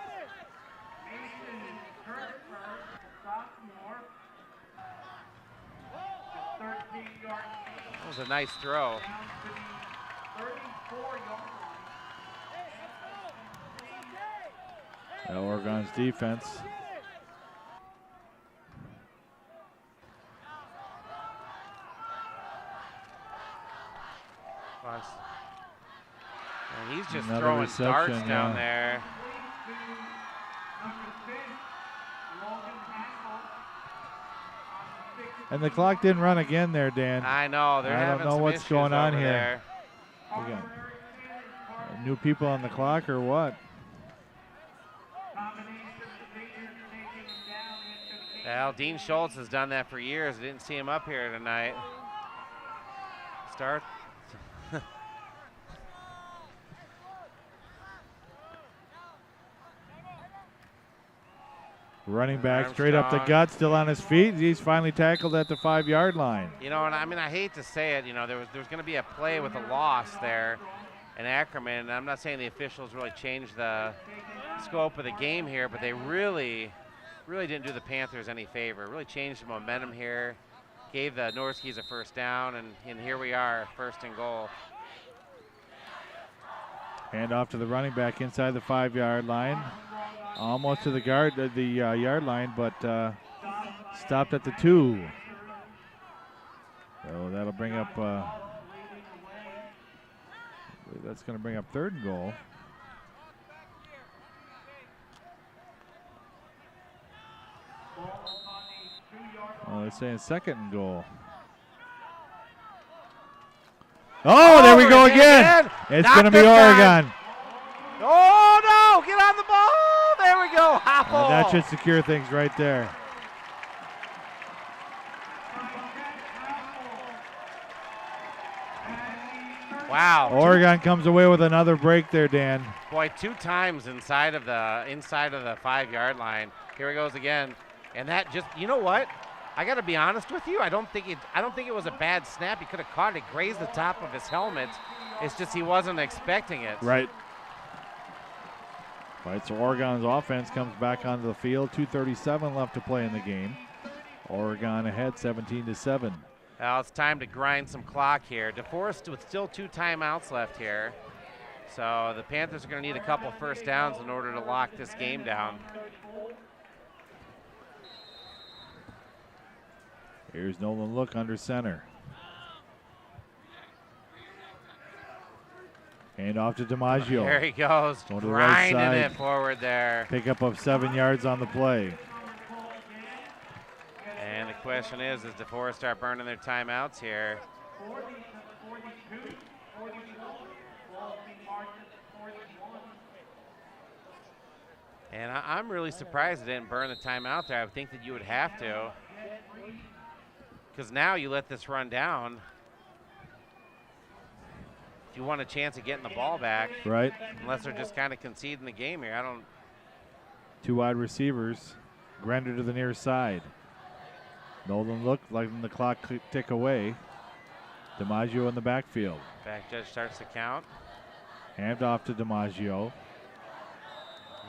That was a nice throw. Oregon's defense. And he's just Another throwing reception, darts down there. And the clock didn't run again there, Dan. I know. They're I having don't know some what's issues going on over here. there. We got new people on the clock or what? Well, Dean Schultz has done that for years. I didn't see him up here tonight. Start. Running back straight up the gut, still on his feet. He's finally tackled at the 5-yard line. You know, and I mean, I hate to say it, you know, there was going to be a play with a loss there in Ackerman. And I'm not saying the officials really changed the scope of the game here, but they really didn't do the Panthers any favor. Really changed the momentum here, gave the Norskis a first down, and here we are, 1st and goal. Hand off to the running back inside the 5-yard line. Almost to the yard line, but stopped at the 2. So that'll bring up, that's going to bring up 3rd and goal. Oh, they're saying 2nd and goal. Oh, there we go again. It's going to be Oregon. Oh, no. Get on the ball. There we go. Hopple. And that should secure things right there. Wow. Oregon comes away with another break there, Dan. Boy, 2 times inside of the 5-yard line. Here he goes again. And that just, you know what? I got to be honest with you. I don't think it was a bad snap. He could have caught it, grazed the top of his helmet. It's just he wasn't expecting it. Right. Right, so Oregon's offense comes back onto the field. 2:37 left to play in the game. Oregon ahead 17-7. Well, it's time to grind some clock here. DeForest with still 2 timeouts left here. So the Panthers are going to need a couple first downs in order to lock this game down. Here's Nolan Look under center. Hand off to DiMaggio. There he goes, Going to the right grinding side. it forward there. Pickup of 7 yards on the play. And the question is, does DeForest start burning their timeouts here? And I'm really surprised they didn't burn the timeout there. I would think that you would have to. Because now you let this run down. If you want a chance of getting the ball back. Right. Unless they're just kind of conceding the game here. I don't. 2 wide receivers. Grender to the near side. Nolan Look letting the clock tick away. DiMaggio in the backfield. Back judge starts to count. Hand off to DiMaggio.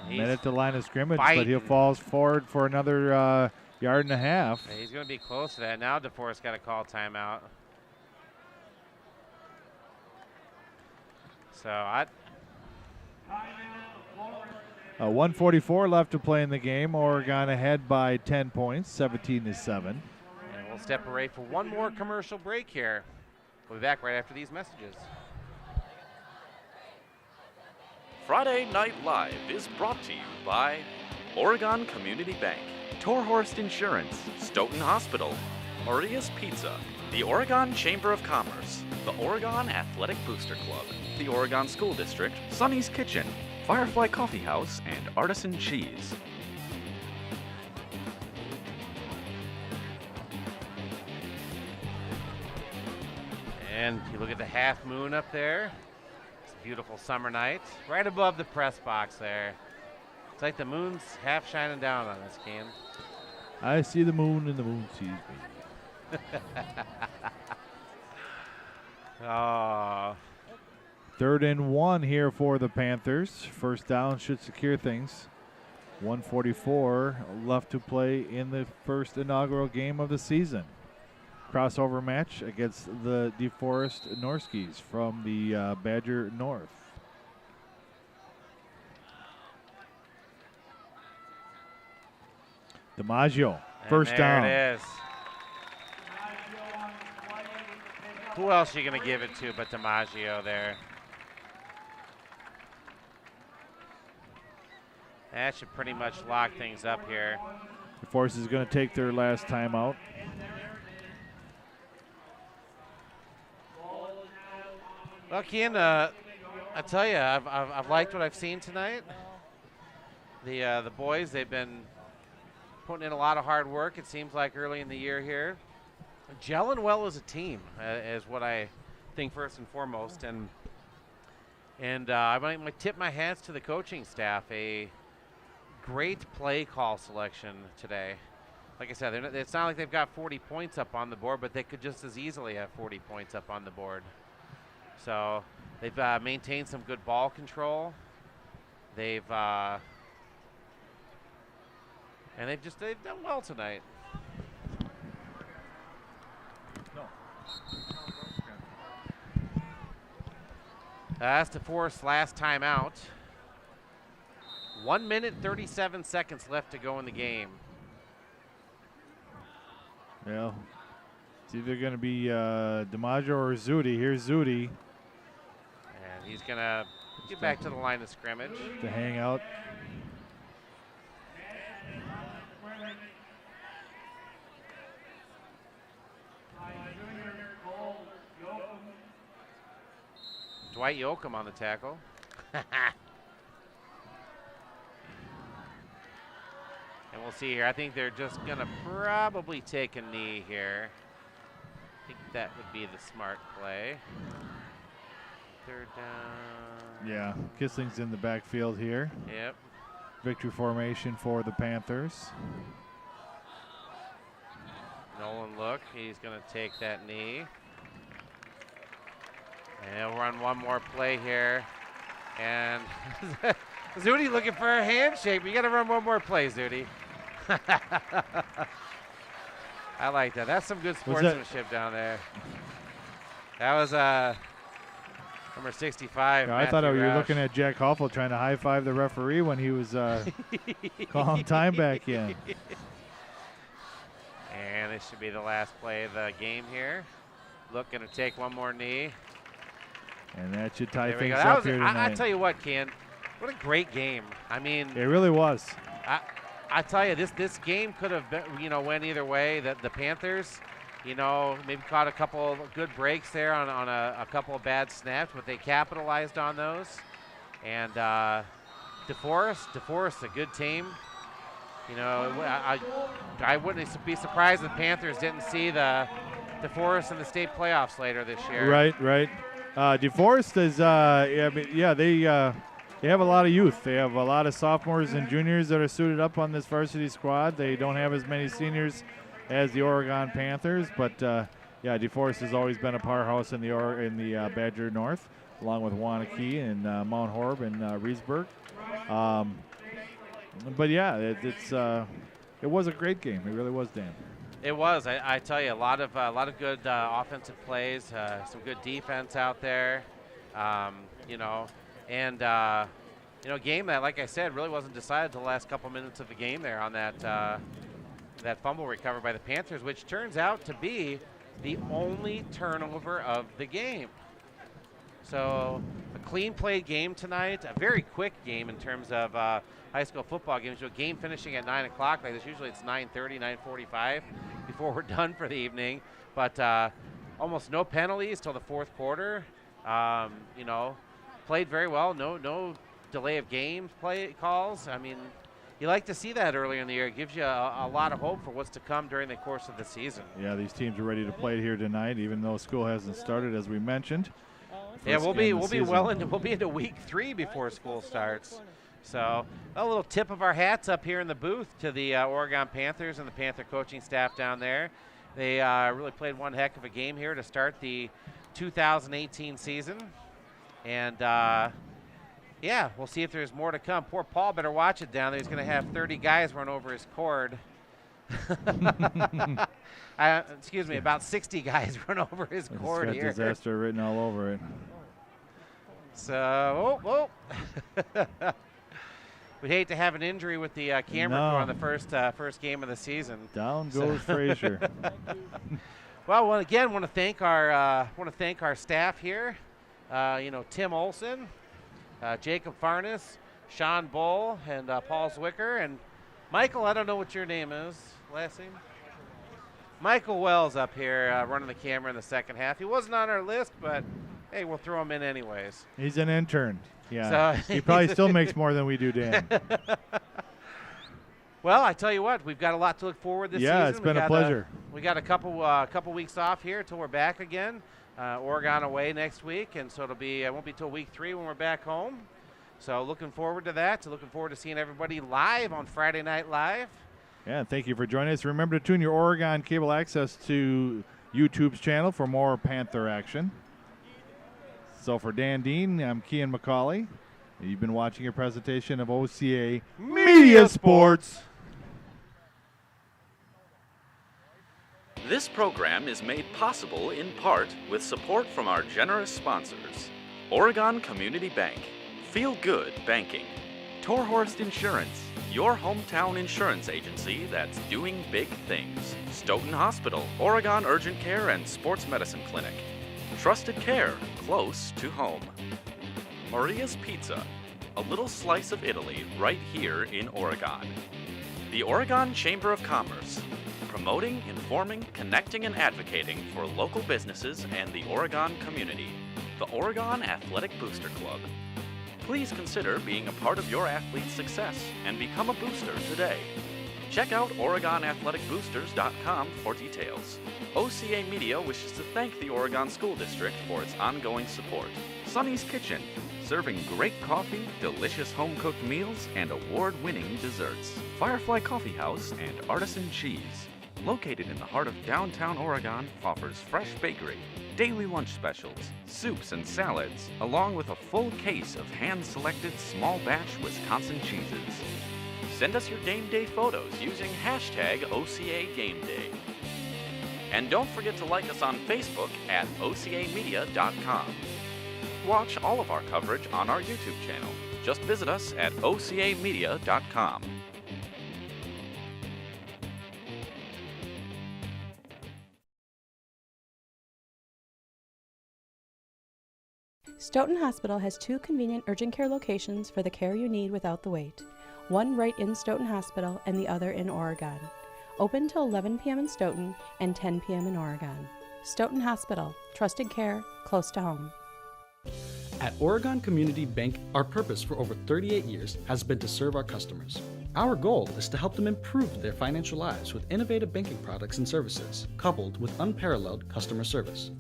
He's Minute to line of scrimmage, fighting. but he falls forward for another yard and a half. Yeah, he's going to be close to that. Now DeForest got to call timeout. So 1:44 left to play in the game. Oregon ahead by 10 points, 17-7. And we'll step away for one more commercial break here. We'll be back right after these messages. Friday Night Live is brought to you by Oregon Community Bank, Torhorst Insurance, Stoughton Hospital, Maria's Pizza, the Oregon Chamber of Commerce, the Oregon Athletic Booster Club, the Oregon School District, Sonny's Kitchen, Firefly Coffee House, and Artisan Cheese. And you look at the half moon up there. It's a beautiful summer night. Right above the press box there. It's like the moon's half shining down on us, Cam. I see the moon and the moon sees me. Oh. 3rd and 1 here for the Panthers. First down should secure things. 1:44 left to play in the first inaugural game of the season. Crossover match against the DeForest Norskies from the Badger North. DiMaggio, first down. There it is. Who else are you going to give it to but DiMaggio there? That should pretty much lock things up here. DeForest is going to take their last timeout. Well, Kian, I tell you, I've liked what I've seen tonight. The boys, they've been putting in a lot of hard work, it seems like, early in the year here. Gelling well as a team is what I think first and foremost. And I might tip my hats to the coaching staff. A great play call selection today. Like I said, it's not like they've got 40 points up on the board, but they could just as easily have 40 points up on the board. So they've maintained some good ball control. They've done well tonight. That's DeForest's last time out. 1 minute, 37 seconds left to go in the game. Well, it's either going to be DiMaggio or Zudi. Here's Zudi And he's going to get back to the line of scrimmage. to hang out. Dwight Yoakam on the tackle. And we'll see here. I think they're just going to probably take a knee here. I think that would be the smart play. Third down. Yeah, Kissling's in the backfield here. Yep. Victory formation for the Panthers. Nolan look. He's going to take that knee. And he'll run one more play here. And Zudi looking for a handshake. We got to run one more play, Zudi. I like that. That's some good sportsmanship down there. That was number 65. Yeah, I thought you were Roush. looking at Jack Hoffel trying to high-five the referee when he was calling time back in. And this should be the last play of the game here. Looking to take one more knee. And that should tie There we things go. That up was, here tonight. I tell you what, Ken, what a great game. I mean, It really was. I tell you, this game could have been, went either way. The Panthers, maybe caught a couple of good breaks there on a couple of bad snaps, but they capitalized on those. And DeForest, a good team. I wouldn't be surprised if the Panthers didn't see the DeForest in the state playoffs later this year. Right. DeForest is, they have a lot of youth. They have a lot of sophomores and juniors that are suited up on this varsity squad. They don't have as many seniors as the Oregon Panthers, but DeForest has always been a powerhouse in the Badger North, along with Wanakee and Mount Horeb and Reesburg. It was a great game. It really was, Dan. It was. I tell you, a lot of good offensive plays, some good defense out there, a game that, like I said, really wasn't decided until the last couple minutes of the game there on that fumble recovered by the Panthers, which turns out to be the only turnover of the game. So a clean played game tonight, a very quick game in terms of high school football games. So a game finishing at 9 o'clock like this. Usually it's 9:30, 9:45 before we're done for the evening. But almost no penalties till the fourth quarter. Played very well. No delay of game play calls. I mean, you like to see that earlier in the year. It gives you a lot of hope for what's to come during the course of the season. Yeah, these teams are ready to play here tonight, even though school hasn't started, as we mentioned. Yeah, we'll be into week 3 before school starts. So a little tip of our hats up here in the booth to the Oregon Panthers and the Panther coaching staff down there. They really played one heck of a game here to start the 2018 season. And we'll see if there's more to come. Poor Paul better watch it down there. He's going to have 30 guys run over his cord. About 60 guys run over his cord it's got here. disaster written all over it. So, we'd hate to have an injury with the camera crew on the first game of the season. Down goes Frazier. Well, again, want to thank our staff here. Tim Olson, Jacob Farnes, Sean Bull, and Paul Zwicker, and Michael. I don't know what your name is. Last name? Michael Wells up here running the camera in the second half. He wasn't on our list, but hey, we'll throw him in anyways. He's an intern. Yeah, so he probably still makes more than we do, Dan. Well, I tell you what, we've got a lot to look forward this season. Yeah, it's been a pleasure. We got a couple weeks off here until we're back again. Oregon away next week, and so it won't be till week 3 when we're back home. So looking forward to that. Looking forward to seeing everybody live on Friday Night Live. Yeah, thank you for joining us. Remember to tune your Oregon cable access to YouTube's channel for more Panther action. So for Dan Dean, I'm Kian McCauley. You've been watching a presentation of OCAmedia Sports. This program is made possible in part with support from our generous sponsors: Oregon Community Bank, Feel Good Banking, Torhorst Insurance, your hometown insurance agency that's doing big things. Stoughton Hospital, Oregon Urgent Care and Sports Medicine Clinic. Trusted care close to home. Maria's Pizza, a little slice of Italy right here in Oregon. The Oregon Chamber of Commerce, promoting, informing, connecting, and advocating for local businesses and the Oregon community. The Oregon Athletic Booster Club. Please consider being a part of your athlete's success and become a booster today. Check out OregonAthleticBoosters.com for details. OCAmedia wishes to thank the Oregon School District for its ongoing support. Sonny's Kitchen, serving great coffee, delicious home-cooked meals, and award-winning desserts. Firefly Coffee House and Artisan Cheese, located in the heart of downtown Oregon, offers fresh bakery, daily lunch specials, soups and salads, along with a full case of hand-selected small batch Wisconsin cheeses. Send us your game day photos using hashtag OCAGameDay. And don't forget to like us on Facebook at OCAmedia.com. Watch all of our coverage on our YouTube channel. Just visit us at OCAmedia.com. Stoughton Hospital has 2 convenient urgent care locations for the care you need without the wait. One right in Stoughton Hospital and the other in Oregon. Open till 11 p.m. in Stoughton and 10 p.m. in Oregon. Stoughton Hospital, trusted care, close to home. At Oregon Community Bank, our purpose for over 38 years has been to serve our customers. Our goal is to help them improve their financial lives with innovative banking products and services, coupled with unparalleled customer service.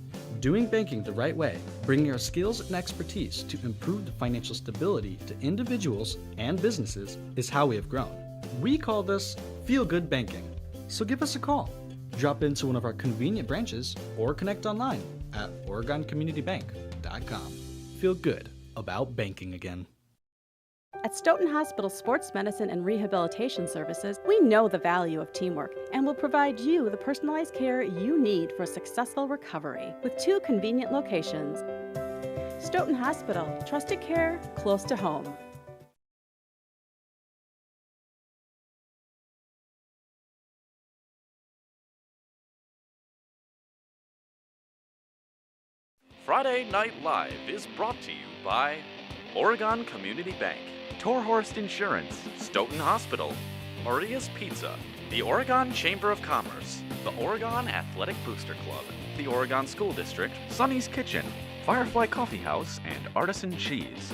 Doing banking the right way, bringing our skills and expertise to improve the financial stability to individuals and businesses is how we have grown. We call this feel-good banking. So give us a call. Drop into one of our convenient branches or connect online at OregonCommunityBank.com. Feel good about banking again. At Stoughton Hospital Sports Medicine and Rehabilitation Services, we know the value of teamwork and will provide you the personalized care you need for a successful recovery with 2 convenient locations. Stoughton Hospital, trusted care close to home. Friday Night Live is brought to you by Oregon Community Bank, Torhorst Insurance, Stoughton Hospital, Maria's Pizza, the Oregon Chamber of Commerce, the Oregon Athletic Booster Club, the Oregon School District, Sonny's Kitchen, Firefly Coffee House, and Artisan Cheese.